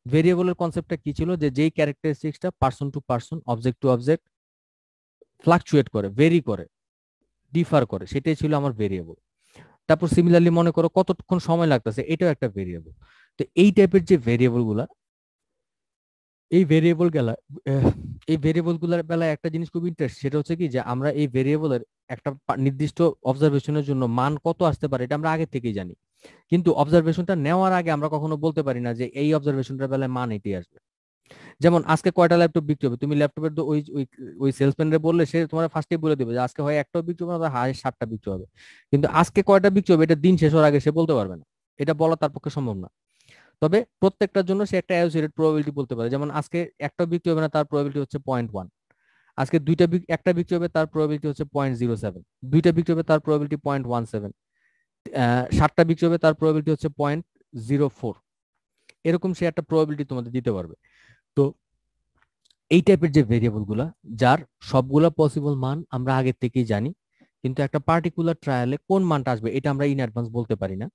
ভেরিয়েবলের কনসেপ্টটা কি ছিল, যে যেই ক্যারেক্টারিস্টিক্সটা person to person, object to object fluctuate করে, ভেরি করে, ডিফার করে, সেটাই ছিল আমার ভেরিয়েবল। তারপর সিমিলারলি মনে করো কতক্ষণ সময় লাগতেছে, এটাও একটা ভেরিয়েবল। তো এই টাইপের যে ভেরিয়েবল গুলা, এই ভেরিয়েবল গেলা এই ভেরিয়েবল গুলার বেলায় একটা জিনিস খুব ইন্টারেস্ট, সেটা হচ্ছে কি, যে আমরা এই ভেরিয়েবলের একটা নির্দিষ্ট অবজারভেশনের জন্য মান কত আসতে পারে এটা আমরা আগে থেকেই জানি, কিন্তু অবজারভেশনটা নেওয়ার আগে আমরা কখনো বলতে পারি না যে এই অবজারভেশনটার বেলায় মান এটাই আসবে। যেমন আজকে কয়টা ল্যাপটপ বিক্রি হবে, তুমি ল্যাপটপের ওই ওই ওই সেলসম্যানরে বললে সে তোমার ফার্স্টে বলে দেবে যে আজকে হয় একটাও বিক্রি হবে না, হয় 7টা বিক্রি হবে। কিন্তু আজকে কয়টা বিক্রি হবে এটা দিন শেষ হওয়ার আগে সে বলতে পারবে না, এটা বলা তার পক্ষে সম্ভব না। তবে প্রত্যেকটার জন্য সে একটা অ্যাসোসিয়েটেড প্রবাবিলিটি বলতে পারে, যেমন আজকে একটা বিক্রি হবে না, তার প্রবাবিলিটি হচ্ছে 0.1। আজকে একটা বিক্রি হবে, তার প্রবাবিলিটি হচ্ছে 0.07। দুইটা বিক্রি হবে, তার প্রবাবিলিটি 0.17। 7টা বিক্রি হবে, তার প্রবাবিলিটি হচ্ছে 0.04। এরকম সে একটা প্রবাবিলিটি তোমাদের দিতে পারবে। তো এই টাইপের যে ভেরিয়েবল গুলা, যার সবগুলা পসিবল মান আমরা আগে থেকেই জানি, কিন্তু একটা পার্টিকুলার ট্রায়ালে কোন মানটা আসবে এটা আমরা ইন অ্যাডভান্স বলতে পারি না,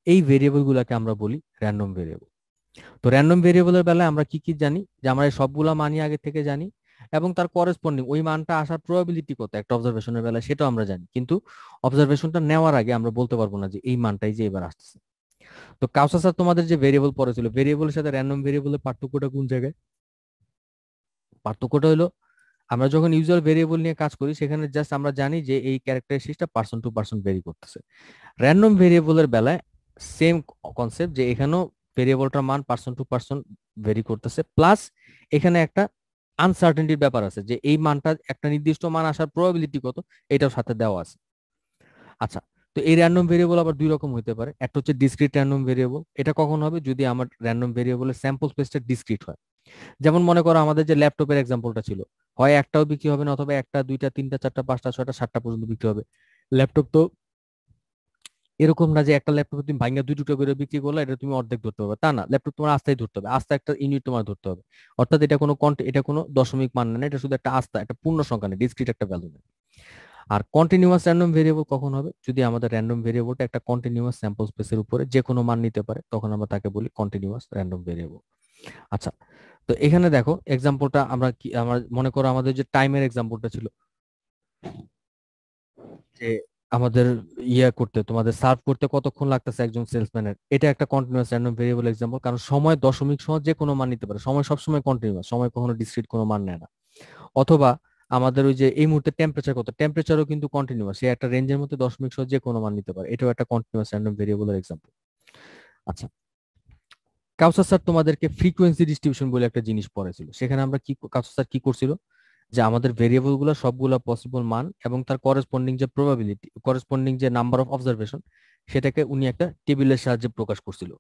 এই ভেরিয়েবল গুলাকে আমরা বলি র্যান্ডম ভেরিয়েবল। তো র্যান্ডম ভেরিয়েবলের বেলায় আমরা কি কি জানি, যে আমরা এই সবগুলা মানই আগে থেকে জানি, এবং তার করেসপন্ডিং ওই মানটা আসার প্রবাবিলিটি কত একটা অবজারভেশনের বেলায় সেটাও আমরা জানি, কিন্তু অবজারভেশনটা নেওয়ার আগে আমরা বলতে পারবো না যে এই মানটাই যে এবার আসতেছে। তো কাউসার স্যার তোমাদের যে ভেরিয়েবল পড়েছিল, ভেরিয়েবলের সাথে র্যান্ডম ভেরিয়েবলের পার্থক্যটা কোন জায়গায়? পার্থক্যটা হলো আমরা যখন ইউজুয়াল ভেরিয়েবল নিয়ে কাজ করি সেখানে জাস্ট আমরা জানি যে এই ক্যারেক্টারিস্টিক্সটা পার্সন টু পার্সন ভেরি করতেছে। র্যান্ডম ভেরিয়েবলের বেলায় সেম কনসেপ্ট, যে এখানেও ভেরিয়েবলটার মান পার্সন টু পার্সন ভেরি করতেছে, প্লাস এখানে একটা আনসার্টেনটির ব্যাপার আছে যে এই মানটা একটা নির্দিষ্ট মান আসার প্রবাবিলিটি কত এটাও সাথে দেওয়া আছে। আচ্ছা, তো এই র্যান্ডম ভেরিয়েবল আবার দুই রকম হতে পারে। একটা হচ্ছে ডিসক্রিট র্যান্ডম ভেরিয়েবল, এটা কখন হবে? যদি আমার র্যান্ডম ভেরিয়েবলের স্যাম্পল স্পেসটা ডিসক্রিট হয়। যেমন মনে করো আমাদের যে ল্যাপটপের এক্সাম্পলটা ছিল, হয় একটাও বিক্রি হবে না, অথবা একটা, দুইটা, তিনটা, চারটা, পাঁচটা, ছয়টা, সাতটা পর্যন্ত বিক্রি হবে। ল্যাপটপ তো এরকম না যে একটা ল্যাপটপ তুমি ভাঙা দুই টুকরো করে বিক্রি করলে এটা তুমি অর্ধেক ধরতে পারবে, তা না। ল্যাপটপ তোমার আস্তায় ধরতে হবে, আস্তা একটা ইউনিট তোমার ধরতে হবে। অর্থাৎ এটা কোনো এটা কোনো দশমিক মান না, এটা শুধু একটা আস্তা, একটা পূর্ণ সংখ্যা নেই, ডিসক্রিট একটা ভ্যালু নেই। আর কন্টিনিউয়াস র্যান্ডম ভেরিয়েবল কখন হবে? যদি আমাদের র্যান্ডম ভেরিয়েবলটা একটা কন্টিনিউয়াস স্যাম্পল স্পেসের উপরে যে কোনো মান নিতে পারে, তখন আমরা তাকে বলি কন্টিনিউয়াস র্যান্ডম ভেরিয়েবল। আচ্ছা, তো এখানে দেখো এক্সাম্পলটা আমরা কি, আমরা মনে করো আমাদের যে টাইমের এক্সাম্পলটা ছিল, যে আমাদের করতে, তোমাদের সার্ভ করতে কতক্ষণ লাগতেছে একজন সেলসম্যানের, এটা একটা কন্টিনিউয়াস র্যান্ডম ভেরিয়েবল এক্সাম্পল, কারণ সময় দশমিক সময় যে কোনো মান নিতে পারে, সময় সবসময় কন্টিনিউয়াস, সময় কখনো ডিসক্রিট কোনো মান নেয় না। অথবা আমাদের ওই যে এই মুহূর্তে টেম্পারেচার কত, টেম্পারেচারও কিন্তু কন্টিনিউয়াস, সে একটা রেঞ্জের মধ্যে দশমিক সহ যে কোনো মান নিতে পারে, এটাও একটা কন্টিনিউয়াস র্যান্ডম ভেরিয়েবলের এক্সাম্পল। আচ্ছা, কাউসার স্যার তোমাদেরকে ফ্রিকোয়েন্সি ডিস্ট্রিবিউশন বলে একটা জিনিস পড়েছিল, সেখানে আমরা কি, কাউসার স্যার কি করছিল, যে আমাদের ভেরিয়েবল গুলো সবগুলো পসিবল মান এবং তার করেসপন্ডিং যে প্রবাবিলিটি, করেসপন্ডিং যে নাম্বার অফ অবজারভেশন, সেটাকে উনি একটা টেবিলের সাহায্যে প্রকাশ করছিল,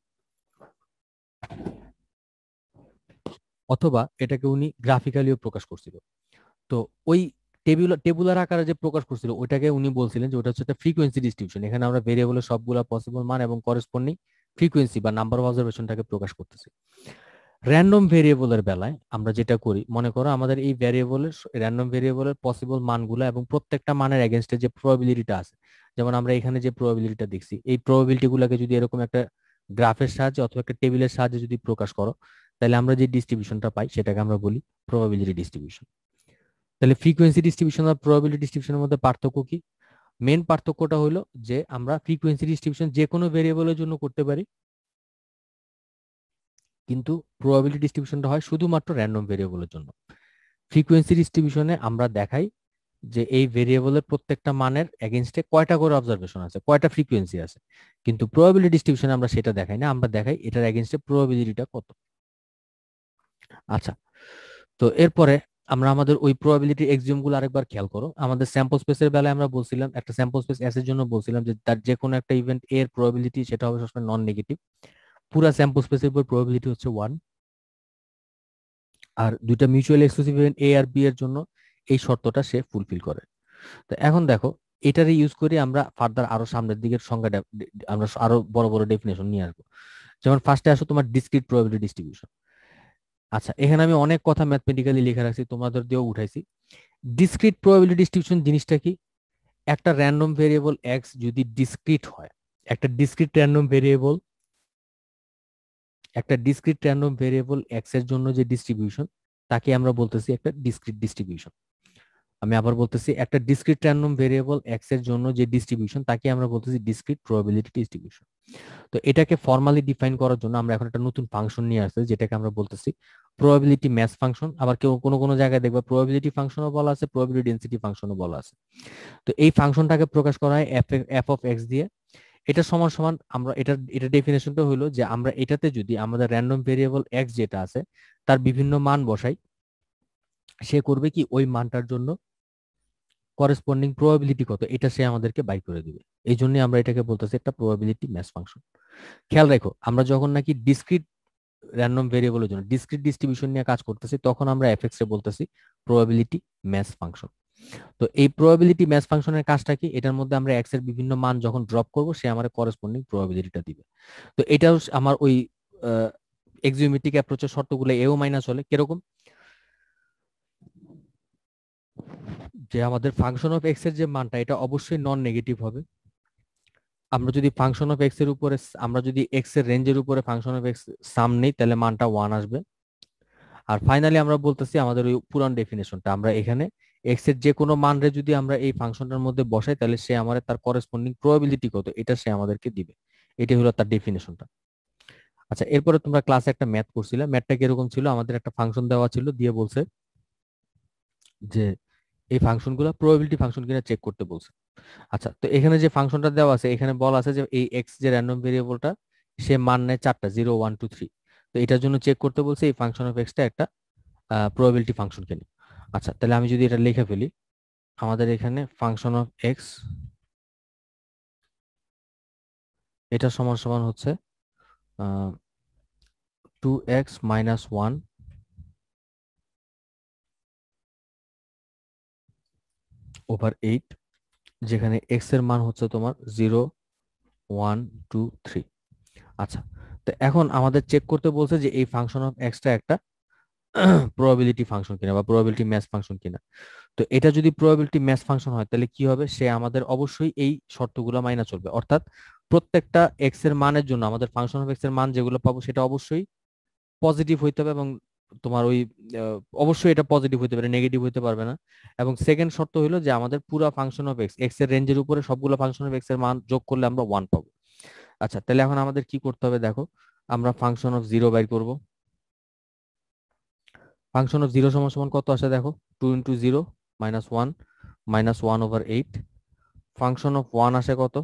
অথবা এটাকে উনি গ্রাফিক্যালিও প্রকাশ করছিল। তো ওই টেবুলার আকারে যে প্রকাশ করছিল ওইটাকে উনি বলছিলেন যে ওটা হচ্ছে একটা ফ্রিকোয়েন্সি ডিস্ট্রিবিউশন। এখানে আমরা ভেরিয়েবলের সবগুলা পসিবল মান এবং করেসপন্ডিং ফ্রিকোয়েন্সি বা নাম্বার অফ অবজারভেশনটাকে প্রকাশ করতেছি। র্যান্ডম ভেরিয়েবলের বেলায় আমরা যেটা করি, মনে করো আমাদের এই ভেরিয়েবলের র্যান্ডম ভেরিয়েবলের পসিবল মানগুলো এবং প্রত্যেকটা মানের এগেনস্টে যে প্রবাবিলিটিটা আছে, যেমন আমরা এখানে যে প্রবাবিলিটিটা দেখছি, এই প্রবাবিলিটি গুলাকে যদি এরকম একটা গ্রাফের সাহায্যে অথবা একটা টেবিলের সাহায্যে যদি প্রকাশ করো, তাহলে আমরা যে ডিস্ট্রিবিউশনটা পাই সেটাকে আমরা বলি প্রবাবিলিটি ডিস্ট্রিবিউশন। তাহলে ফ্রিকোয়েন্সি ডিস্ট্রিবিউশন আর প্রবাবিলিটি ডিস্ট্রিবিউশনের মধ্যে পার্থক্য কি? মেন পার্থক্যটা হলো যে আমরা ফ্রিকোয়েন্সি ডিস্ট্রিবিউশন যে কোনো ভেরিয়েবলের জন্য করতে পারি, কিন্তু প্রবাবিলিটি ডিস্ট্রিবিউশনটা হয় শুধুমাত্র র্যান্ডম ভেরিয়েবলের জন্য। ফ্রিকোয়েন্সি ডিস্ট্রিবিউশনে আমরা দেখাই যে এই ভেরিয়েবলের প্রত্যেকটা মানের এগেইনস্টে কয়টা করে অবজারভেশন আছে, কয়টা ফ্রিকোয়েন্সি আছে, কিন্তু প্রবাবিলিটি ডিস্ট্রিবিউশনে আমরা সেটা দেখাই না, আমরা দেখাই এটার এগেইনস্টে প্রবাবিলিটিটা কত। আচ্ছা, তো এরপরে আমরা আমাদের ওই প্রবাবিলিটি এক্সিওম গুলো আরেকবার খেয়াল করো। আমাদের স্যাম্পল স্পেসের বেলায় আমরা বলছিলাম, একটা স্যাম্পল স্পেস এস এর জন্য বলছিলাম যে তার যে কোনো একটা ইভেন্ট এর প্রবাবিলিটি সেটা হবে সবসময় নন নেগেটিভ, পুরা স্যাম্পল স্পেসের উপর প্রবাবিলিটি হচ্ছে 1। আর দুইটা মিউচুয়ালি এক্সক্লুসিভ ইভেন্ট এ আর বি এর জন্য এই শর্তটা সে ফুলফিল করে। তো এখন দেখো এটারে ইউজ করে আমরা ফার্দার আরো সামনের দিকের সংজ্ঞা আমরা আরো বড় বড় ডেফিনেশন নিয়ে আসবো। যেমন ফার্স্টে আসো তোমার ডিসক্রিট প্রবাবিলিটি ডিস্ট্রিবিউশন। আচ্ছা, এখানে আমি অনেক কথা ম্যাথমেটিক্যালি লিখে রাখছি, তোমাদের দিয়েও উঠাইছি। ডিসক্রিট প্রবাবিলিটি ডিস্ট্রিবিউশন জিনিসটা কি? একটা র্যান্ডম ভেরিয়েবল এক্স যদি ডিসক্রিট হয়, একটা ডিসক্রিট র্যান্ডম ভেরিয়েবল এক্স এর জন্য যে ডিস্ট্রিবিউশন, তাকে আমরা বলতেছি একটা ডিসক্রিট ডিস্ট্রিবিউশন। আমি আবার বলতেছি, একটা ডিসক্রিট র্যান্ডম ভেরিয়েবল এক্স এর জন্য যে ডিস্ট্রিবিউশন, তাকে আমরা বলতেছি ডিসক্রিট প্রবাবিলিটি ডিস্ট্রিবিউশন। তো এটাকে ফর্মালি ডিফাইন করার জন্য আমরা এখন একটা নতুন ফাংশন নিয়ে আসছি, যেটাকে আমরা বলতেছি প্রবাবিলিটি ম্যাথ ফাংশন। আবার কেউ কোনো জায়গায় দেখবা প্রবাবিলিটি ফাংশনও বলা আছে, প্রবাবিলিটি ডেনসিটি ফাংশনও বলা আছে। তো এই ফাংশনটাকে প্রকাশ করা হয় এফ অফ এক্স দিয়ে। এটা সমান সমান, আমরা এটা ডেফিনেশনটা হলো যে আমরা এটাতে যদি আমাদের র্যান্ডম ভেরিয়েবল এক্স যেটা আছে তার বিভিন্ন মান বসাই, সে করবে কি ওই মানটার জন্য করেসপন্ডিং প্রবাবিলিটি কত এটা সে আমাদেরকে বাই করে দিবে। এই জন্য আমরা এটাকে বলতেছি একটা প্রবাবিলিটি ম্যাথ ফাংশন। খেয়াল রাখো, আমরা যখন নাকি ডিসক্রিট র্যান্ডম ভেরিয়েবলের জন্য ডিসক্রিট ডিস্ট্রিবিউশন নিয়ে কাজ করতেছি, তখন আমরা এফএক্স এ বলতেছি প্রবাবিলিটি ম্যাথ ফাংশন। তো এই প্রবাবিলিটি ম্যাথ ফাংশনের কাজটা কি? এটার মধ্যে আমরা এক্স এর বিভিন্ন মান যখন ড্রপ করব, সে আমার করেসপন্ডিং প্রবাবিলিটিটা দিবে। তো এটাও আমার ওই এক্সিওমেট্রিক অ্যাপ্রোচের শর্তগুলো এও মাইনা চলে। কিরকম? যে আমাদের ফাংশন অফ এক্স এর যে মানটা, এটা অবশ্যই নন নেগেটিভ হবে। আমরা যদি ফাংশন অফ এক্স এর উপরে, আমরা যদি এক্স এর রেঞ্জের উপরে ফাংশন অফ এক্স সাম নেই, তাহলে মানটা 1 আসবে। আর ফাইনালি আমরা বলতেছি আমাদের ওই পুরান ডেফিনেশনটা, আমরা এখানে এক্স এর যে কোনো মান রে যদি আমরা এই ফাংশনটার মধ্যে বসাই তাহলে সে আমাদের তার করেসপন্ডিং প্রবাবিলিটি কত এটা সে আমাদেরকে দিবে। এটাই হলো তার ডেফিনেশনটা। আচ্ছা, এরপরে তোমরা ক্লাসে একটা ম্যাথ করছিলে, ম্যাথটা কিরকম ছিল, আমাদের একটা ফাংশন দেওয়া ছিল, দিয়ে বলছে যে এই ফাংশনগুলো প্রবাবিলিটি ফাংশন কিনা চেক করতে বলছে। আচ্ছা, তো এখানে যে ফাংশনটা দেওয়া আছে এখানে বলা আছে যে এই এক্স যে র্যান্ডম ভেরিয়েবলটা সে মান নেয় 4টা, 0 1 2 3। তো এটার জন্য চেক করতে বলছে এই ফাংশন অফ এক্সটা একটা প্রবাবিলিটি ফাংশন কিনা। আচ্ছা, তাহলে আমি যদি এটা লিখে ফেলি, আমাদের এখানে ফাংশন অফ এক্স এটা সমান সমান হচ্ছে 2x minus 1 over 8, যেখানে x এর মান হচ্ছে তোমার 0 1 2 3। আচ্ছা, তো এখন আমাদের চেক করতে বলছে যে এই ফাংশন অফ এক্সটা একটা প্রবাবিলিটি ফাংশন কিনা বা প্রবাবিলিটি ম্যাচ ফাংশন কিনা। তো এটা যদি প্রবাবিলিটি ম্যাচ ফাংশন হয় তাহলে কি হবে, সে আমাদের অবশ্যই এই শর্তগুলো মাইনা চলবে, অর্থাৎ প্রত্যেকটা এক্স এর মানের জন্য আমাদের ফাংশন অফ এক্স এর মান যেগুলো পাবো সেটা অবশ্যই পজিটিভ হইতে হবে, এবং তোমার ওই অবশ্যই এটা পজিটিভ হইতে পারে, নেগেটিভ হইতে পারবে না। এবং সেকেন্ড শর্ত হলো যে আমাদের পুরো ফাংশন অফ এক্স, এক্স এর রেঞ্জের উপরে সবগুলো ফাংশন অফ এক্স এর মান যোগ করলে আমরা 1 পাবো। আচ্ছা, তাহলে এখন আমাদের কি করতে হবে দেখো, আমরা ফাংশন অফ 0 বাইর করব। ফাংশন অফ 0 সমান সমান কত আসে দেখো, 2 × 0 -1 -1/8। ফাংশন অফ 1 আসে কত,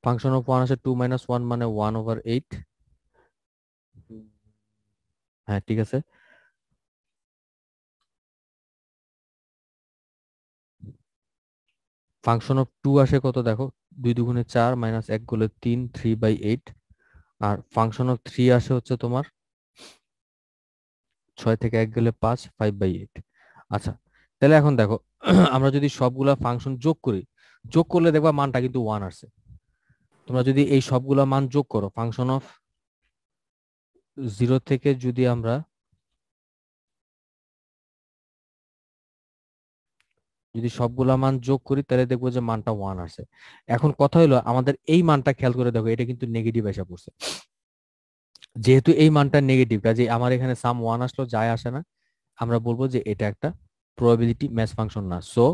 ফাংশন অফ 1 আসে 2 - 1 মানে 1/8। হ্যাঁ ঠিক আছে। ফাংশন অফ 2 আসে কত দেখো, 2 × 2 = 4 -1 × 3 3/8। আর ফাংশন অফ 3 আসে হচ্ছে তোমার 6 থেকে 1 গেলে 5 5/8। আচ্ছা, তাহলে এখন দেখো আমরা যদি সবগুলা ফাংশন যোগ করি, যোগ করলে দেখবা মানটা কিন্তু 1 আসছে। তোমরা যদি এই সবগুলা মান যোগ করো, ফাংশন অফ 0 থেকে যদি আমরা সবগুলা মান যোগ করি তাহলে দেখবো যে মানটা 1 আসে। এখন কথা হলো আমাদের এই মানটা খেয়াল করে দেখো, এটা কিন্তু নেগেটিভ এসে পড়ছে। যেহেতু এই মানটা নেগেটিভ, কাজে আমার এখানে সাম 1 আসলো যায় আসে না, আমরা বলবো যে এটা একটা প্রবাবিলিটি ম্যাচ ফাংশন না। So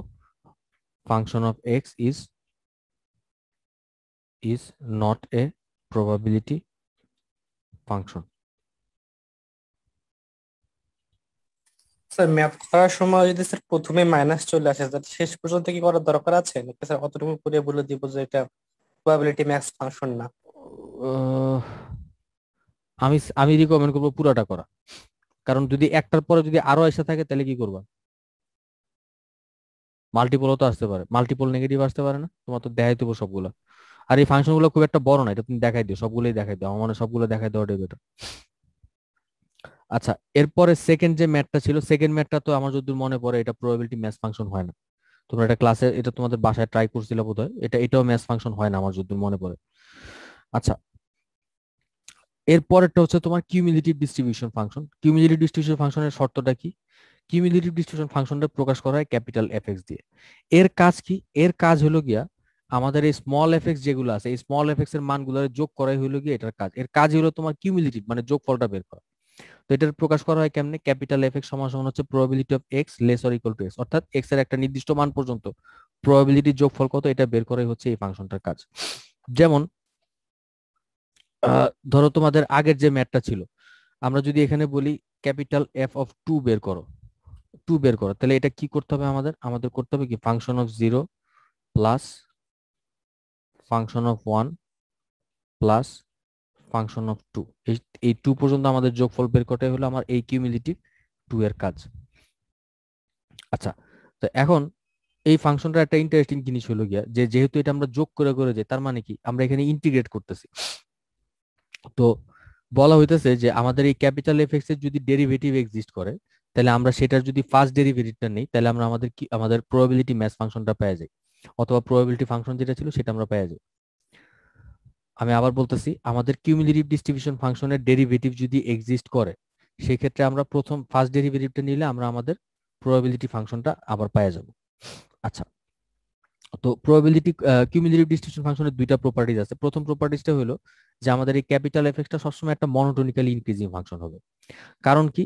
function of x is not a probability function. Sir math করার সময় যদি স্যার প্রথমে মাইনাস চলে আসে, স্যার শেষ পর্যন্ত কি করার দরকার আছে নাকি স্যার অতটুকু করে বলে দিব যে এটা প্রবাবিলিটি ম্যাক্স ফাংশন না? আমি রিকমেন্ড করবো পুরোটা করা, কারণ যদি একটার পরে যদি আরো এসে থাকে তাহলে কি করবা, মাল্টিপলও তো আসতে পারে, মাল্টিপল নেগেটিভ আসতে পারে না, তোমার তো দেখাই দেবো সবগুলো। আর এই ফাংশন গুলো খুব একটা বড় না, এটা তুমি দেখাই দিও, সবগুলোই দেখাই দাও, আমার মানে সবগুলো দেখাই দেওয়াটাই বেটার। আচ্ছা, এরপরে সেকেন্ড যে ম্যাথটা ছিল, সেকেন্ড ম্যাথটা তো আমার যদি মনে পড়ে এটা প্রবাবিলিটি ম্যাচ ফাংশন হয় না। তোমরা এটা ক্লাসে, এটা তোমাদের বাসায় ট্রাই করছিলে বোধহয়, এটাও ম্যাচ ফাংশন হয় না আমার যদি মনে পড়ে। আচ্ছা, এরপরেরটা হচ্ছে তোমার cumulative distribution function. Cumulative distribution ফাংশনের শর্তটা কি, কিউমুলেটিভ ডিস্ট্রিবিউশন ফাংশনটা প্রকাশ করা হয় ক্যাপিটাল এফ এক্স দিয়ে। এর কাজ কি, এর কাজ হলো গিয়া আমাদের এই স্মল এফ এক্স যেগুলো আছে, এই স্মল এফ এক্স এর মানগুলো যোগ করাই হলো গিয়ে এটার কাজ। এর কাজ হলো তোমার কিউমুলেটিভ মানে যোগফলটা বের করা। তো এটার প্রকাশ করা হয় কেমনে, ক্যাপিটাল এফ এক্স সমান সমান হচ্ছে probability of x less or equal to x, অর্থাৎ এক্স এর একটা নির্দিষ্ট মান পর্যন্ত প্রবাবিলিটি যোগফল কত এটা বের করাই হচ্ছে এই ফাংশনটার কাজ। যেমন ধরো তোমাদের আগের যে ম্যাথটা ছিল, আমরা যদি এখানে বলি ক্যাপিটাল এফ অফ 2 বের করো, 2 বের করো, তাহলে এটা কি করতে হবে, আমাদের করতে হবে কি function of 0 plus function of 1 plus function of 2, এই 2 পর্যন্ত আমাদের যোগফল বের করতে হলো আমার এই কিউমুলেটিভ 2 এর কাজ। আচ্ছা, তো এখন এই ফাংশনটা একটা ইন্টারেস্টিং জিনিস হলো গিয়া যে যেহেতু এটা আমরা যোগ করে করে যাই, তার মানে কি আমরা এখানে ইন্টিগ্রেট করতেছি। তো বলা হইতেছে যে আমাদের এই ক্যাপিটাল এফ এক্স এর যদি ডেরিভেটিভ এক্সিস্ট করে, তাহলে আমরা সেটার যদি ফার্স্ট ডেরিভেটিভটা নেই, তাহলে আমরা আমাদের প্রবাবিলিটি ম্যাচ ফাংশনটা পেয়ে যাই, অথবা প্রবাবিলিটি ফাংশন যেটা ছিল সেটা আমরা পেয়ে যাই। আমি আবার বলতেছি, আমাদের কিউমুলেটিভ ডিস্ট্রিবিউশন ফাংশনের ডেরিভেটিভ যদি এক্সিস্ট করে, সেই ক্ষেত্রে আমরা প্রথম ফার্স্ট ডেরিভেটিভটা নিলে আমরা আমাদের প্রবাবিলিটি ফাংশনটা আবার পেয়ে যাব। আচ্ছা, তো প্রবাবিলিটি কিউমুলেটিভ ডিস্ট্রিবিউশন ফাংশনের দুইটা প্রপার্টিজ আছে। প্রথম প্রপার্টিজটা হলো যে আমাদের এই ক্যাপিটাল এফএক্সটা সবসময় একটা মনোটোনিক্যালি ইনক্রিজিং ফাংশন হবে। কারণ কি?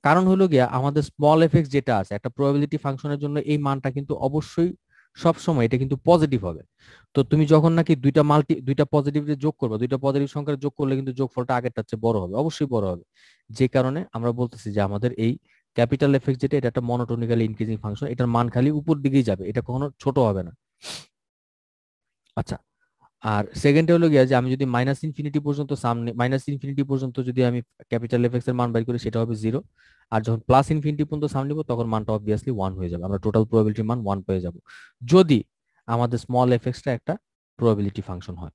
কারণ হলো গিয়া আমাদের স্মল এফএক্স যেটা আছে একটা প্রবাবিলিটি ফাংশনের জন্য এই মানটা কিন্তু অবশ্যই সবসময় এটা কিন্তু পজিটিভ হবে। তো তুমি যখন নাকি দুইটা পজিটিভ যোগ করবে, দুইটা পজিটিভ সংখ্যার যোগ করলে কিন্তু যোগফলটা আগেরটার চেয়ে বড় হবে, অবশ্যই বড় হবে। যে কারণে আমরা বলতেছি যে আমাদের এই ক্যাপিটাল এফএক্স যেটা এটা একটা মনোটোনিক্যালি ইনক্রিজিং ফাংশন, এটার মান খালি উপর দিকেই যাবে, এটা কখনো ছোট হবে না। আচ্ছা, আর সেকেন্ডে হলো গিয়া যে আমি যদি মাইনাস ইনফিনিটি পর্যন্ত যদি আমি ক্যাপিটাল এফএক্স এর মান বাইর করি সেটা হবে 0। আর যখন প্লাস ইনফিনিটি পর্যন্ত সাম নিব তখন মানটা অবভিয়াসলি 1 হয়ে যাবে, আমরা টোটাল প্রবাবিলিটির মান 1 পেয়ে যাব যদি আমাদের স্মল এফএক্সটা একটা প্রবাবিলিটি ফাংশন হয়।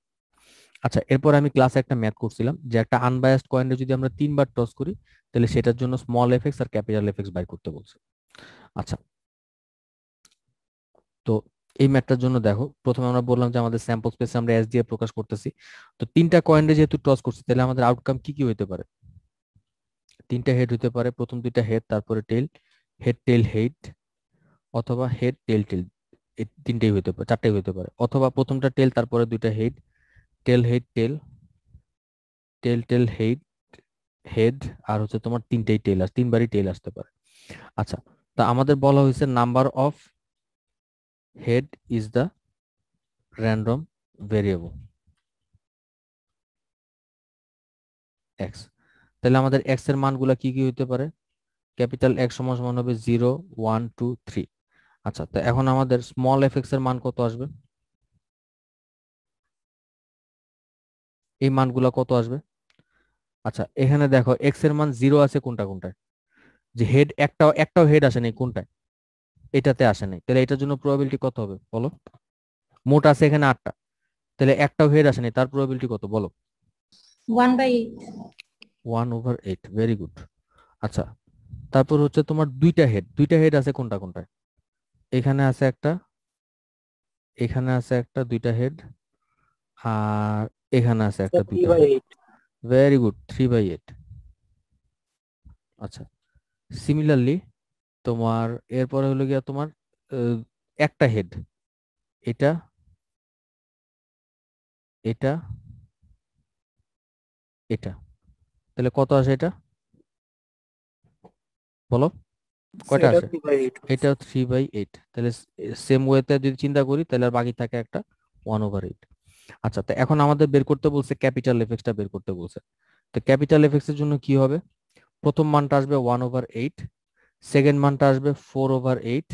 আচ্ছা, এরপর আমি ক্লাসে একটা ম্যাথ করছিলাম যে একটা আনবায়াসড কয়েনে যদি আমরা 3বার টস করি তাহলে সেটার জন্য স্মল এফএক্স আর ক্যাপিটাল এফএক্স বাইর করতে বলছে। আচ্ছা, তো এই ম্যাথটার জন্য দেখো প্রথমে আমরা বললাম যে আমাদের স্যাম্পল স্পেসে আমরা এস দিয়ে প্রকাশ করতেছি। তো 3টা কয়েনে যেহেতু টস করছি তাহলে আমাদের আউটকাম কি কি হতে পারে? 3টা হেড হতে পারে, প্রথম 2টা হেড, তারপরে টেল, হেড টেল হেড, অথবা হেড টেল টেল, এই 3টাই হতে পারে, 4টাই হতে পারে, অথবা প্রথমটা টেল তারপরে 2টা হেড, টেল হেড টেল, টেল টেল হেড হেড, আর হচ্ছে তোমার 3টাই টেল 3বারই টেল আসতে পারে। আচ্ছা, তা আমাদের বলা হয়েছে number of head is the random variable x. তাহলে আমাদের এক্স এর মানগুলা কি কি হতে পারে? ক্যাপিটাল এক্স সমান সমান হবে 0, 1, 2, 3। আচ্ছা, তো এখন আমাদের স্মল এফএক্স এর মান কত আসবে? এই মানগুলা কত আসবে? আচ্ছা, এখানে দেখো এক্স এর মান 0 আছে কোনটা কোনটায়? যে হেড একটাও হেড আসে নাই কোনটায়? এটাতে আসে নাই, তাহলে এটার জন্য প্রবাবিলিটি কত হবে বলো? মোট আছে এখানে 8টা, তাহলে একটাও হেড আসে নাই, তার প্রবাবিলিটি কত বলো? 1/8। 1/8, ভেরি গুড। আচ্ছা, তারপর হচ্ছে তোমার দুইটা হেড আছে কোনটা কোনটায়? এখানে আছে একটা, এখানে আছে একটা, 2টা হেড, আর এখানে আছে একটা, 2টা হেড। 3/8। Very good, 3/8। আচ্ছা, সিমিলারলি তোমার এরপরে হলো গিয়া তোমার একটা হেড, এটা এটা এটা, তাহলে কত আসে এটা বলো? কয়টা এটা আসে? 3/8। এটা 3/8। তাহলে সেম ওয়েতে যদি চিন্তা করি তাহলে আর বাকি থাকে একটা 1/8। আচ্ছা, তো এখন আমাদের বের করতে বলছে ক্যাপিটাল এফএক্সটা বের করতে বলছে। তো ক্যাপিটাল এফএক্স এর জন্য কি হবে? প্রথম মানটা আসবে 1/8, সেকেন্ড মানটা আসবে 4/8,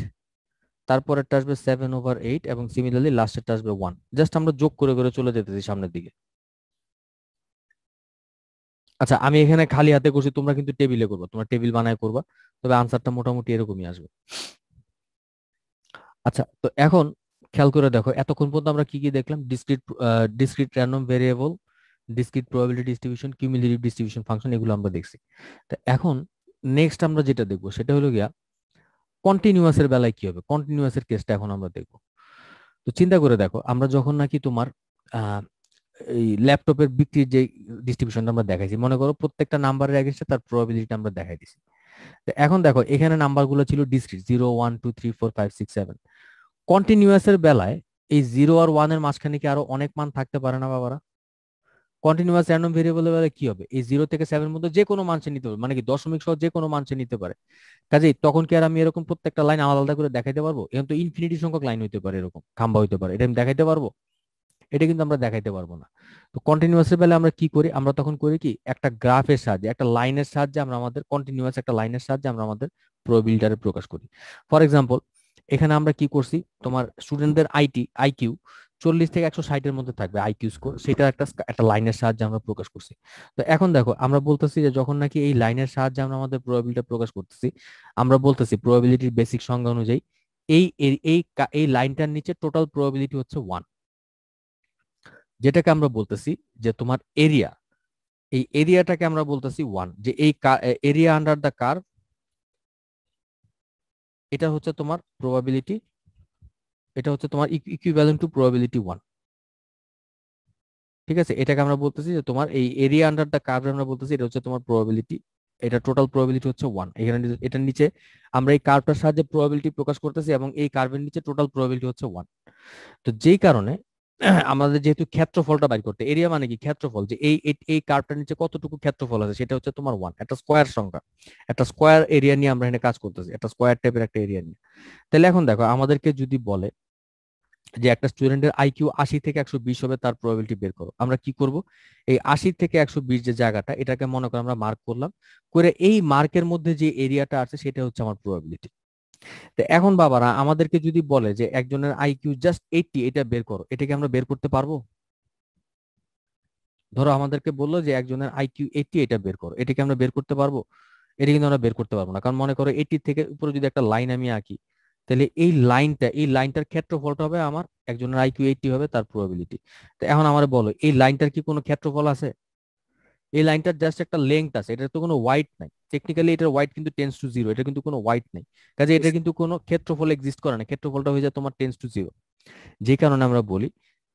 তারপরেরটা আসবে 7/8, এবং সিমিলারলি লাস্টেরটা আসবে 1। জাস্ট আমরা যোগ করে করে চলে যেতেছি সামনের দিকে। আচ্ছা, আমি এখানে খালি হাতে করছি, তোমরা কিন্তু টেবিলে করবা, তোমরা টেবিল বানায় করবা, তবে আনসারটা মোটামুটি এরকমই আসবে। আচ্ছা, তো এখন খেয়াল করে দেখো এতক্ষণ পর্যন্ত আমরা কি কি দেখলাম? Discrete random variable, discrete probability distribution, cumulative distribution function, এগুলো আমরা দেখছি। তো এখন নেক্সট আমরা যেটা দেখবো সেটা হলো গিয়া কন্টিনিউয়াস এর বেলায় কি হবে। কন্টিনিউয়াস এর কেসটা এখন আমরা দেখবো। তো চিন্তা করে দেখো আমরা যখন নাকি তোমার এই ল্যাপটপের বিক্রির যে ডিস্ট্রিবিউশনটা আমরা দেখাইছি, মনে করো প্রত্যেকটা নাম্বারের এগেইনস্টে তার প্রবাবিলিটি আমরা দেখাই দিছি। তো এখন দেখো এখানে নাম্বারগুলো ছিল ডিসক্রিট 0, 1, 2, 3, 4, 5, 6, 7। কন্টিনিউয়াস এর বেলায় এই 0 আর 1 এর মাঝখানে কি আরো অনেক মান থাকতে পারে না বাবারা? কন্টিনিউয়াস র্যান্ডম ভেরিয়েবলের বেলায় কি হবে? এই 0 থেকে 7 এর মধ্যে যে কোনো মান সে নিতে পারে, মানে কি দশমিক সহ যে কোনো মান সে নিতে পারে। কাজেই তখন কি আর আমি এরকম প্রত্যেকটা লাইন আলাদা আলাদা করে দেখাইতে পারবো? এখন তো ইনফিনিটি সংখ্যক লাইন হইতে পারে, এরকম খাম্বা হইতে পারে, এটা আমি দেখাইতে পারবো? এটা কিন্তু আমরা দেখাইতে পারবো না। তো কন্টিনিউয়াস এর বেলায় আমরা কি করি? আমরা তখন করি কি, একটা গ্রাফের সাহায্যে, একটা লাইনের সাহায্যে আমরা আমাদের কন্টিনিউয়াস একটা লাইনের সাহায্যে আমরা আমাদের প্রবাবিলিটি প্রকাশ করি। ফর এক্সাম্পল, এখানে আমরা কি করছি, তোমার স্টুডেন্টদের আইকিউ 40 থেকে 160 এর মধ্যে থাকবে আইকিউ স্কোর, সেটা একটা লাইনের সাহায্যে আমরা প্রকাশ করছি। তো এখন দেখো আমরা বলতেছি যে যখন নাকি এই লাইনের সাহায্যে আমরা আমাদের প্রবাবিলিটি প্রকাশ করতেছি, আমরা বলতেছি প্রবাবিলিটির বেসিক সংজ্ঞা অনুযায়ী এই এই এই এই লাইনটার নিচে টোটাল প্রবাবিলিটি হচ্ছে 1, যেটাকে আমরা বলতেছি যে তোমার এরিয়া, এই এরিয়াটাকে আমরা বলতেছি 1, যে এই এরিয়া আন্ডার দ্য কার্ভ, এটা হচ্ছে তোমার প্রবাবিলিটি, এটা হচ্ছে তোমার ইকুইভ্যালেন্ট টু প্রবাবিলিটি 1। ঠিক আছে, এটাকে আমরা বলতেছি যে তোমার এই এরিয়া আন্ডার দ্য কার্ভ আমরা বলতেছি এটা হচ্ছে তোমার প্রবাবিলিটি, এটা টোটাল প্রবাবিলিটি হচ্ছে 1। এখানে এটার নিচে আমরা এই কার্ভটার সাহায্যে প্রবাবিলিটি প্রকাশ করতেছি এবং এই কার্ভের নিচে টোটাল প্রবাবিলিটি হচ্ছে 1। তো যেই কারণে আমাদের যেহেতু ক্ষেত্রফলটা বাইর করতে, এরিয়া মানে কি ক্ষেত্রফল, যে এই কার্ভটার নিচে কতটুকু ক্ষেত্রফল আছে সেটা হচ্ছে তোমার 1, একটা স্কোয়ার সংখ্যা, একটা স্কোয়ার এরিয়া নিয়ে আমরা এখানে কাজ করতেছি, একটা স্কোয়ার টাইপের একটা এরিয়া নিয়ে। তাহলে এখন দেখো আমাদেরকে যদি বলে যে একটা স্টুডেন্টের আইকিউ 80 থেকে 120 হবে, তার প্রবাবিলিটি বের করো, আমরা কি করব, এই 80 থেকে 120 যে জায়গাটা, এটাকে মনে করো আমরা মার্ক করলাম, করে এই মার্কের মধ্যে যে এরিয়াটা আছে সেটা হচ্ছে আমার প্রবাবিলিটি। তো এখন বাবারা আমাদেরকে যদি বলে যে একজনের আইকিউ জাস্ট 80, এটা বের করো, এটাকে আমরা বের করতে পারবো? ধরো আমাদেরকে বললো যে একজনের আইকিউ 80, এটা বের করো, এটাকে আমরা বের করতে পারবো? এটা কিন্তু আমরা বের করতে পারবো না, কারণ মনে করো 80 থেকে উপরে যদি একটা লাইন আমি আঁকি, তাহলে এই লাইনটার ক্ষেত্রফলটা হবে আমার, একজনের আইকিউ 80 হবে, তার প্রবাবিলিটি। তো এখন আমার বলো এই লাইনটার কি কোনো ক্ষেত্রফল আছে? এই লাইনটার জাস্ট একটা লেংথ আছে, এটার তো কোনো ওয়াইড নাই, টেকনিক্যালি এটার ওয়াইড কিন্তু টেন্স টু 0, এটা কিন্তু কোনো ওয়াইড নাই, কাজে এটা কিন্তু কোনো ক্ষেত্রফল এক্সিস্ট করে না, ক্ষেত্রফলটা হয়ে যায় তোমার টেন্স টু 0। যে কারণে আমরা বলি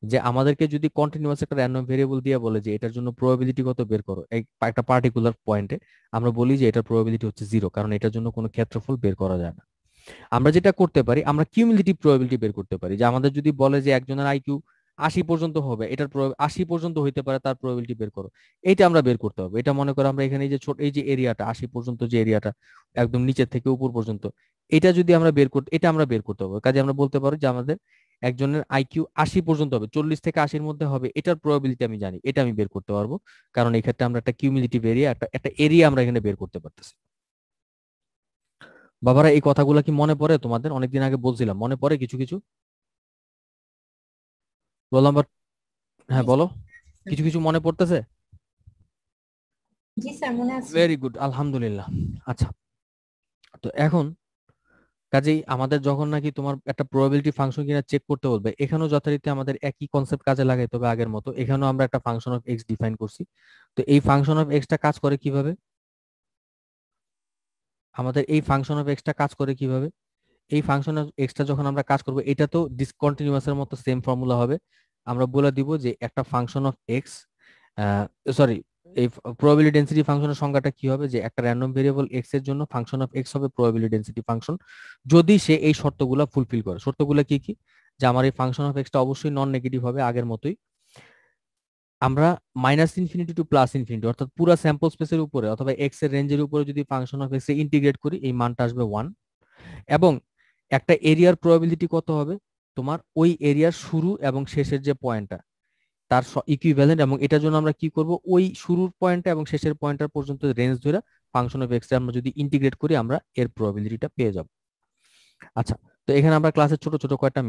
যে আমাদেরকে যদি কন্টিনিউয়াস একটা র্যান্ডম ভেরিয়েবল দিয়ে বলে যে এটার জন্য প্রবাবিলিটি কত বের করো একটা পার্টিকুলার পয়েন্টে, আমরা বলি যে এটার প্রবাবিলিটি হচ্ছে 0, কারণ এটার জন্য কোনো ক্ষেত্রফল বের করা যায় না। আমরা যেটা করতে পারি, আমরা কিউমুলেটিভ প্রবাবিলিটি বের করতে পারি, যে আমাদের যদি বলে যে একজনের আইকিউ 80 পর্যন্ত হবে, এটার 80 পর্যন্ত হইতে পারে, তার প্রবাবিলিটি বের করো, এইটা আমরা বের করতে হবে। এটা মনে করো আমরা এখানে এই যে ছোট এই যে এরিয়াটা 80 পর্যন্ত, যে এরিয়াটা একদম নিচের থেকে উপর পর্যন্ত, এটা যদি আমরা বের করতে, এটা আমরা বের করতে হবে, কাজে আমরা বলতে পারি যে আমাদের একজনের আইকিউ 80 পর্যন্ত হবে, 40 থেকে 80-র মধ্যে হবে, এটার প্রবাবিলিটি আমি জানি, এটা আমি বের করতে পারবো, কারণ এই ক্ষেত্রে আমরা একটা কিউমুলেটিভ এরিয়া, একটা এরিয়া আমরা এখানে বের করতে পারতেছি। বাবারা এই কথাগুলো কি মনে পড়ে তোমাদের? অনেকদিন আগে বলছিলাম, মনে পড়ে কিছু কিছু? রোল নাম্বার, হ্যাঁ বলো, কিছু কিছু মনে পড়তেছে? জি স্যার, মনে আছে। ভেরি গুড, আলহামদুলিল্লাহ। আচ্ছা, তো এখন কাজেই আমাদের যখন নাকি তোমার একটা প্রবাবিলিটি ফাংশন কিনা চেক করতে বলবে, এখানেও যথারীতি আমাদের একই কনসেপ্ট কাজে লাগাইতে হবে আগের মতো। এখানেও আমরা একটা ফাংশন অফ এক্স ডিফাইন করছি। তো এই ফাংশন অফ এক্সটা কাজ করে কিভাবে? আমাদের এই ফাংশন অফ এক্সটা কাজ করে কিভাবে? এই ফাংশন অফ এক্সটা যখন আমরা কাজ করব, এটা তো ডিসকন্টিনিউয়াসের মতো সেম ফর্মুলা হবে। আমরা বলে দিব যে একটা ফাংশন অফ এক্স, সরি, এই প্রবাবিলিটি ডেনসিটি ফাংশনের সংজ্ঞাটা কি হবে, যে একটা র্যান্ডম ভেরিয়েবল এক্স এর জন্য ফাংশন অফ এক্স হবে প্রবাবিলিটি ডেনসিটি ফাংশন, যদি সে এই শর্তগুলো ফুলফিল করে। শর্তগুলো কি কি? যে আমার এই ফাংশন অফ এক্সটা অবশ্যই নন নেগেটিভ হবে আগের মতোই, আমরা -ইনফিনিটি টু +ইনফিনিটি, অর্থাৎ পুরো স্যাম্পল স্পেসের উপরে অথবা এক্স এর রেঞ্জের উপরে যদি function of x A integrate করি, এই মানটা আসবে 1। এবং একটা এরিয়ার প্রবাবিলিটি কত হবে, তোমার ওই এরিয়ার শুরু এবং শেষের যে পয়েন্টটা তার ইকুইভ্যালেন্ট, এবং এটার জন্য আমরা কি করব, ওই শুরুর পয়েন্টটা এবং শেষের পয়েন্টটার পর্যন্ত রেঞ্জ ধরে ফাংশন অফ এক্স আমরা যদি ইন্টিগ্রেট করি, আমরা এর প্রবাবিলিটিটা পেয়ে যাব। আচ্ছা, তো এখানে আমরা ক্লাসে ছোট ছোট কয়েকটা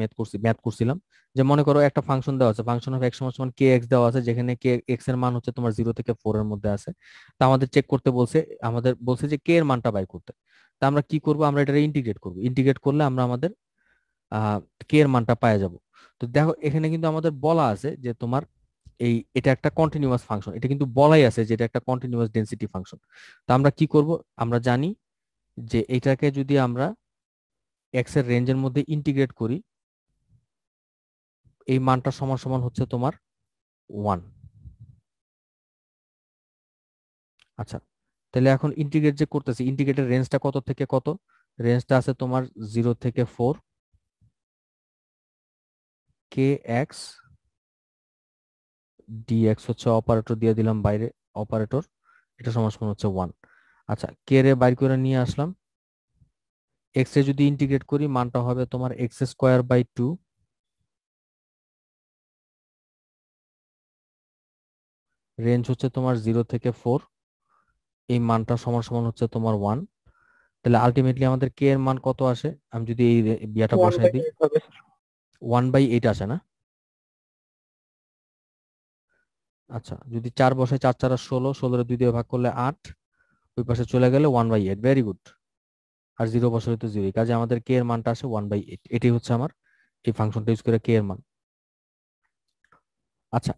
ম্যাথ করছিলাম, যে মনে করো একটা ফাংশন দেওয়া আছে, ফাংশন অফ এক্স সমান কে এক্স দেওয়া আছে, যেখানে কে এক্স এর মান হচ্ছে তোমার 0 থেকে 4 এর মধ্যে আছে। তা আমাদের চেক করতে বলছে, আমাদের বলছে যে কে এর মানটা বাই করতে। তা আমরা কি করব, আমরা এটা ইন্টিগ্রেট করব, ইন্টিগ্রেট করলে আমরা আমাদের কে এর মানটা পাওয়া যাব। তো দেখো এখানে কিন্তু আমাদের বলা আছে যে তোমার এটা একটা কন্টিনিউয়াস ফাংশন, এটা কিন্তু বলাই আছে যে এটা একটা কন্টিনিউয়াস ডেনসিটি ফাংশন। তো আমরা কি করব, আমরা জানি যে এটাকে যদি আমরা এক্স এর রেঞ্জের মধ্যে ইন্টিগ্রেট করি, এই মানটা সমান সমান হচ্ছে তোমার 1। আচ্ছা, তাহলে এখন ইন্টিগ্রেট যে করতেছি, ইন্টিগ্রেটের রেঞ্জটা কত থেকে কত? রেঞ্জটা আছে তোমার 0 থেকে 4, কে এক্স ডিএক্স হচ্ছে অপারেটর দিয়ে দিলাম বাইরে, অপারেটর, এটা সমান সমান হচ্ছে 1। আচ্ছা, কে রে বাইর করে নিয়ে আসলাম, এক্স এ যদি ইন্টিগ্রেট করি মানটা হবে তোমার এক্স স্কোয়ার বাই 2, রেঞ্জ হচ্ছে তোমার 0 থেকে 4, এই মানটা সমান সমান হচ্ছে তোমার 1। তাহলে আলটিমেটলি আমাদের কে এর মান কত আসে, আমি যদি এই বিয়াটা বসাই দিই, 1/8 আসে না? আচ্ছা, যদি 4 বসাই, 4 4 16, 16 2 দিয়ে ভাগ করলে 8, ওই পাশে চলে গেলে 1/8। Very good. আর 0 বসালে তো 0, কাজে আমাদের কে এর মানটা আসে 1/8। এটাই হচ্ছে আমার এই ফাংশনটা ইউজ করে কে এর মান। আচ্ছা,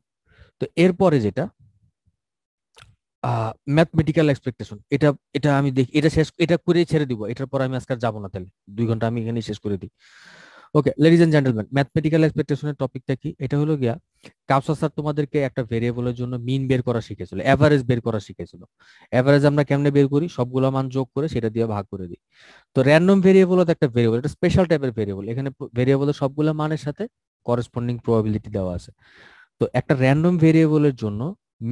তো এরপরে যেটা ম্যাথমেটিক্যাল এক্সপেকটেশন, এটা এটা আমি দেখি, এটা করে ছেড়ে দিব, এটার পর আমি আজকে যাব না, তাহলে 2 ঘন্টা আমি এখানেই শেষ করে দিই। ওকে লেডিজ এন্ড জেন্টলম্যান, ম্যাথমেটিক্যাল এক্সপেকটেশনের টপিকটা কি? এটা হলো গিয়া কাউসার স্যার তোমাদেরকে একটা ভেরিয়েবলের জন্য মিন বের করা শিখেছিল, এভারেজ বের করা শিখেছিল। এভারেজ আমরা কেমনে বের করি, সবগুলো মান যোগ করে সেটা দিয়ে ভাগ করে দিই। তো র্যান্ডম ভেরিয়েবল একটা ভেরিয়েবল, এটা স্পেশাল টাইপের ভেরিয়েবল, এখানে ভেরিয়েবলের সবগুলো মানের সাথে করেসপন্ডিং প্রবাবিলিটি দেওয়া আছে। তো একটা র্যান্ডম ভেরিয়েবলের জন্য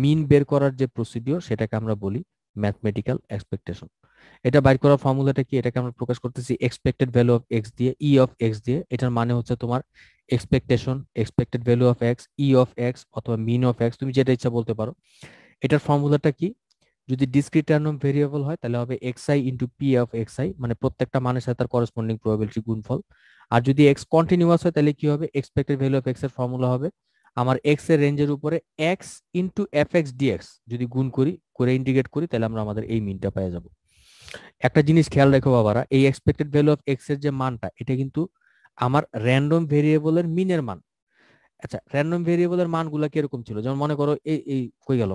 মিন বের করার যে প্রসিডিওর সেটাকে আমরা বলি ম্যাথমেটিক্যাল এক্সপেকটেশন। এটা বাইর করার ফর্মুলাটা কি, এটাকে আমরা প্রকাশ করতেছি এক্সপেক্টেড ভ্যালু অফ এক্স দিয়ে, ই অফ এক্স দিয়ে। এটার মানে হচ্ছে তোমার expectation, expected value of x, E of x অথবা মিন অফ এক্স, তুমি যেটা ইচ্ছা বলতে পারো। এটার ফর্মুলাটা কি, যদি ডিসক্রিট র্যান্ডম ভেরিয়েবল হয় তাহলে হবে xi into P of xi, মানে প্রত্যেকটা মানের সাথে তার করেসপন্ডিং প্রবাবিলিটি গুণফল। আর যদি এক্স কন্টিনিউয়াস হয় তাহলে কি হবে, এক্সপেক্টেড ভ্যালু অফ এক্স এর ফর্মুলা হবে আমার এক্স এর রেঞ্জের উপরে X into f X dx, যদি গুণ করি করে ইন্টিগ্রেট করি তাহলে আমরা আমাদের এই মিনটা পেয়ে যাব। একটা জিনিস খেয়াল রেখো বাবারা, এই এক্সপেক্টেড ভ্যালু অফ এক্স এর যে মানটা এটা কিন্তু আমার র্যান্ডম ভেরিয়েবলের মিনের মান। আচ্ছা, র্যান্ডম ভেরিয়েবলের মানগুলো কিরকম ছিল, যেমন মনে করো এই কই গেল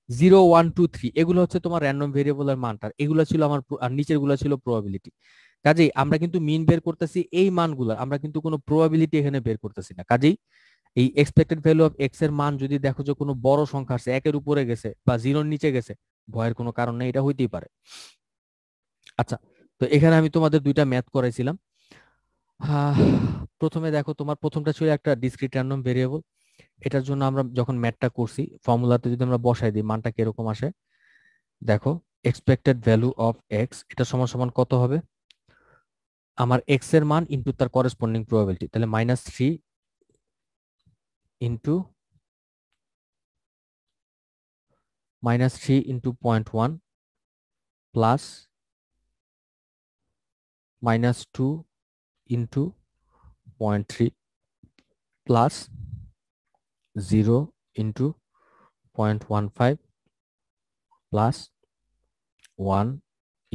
0 1 2 3, এগুলো হচ্ছে তোমার র্যান্ডম ভেরিয়েবলের মানটা, এগুলো ছিল আমার, আর নিচের গুলো ছিল প্রবাবিলিটি। কাজেই আমরা কিন্তু মিন বের করতেছি এই মানগুলো, আমরা কিন্তু কোনো প্রবাবিলিটি এখানে বের করতেছি না। কাজেই এই এক্সপেক্টেড ভ্যালু অফ এক্স এর মান যদি দেখো যে কোনো বড় সংখ্যা আছে, একের উপরে গেছে বা জিরোর নিচে গেছে, ভয়ের কোনো কারণ নেই, এটা হইতেই পারে। আচ্ছা, তো এখানে আমি তোমাদের দুইটা ম্যাথ করাইছিলাম। প্রথমে দেখো, তোমার প্রথমটা ছিল একটা ডিসক্রিট র্যান্ডম ভেরিয়েবল। এটার জন্য আমরা যখন ম্যাথটা করছি ফর্মুলাতে যদি আমরা বসাই দিই মানটা কিরকম আসে, দেখো এক্সপেক্টেড ভ্যালু অফ এক্স এটা সমান সমান কত হবে, আমার এক্স এর মান ইনটু তার করেসপন্ডিং প্রবাবিলিটি, তাহলে -3 into -3 × 0.1 plus -2 into 0.3 plus 0 into 0.15 plus 1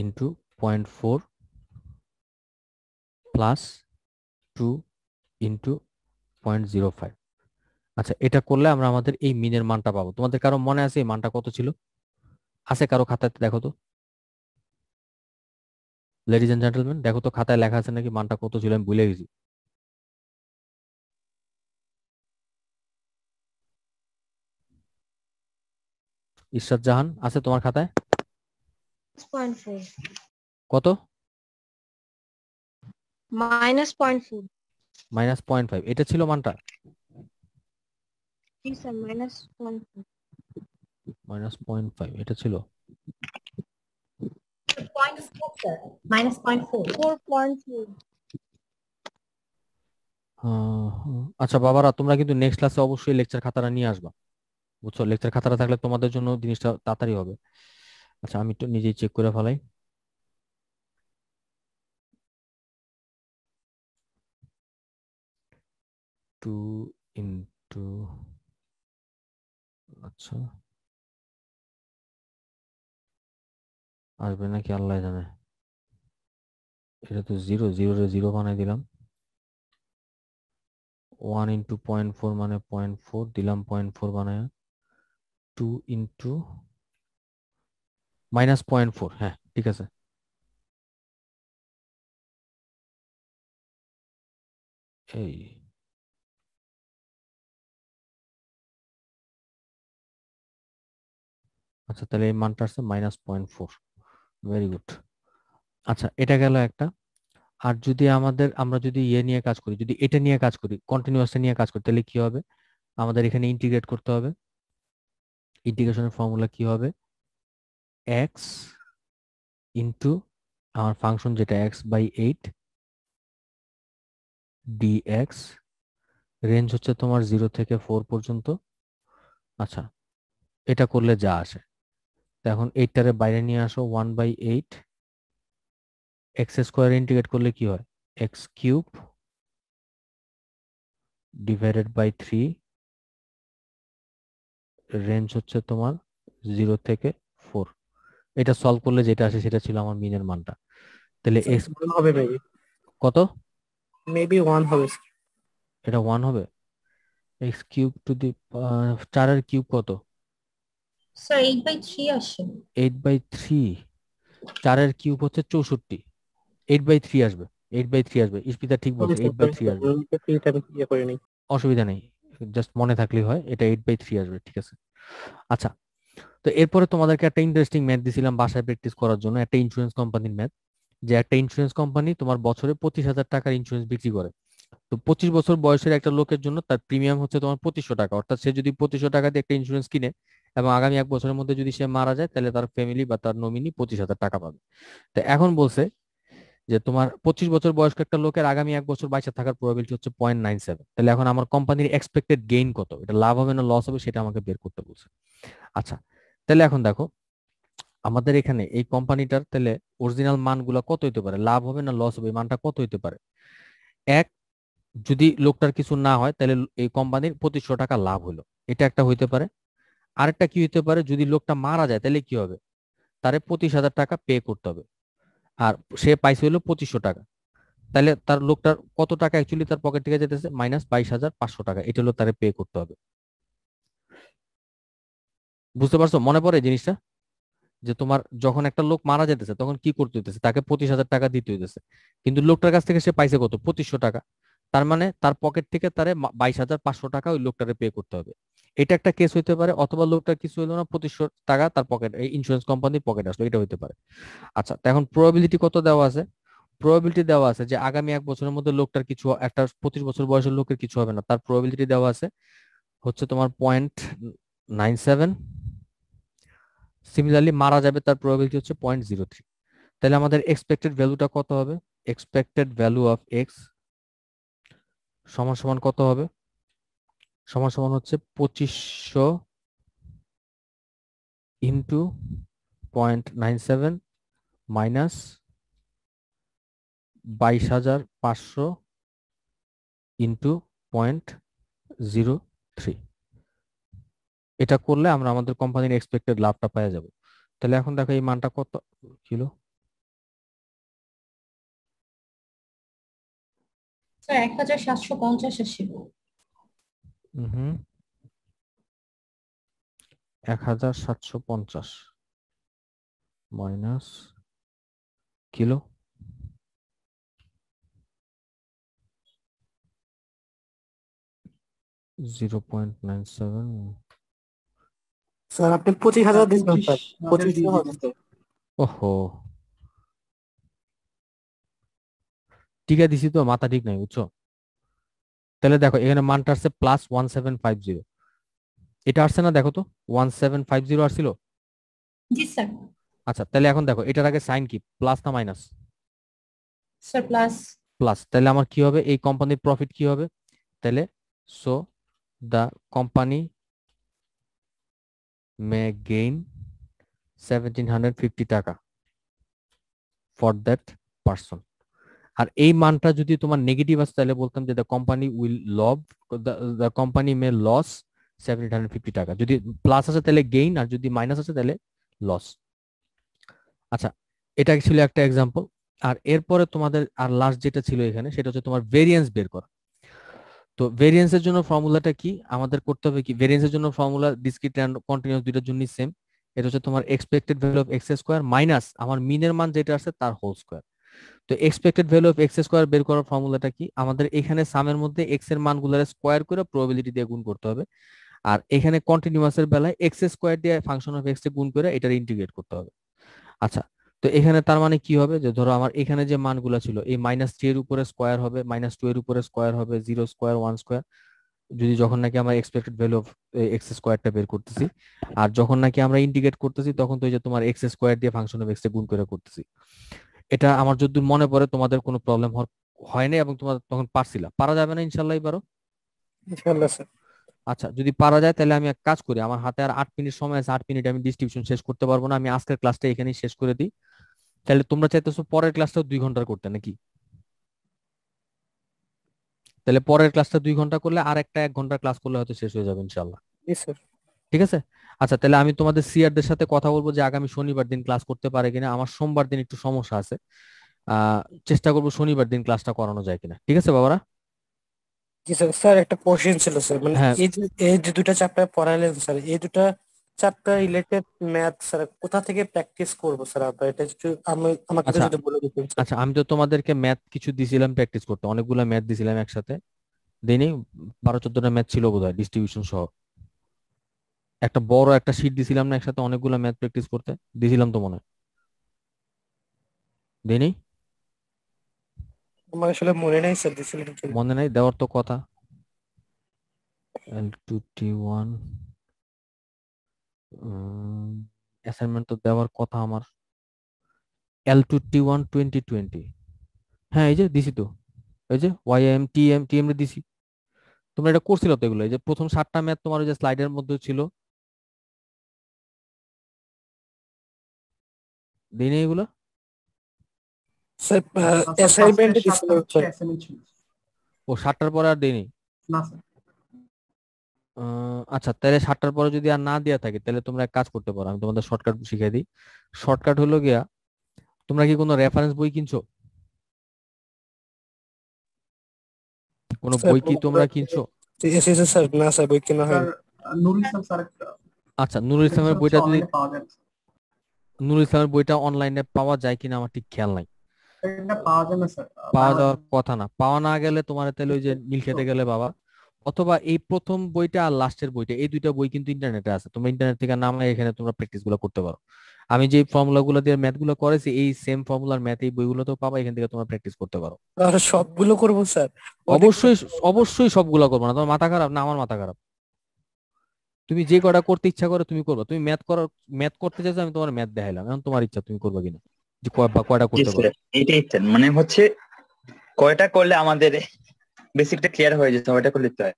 into 0.4 plus 2 into 0.05। আচ্ছা, এটা করলে আমরা আমাদের এই মিনের মানটা পাবো। তোমাদের কারো মনে আছে এই মানটা কত ছিল? আছে কারো খাতাতে? দেখো তো লেডিজ এন্ড জেন্টলম্যান, দেখো তো খাতায় লেখা আছে নাকি মানটা কত ছিল, আমি ভুলে গেছি। ইরশাদ জাহান, আছে তোমার খাতায়? কত? -0.4। -0.5, এটা ছিল মানটা? জি স্যার, -0.4। -0.5 এটা ছিল। -0.4 আচ্ছা বাবারা, তোমরা কিন্তু নেক্সট ক্লাসে অবশ্যই লেকচার খাতাটা নিয়ে আসবা, বুঝছো? লেকচার খাতাটা থাকলে তোমাদের জন্য জিনিসটা তাড়াতাড়ি হবে। আচ্ছা, আমি একটু নিজেই চেক করে ফেলাই। টু ইন্টু, আচ্ছা আসবে নাকি আল্লাহ জানে। এটা তো 0, 0 রে 0 বানাই দিলাম। 1 ইন্টু 0.4 মানে 0.4 দিলাম, 0.4 বানায় 2 ইন্টু -0.4, হ্যাঁ ঠিক আছে। এই আচ্ছা, তাহলে এই মানটা আসছে -0.4, ভেরি গুড। আচ্ছা, এটা গেল একটা। আর যদি আমরা যদি ইয়ে নিয়ে কাজ করি, যদি এটা নিয়ে কাজ করি, কন্টিনিউয়াস নিয়ে কাজ করি, তাহলে কি হবে, আমাদের এখানে ইন্টিগ্রেট করতে হবে। ইন্টিগ্রেশনের ফর্মুলা কি হবে, এক্স ইন্টু আমার ফাংশন যেটা x/8 dx, রেঞ্জ হচ্ছে তোমার 0 থেকে 4 পর্যন্ত। আচ্ছা, এটা করলে যা আসে, তো এখন 8টারে বাইরে নিয়ে আসো, 1/8 x² ইন্টিগ্রেট করলে কি হয়, x³ ডিভাইডেড বাই 3, রেঞ্জ হচ্ছে তোমার 0 থেকে 4। এটা সলভ করলে যেটা আসে সেটা ছিল আমার মিনের মানটা। তাহলে x হবে মেবি, কত, মেবি 1 হবে। এটা 1 হবে। x³ টু দি 4 এর কিউব কত, স্যার 8/3 আসে। 8/3, 4 এর কিউব হচ্ছে 64, 8/3 আসবে, 8/3 আসবে। ইস্পিতা ঠিক বলছে, 8/3 আসবে, ইয়ে করে নেই। অসুবিধা নেই, জাস্ট মনে থাকলেই হয়, এটা 8/3 আসবে, ঠিক আছে। আচ্ছা, তো এরপরে তোমাদেরকে একটা ইন্টারেস্টিং ম্যাথ দিছিলাম বাসায় প্র্যাকটিস করার জন্য, একটা ইন্স্যুরেন্স কোম্পানির ম্যাথ, যে একটা ইন্স্যুরেন্স কোম্পানি তোমার বছরে 25,000 টাকার ইন্স্যুরেন্স বিক্রি করে। তো 25 বছর বয়সের একটা লোকের জন্য তার প্রিমিয়াম হচ্ছে তোমার 2500 টাকা, অর্থাৎ সে যদি 2500 টাকা দিয়ে একটা ইন্স্যুরেন্স কিনে এবং আগামী 1 বছরের মধ্যে যদি সে মারা যায় তাহলে তার ফ্যামিলি বা তার নমিনি 25,000 টাকা পাবে। তো এখন বলছে যে তোমার 25 বছর বয়স্ক একটা লোকের আগামী 1 বছর বাইচে থাকার প্রবাবিলিটি হচ্ছে 0.97। তাহলে এখন আমার কোম্পানির এক্সপেক্টেড গেইন কত, এটা লাভ হবে না লস হবে সেটা আমাকে বের করতে বলছে। আচ্ছা, তাহলে এখন দেখো আমাদের এখানে এই কোম্পানিটার তাহলে অরিজিনাল মানগুলো কত হইতে পারে, লাভ হবে না লস হবে, এই মানটা কত হইতে পারে। এক, যদি লোকটার কিছু না হয় তাহলে এই কোম্পানির 2500 টাকা লাভ হলো, এটা একটা হইতে পারে। আরেকটা কি হইতে পারে, যদি লোকটা মারা যায় তাহলে কি হবে, তারে 25,000 টাকা পে করতে হবে, আর সে পাইছে হলো 2500 টাকা। তাহলে তার লোকটার কত টাকা অ্যাকচুয়ালি তার পকেট থেকে যেতেছে, -22,500 টাকা, এটা হলো তারে পে করতে হবে। বুঝতে পারছো, মনে পড়ে এই জিনিসটা, যে তোমার যখন একটা লোক মারা যেতেছে তখন কি করতে হইতেছে, তাকে 25,000 টাকা দিতে হইতেছে, কিন্তু লোকটার কাছ থেকে সে পাইছে কত, 2500 টাকা। তার মানে তার পকেট থেকে তারে 22,500 টাকা ওই লোকটারে পে করতে হবে। এটা একটা কেস হইতে পারে, অথবা লোকটার কিছু হইলো না, 2500 টাকা তার পকেট এই ইন্স্যুরেন্স কোম্পানির পকেট আসলো, এটা হইতে পারে। আচ্ছা, তো এখন প্রবাবিলিটি কত দেওয়া আছে, প্রবাবিলিটি দেওয়া আছে যে আগামী 1 বছরের মধ্যে লোকটার কিছু, একটা 25 বছর বয়সের লোকের কিছু হবে না, তার প্রবাবিলিটি দেওয়া আছে হচ্ছে তোমার 0.97। সিমিলারলি মারা যাবে তার প্রবাবিলিটি হচ্ছে 0.03। তাহলে আমাদের এক্সপেক্টেড ভ্যালুটা কত হবে, এক্সপেক্টেড ভ্যালু অফ এক্স সমান সমান কত হবে, সমান সমান হচ্ছে 2500 ইন্টু 0.97 মাইনাস 22,500 ইন্টু 0.03। এটা করলে আমরা আমাদের কোম্পানির এক্সপেক্টেড লাভটা পেয়ে যাব। তাহলে এখন দেখো এই মানটা কত ছিল, স্যার 1,750 ছিল। হুম 1,750 মাইনাস কিলো, -0.97। স্যার আপনি 25,000 দিচ্ছেন স্যার, 25,000 25 দিয়ে হবে দিতেছে। ওহো, ঠিক আছে দিছি তো, মাথা ঠিক নাই বুঝছো। তাহলে দেখো এখানে মানটা আসছে +1750, এটা আসছে না দেখো তো, 1750 আসছিল। জি স্যার। আচ্ছা, তাহলে এখন দেখো এটার আগে সাইন কি, প্লাস না মাইনাস, স্যার প্লাস। প্লাস। তাহলে আমার কি হবে, এই কোম্পানির প্রফিট কি হবে, তাহলে so the company May gain 1,750 টাকা ফর দ্যাট পার্সন। আর এই মানটা যদি তোমার নেগেটিভ আসে তাহলে বলতাম যে the company will love, the company may loss 1,750 টাকা। যদি প্লাস আছে তাহলে গেইন, আর যদি মাইনাস আছে তাহলে লস। আচ্ছা, এটা ছিল একটা এক্সাম্পল। আর এরপরে তোমাদের আর লাস্ট যেটা ছিল এখানে সেটা হচ্ছে তোমার ভেরিয়েন্স বের করা। তো ভেরিয়েন্সের জন্য ফর্মুলাটা কি আমাদের করতে হবে, কি ভেরিয়েন্সের জন্য ফর্মুলা ডিসক্রিট এন্ড কন্টিনিউয়াস দুইটার জন্যই সেম। এটা হচ্ছে তোমার expected value of x square minus আমার মিনের মান যেটা আছে তার হোল স্কোয়ার। তো expected value of x square বের করার ফর্মুলাটা কি, আমাদের এখানে সামের মধ্যে এক্স এর মানগুলোর স্কোয়ার করে প্রবাবিলিটি দিয়ে গুণ করতে হবে, আর এখানে কন্টিনিউয়াসের বেলায় এক্স স্কোয়ার দিয়ে ফাংশন অফ এক্স এ গুণ করে এটার ইন্টিগ্রেট করতে হবে। আচ্ছা, তো এখানে তার মানে কি হবে, যে ধরো আমার এখানে যে মানগুলো ছিল এই -3 এর উপরে স্কোয়ার হবে, -2 এর উপরে স্কোয়ার হবে, 0 স্কোয়ার 1 স্কোয়ার, যদি যখন নাকি আমরা এক্সপেক্টেড ভ্যালু অফ এক্স স্কোয়ারটা বের করতেছি, আর যখন নাকি আমরা ইন্টিগ্রেট করতেছি তখন তো এই যে তোমার এক্স স্কোয়ার দিয়ে ফাংশন অফ এক্স এ গুণ করে করতেছি। এটা আমার যদি মনে পড়ে তোমাদের কোনো প্রবলেম হয় না এবং তোমাদের তখন পারছিলা, পারা যাবে না ইনশাল্লাহ এবারও। ইনশাআল্লাহ স্যার। আচ্ছা, যদি পারা যায় তাহলে আমি এক কাজ করি, আমার হাতে আর 8 মিনিট সময় আছে, 8 মিনিট আমি ডিস্ট্রিবিউশন শেষ করতে পারবো না, আমি আজকের ক্লাসটা এখানেই শেষ করে দিই। তাহলে তোমরা চাইতেছো পরের ক্লাসটাও 2 ঘন্টার করতে নাকি, তাহলে পরের ক্লাসটা 2 ঘন্টা করলে আর একটা 1 ঘন্টার ক্লাস করলে হয়তো শেষ হয়ে যাবে ইনশাল্লাহ। জি স্যার। ঠিক আছে। আচ্ছা, তাহলে আমি তোমাদের সিআরদের সাথে কথা বলবো যে আগামী শনিবার দিন ক্লাস করতে পারে কিনা, আমার সোমবার দিন একটু সমস্যা আছে, চেষ্টা করবো শনিবার দিন ক্লাসটা করানো যায় কিনা। ঠিক আছে বাবারা। জি স্যার। স্যার একটা কোশ্চেন ছিল স্যার, মানে হ্যাঁ, এই যে দুটো চ্যাপ্টার পড়াইলেন স্যার, এই দুটো চ্যাপ্টার রিলেটেড ম্যাথ স্যার কোথা থেকে প্র্যাকটিস করবো স্যার, আপনার এটা একটু আমাকে আচ্ছা যদি বলে দিতেন স্যার। আচ্ছা, আমি তো তোমাদেরকে ম্যাথ কিছু দিছিলাম প্র্যাকটিস করতে, অনেকগুলো ম্যাথ দিছিলাম একসাথে, দিইনি? 12-14টা ম্যাথ ছিল বোধহয় ডিস্ট্রিবিউশন সহ, একটা বড় একটা শীট দিছিলাম না একসাথে অনেকগুলো ম্যাথ প্র্যাকটিস করতে, দিছিলাম তো মনে হয়, দিইনি? আমার আসলে মনে নাই স্যার দিছিলেন কিনা। মনে নাই, দেওয়ার তো কথা। L2T1 অ্যাসাইনমেন্ট তো দেওয়ার কথা আমার। L2T1 2020, হ্যাঁ এই যে দিছি তো, এই যে YM TM রে দিছি। তোমরা এটা করছিল তো এগুলো, এই যে প্রথম 7টা ম্যাথ তোমার ওই যে স্লাইডের মধ্যে ছিল, দিই নাই এগুলো? স্যার স্যার অ্যাসাইনমেন্টে ফার্স্টে দিছিলেন 7টা স্যার। অ্যাসাইনমেন্ট ছিল। ও 7টার পরে আর দেইনি। না স্যার। আচ্ছা, তাহলে 7টার পরে যদি আর না দেওয়া থাকে তাহলে তোমরা এক কাজ করতে পারো, আমি তোমাদের শর্টকাট শিখিয়ে দিই। শর্টকাট হলো গিয়া, তোমরা কি কোনো রেফারেন্স বই কিনছো? কোনো স্যার বই কি তোমরা কিনছো? এসেছে স্যার, না স্যার বই কেনা স্যার হয়নি। নুরুল ইসলাম স্যার একটা আচ্ছা, নুরুল এটা ইসলামের হচ্ছে বইটা যদি, অনলাইনে পাওয়া যায় না। নুরুল ইসলামের বইটা অনলাইনে পাওয়া যায় কিনা আমার ঠিক খেয়াল নাই। এটা পাওয়া যায় না স্যার পাওয়া বাংলা। যাওয়ার কথা না, পাওয়া না গেলে তোমার তাহলে ওই যে নীল খেতে গেলে বাবা, অথবা এই প্রথম বইটা আর লাস্টের বইটা, এই দুইটা বই কিন্তু ইন্টারনেটে আছে, তোমরা ইন্টারনেট থেকে নামায় এখানে তোমরা প্র্যাকটিস গুলো করতে পারো। আমি যে ফর্মুলা গুলো দিয়ে ম্যাথ গুলো করেছি, এই সেম ফর্মুলার ম্যাথ এই বইগুলো তো পাবা, এখান থেকে তোমরা প্র্যাকটিস করতে পারো। আর সবগুলো করবো স্যার? অবশ্যই, অবশ্যই সবগুলা করবো না, তোমার মাথা খারাপ না আমার মাথা খারাপ? তুমি যে কটা করতে ইচ্ছা করে তুমি করবা, তুমি ম্যাথ করতে চাইছো, আমি তোমার ম্যাথ দেখাইলাম, এখন তোমার ইচ্ছা তুমি করবা কিনা, যে কয়টা জি করতে পারো। স্যার, এটাই স্যার, মানে হচ্ছে কয়টা করলে আমাদের বেসিকটা ক্লিয়ার হয়ে যেতে হবে, ওইটা করলে তো হয়।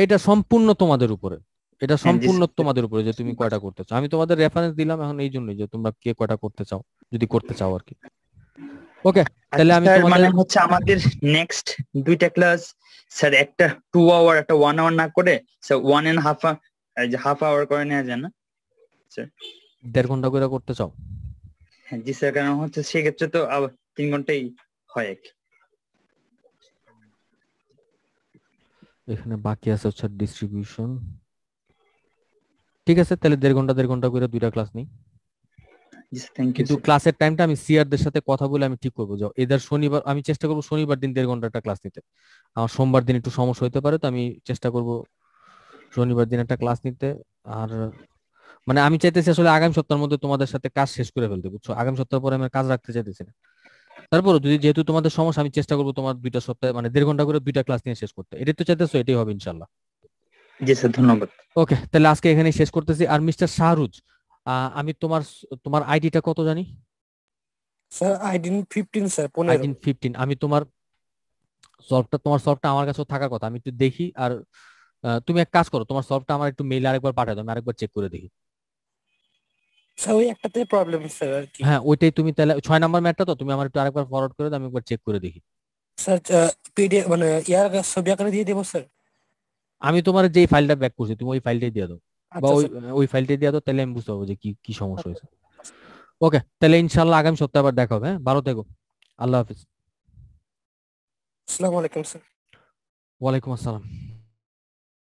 এটা সম্পূর্ণ তোমাদের উপরে, এটা হ্যাঁ জি সম্পূর্ণ স্যার। তোমাদের উপরে যে তুমি কয়টা করতে চাও। আমি তোমাদের রেফারেন্স দিলাম এখন এই জন্যই যে তোমরা কে কয়টা করতে চাও, যদি করতে চাও আর কি। ওকে, তাহলে আচ্ছা আমি স্যার, তোমাদের, মানে হচ্ছে আমাদের নেক্সট দুইটা ক্লাস স্যার, একটা 2 আওয়ার একটা 1 আওয়ার না করে স্যার 1.5 আওয়ার করে নেওয়া যায় না স্যার? 1.5 ঘন্টা করে করতে চাও? হ্যাঁ জি স্যার, কারণ হচ্ছে সেক্ষেত্রে তো 3 ঘন্টাই হয় আর কি। এখানে বাকি আছে হচ্ছে ডিস্ট্রিবিউশন। ঠিক আছে, তাহলে 1.5 ঘন্টা করে দুইটা ক্লাস নেই। জি স্যার, থ্যাংক ইউ কিন্তু স্যার। ক্লাসের টাইমটা আমি সিআরদের সাথে কথা বলে আমি ঠিক করবো, যে এদের শনিবার আমি চেষ্টা করবো শনিবার দিন 1.5 ঘন্টা একটা ক্লাস নিতে। আমার সোমবার দিন একটু সমস্যা হতে পারে, তো আমি চেষ্টা করব শনিবার দিন একটা ক্লাস নিতে। আর মানে আমি চাইতেছি আসলে আগামী সপ্তাহের মধ্যে তোমাদের সাথে কাজ শেষ করে ফেলতে, বুঝছো? আগামী সপ্তাহ পরে আমি আর কাজ রাখতে চাইতেছি না। তারপরে যদি যেহেতু তোমাদের সমস্যা, আমি চেষ্টা করবো তোমার 2টা সপ্তাহে মানে 1.5 ঘন্টা করে 2টা ক্লাস নিয়ে শেষ করতে। এটাই তো চাইতেছো, এটাই হবে ইনশাল্লাহ। জি স্যার, ধন্যবাদ। ওকে, তাহলে আজকে এখানেই শেষ করতেছি। আর মিস্টার শাহরুজ, আমি তোমার তোমার আইডিটা কত জানি? স্যার আইডিন 15 স্যার, 15। আইডিন 15। আমি তোমার সলভটা আমার কাছেও থাকার কথা, আমি একটু দেখি। আর তুমি এক কাজ করো, তোমার সলভটা আমার একটু মেইলে আরেকবার পাঠাও, আমি আরেকবার চেক করে দেখি। স্যার ওই একটাতে প্রবলেম স্যার আর কি। হ্যাঁ ওইটাই, তুমি তাহলে 6 নাম্বার ম্যাটটা তো তুমি আমার একটু আরেকবার ফরওয়ার্ড করে দাও, আমি একবার চেক করে দেখি। স্যার পিডিএফ মানে ইয়ার ছবি আকারে দিয়ে দেবো স্যার? আমি তোমার যেই ফাইলটা ব্যাক করছি তুমি ওই ফাইলটাই দিয়ে দাও, বা আচ্ছা ওই স্যার। ওই ফাইলটাই দিয়ে দাও, তাহলে আমি বুঝতে পারবো যে কি কি সমস্যা হয়েছে। ওকে, তাহলে ইনশাল্লাহ আগামী সপ্তাহে আবার দেখা হবে। হ্যাঁ, ভালো থেকো। আল্লাহ হাফিজ। আসসালামু আলাইকুম স্যার। ওয়ালাইকুম আসসালাম।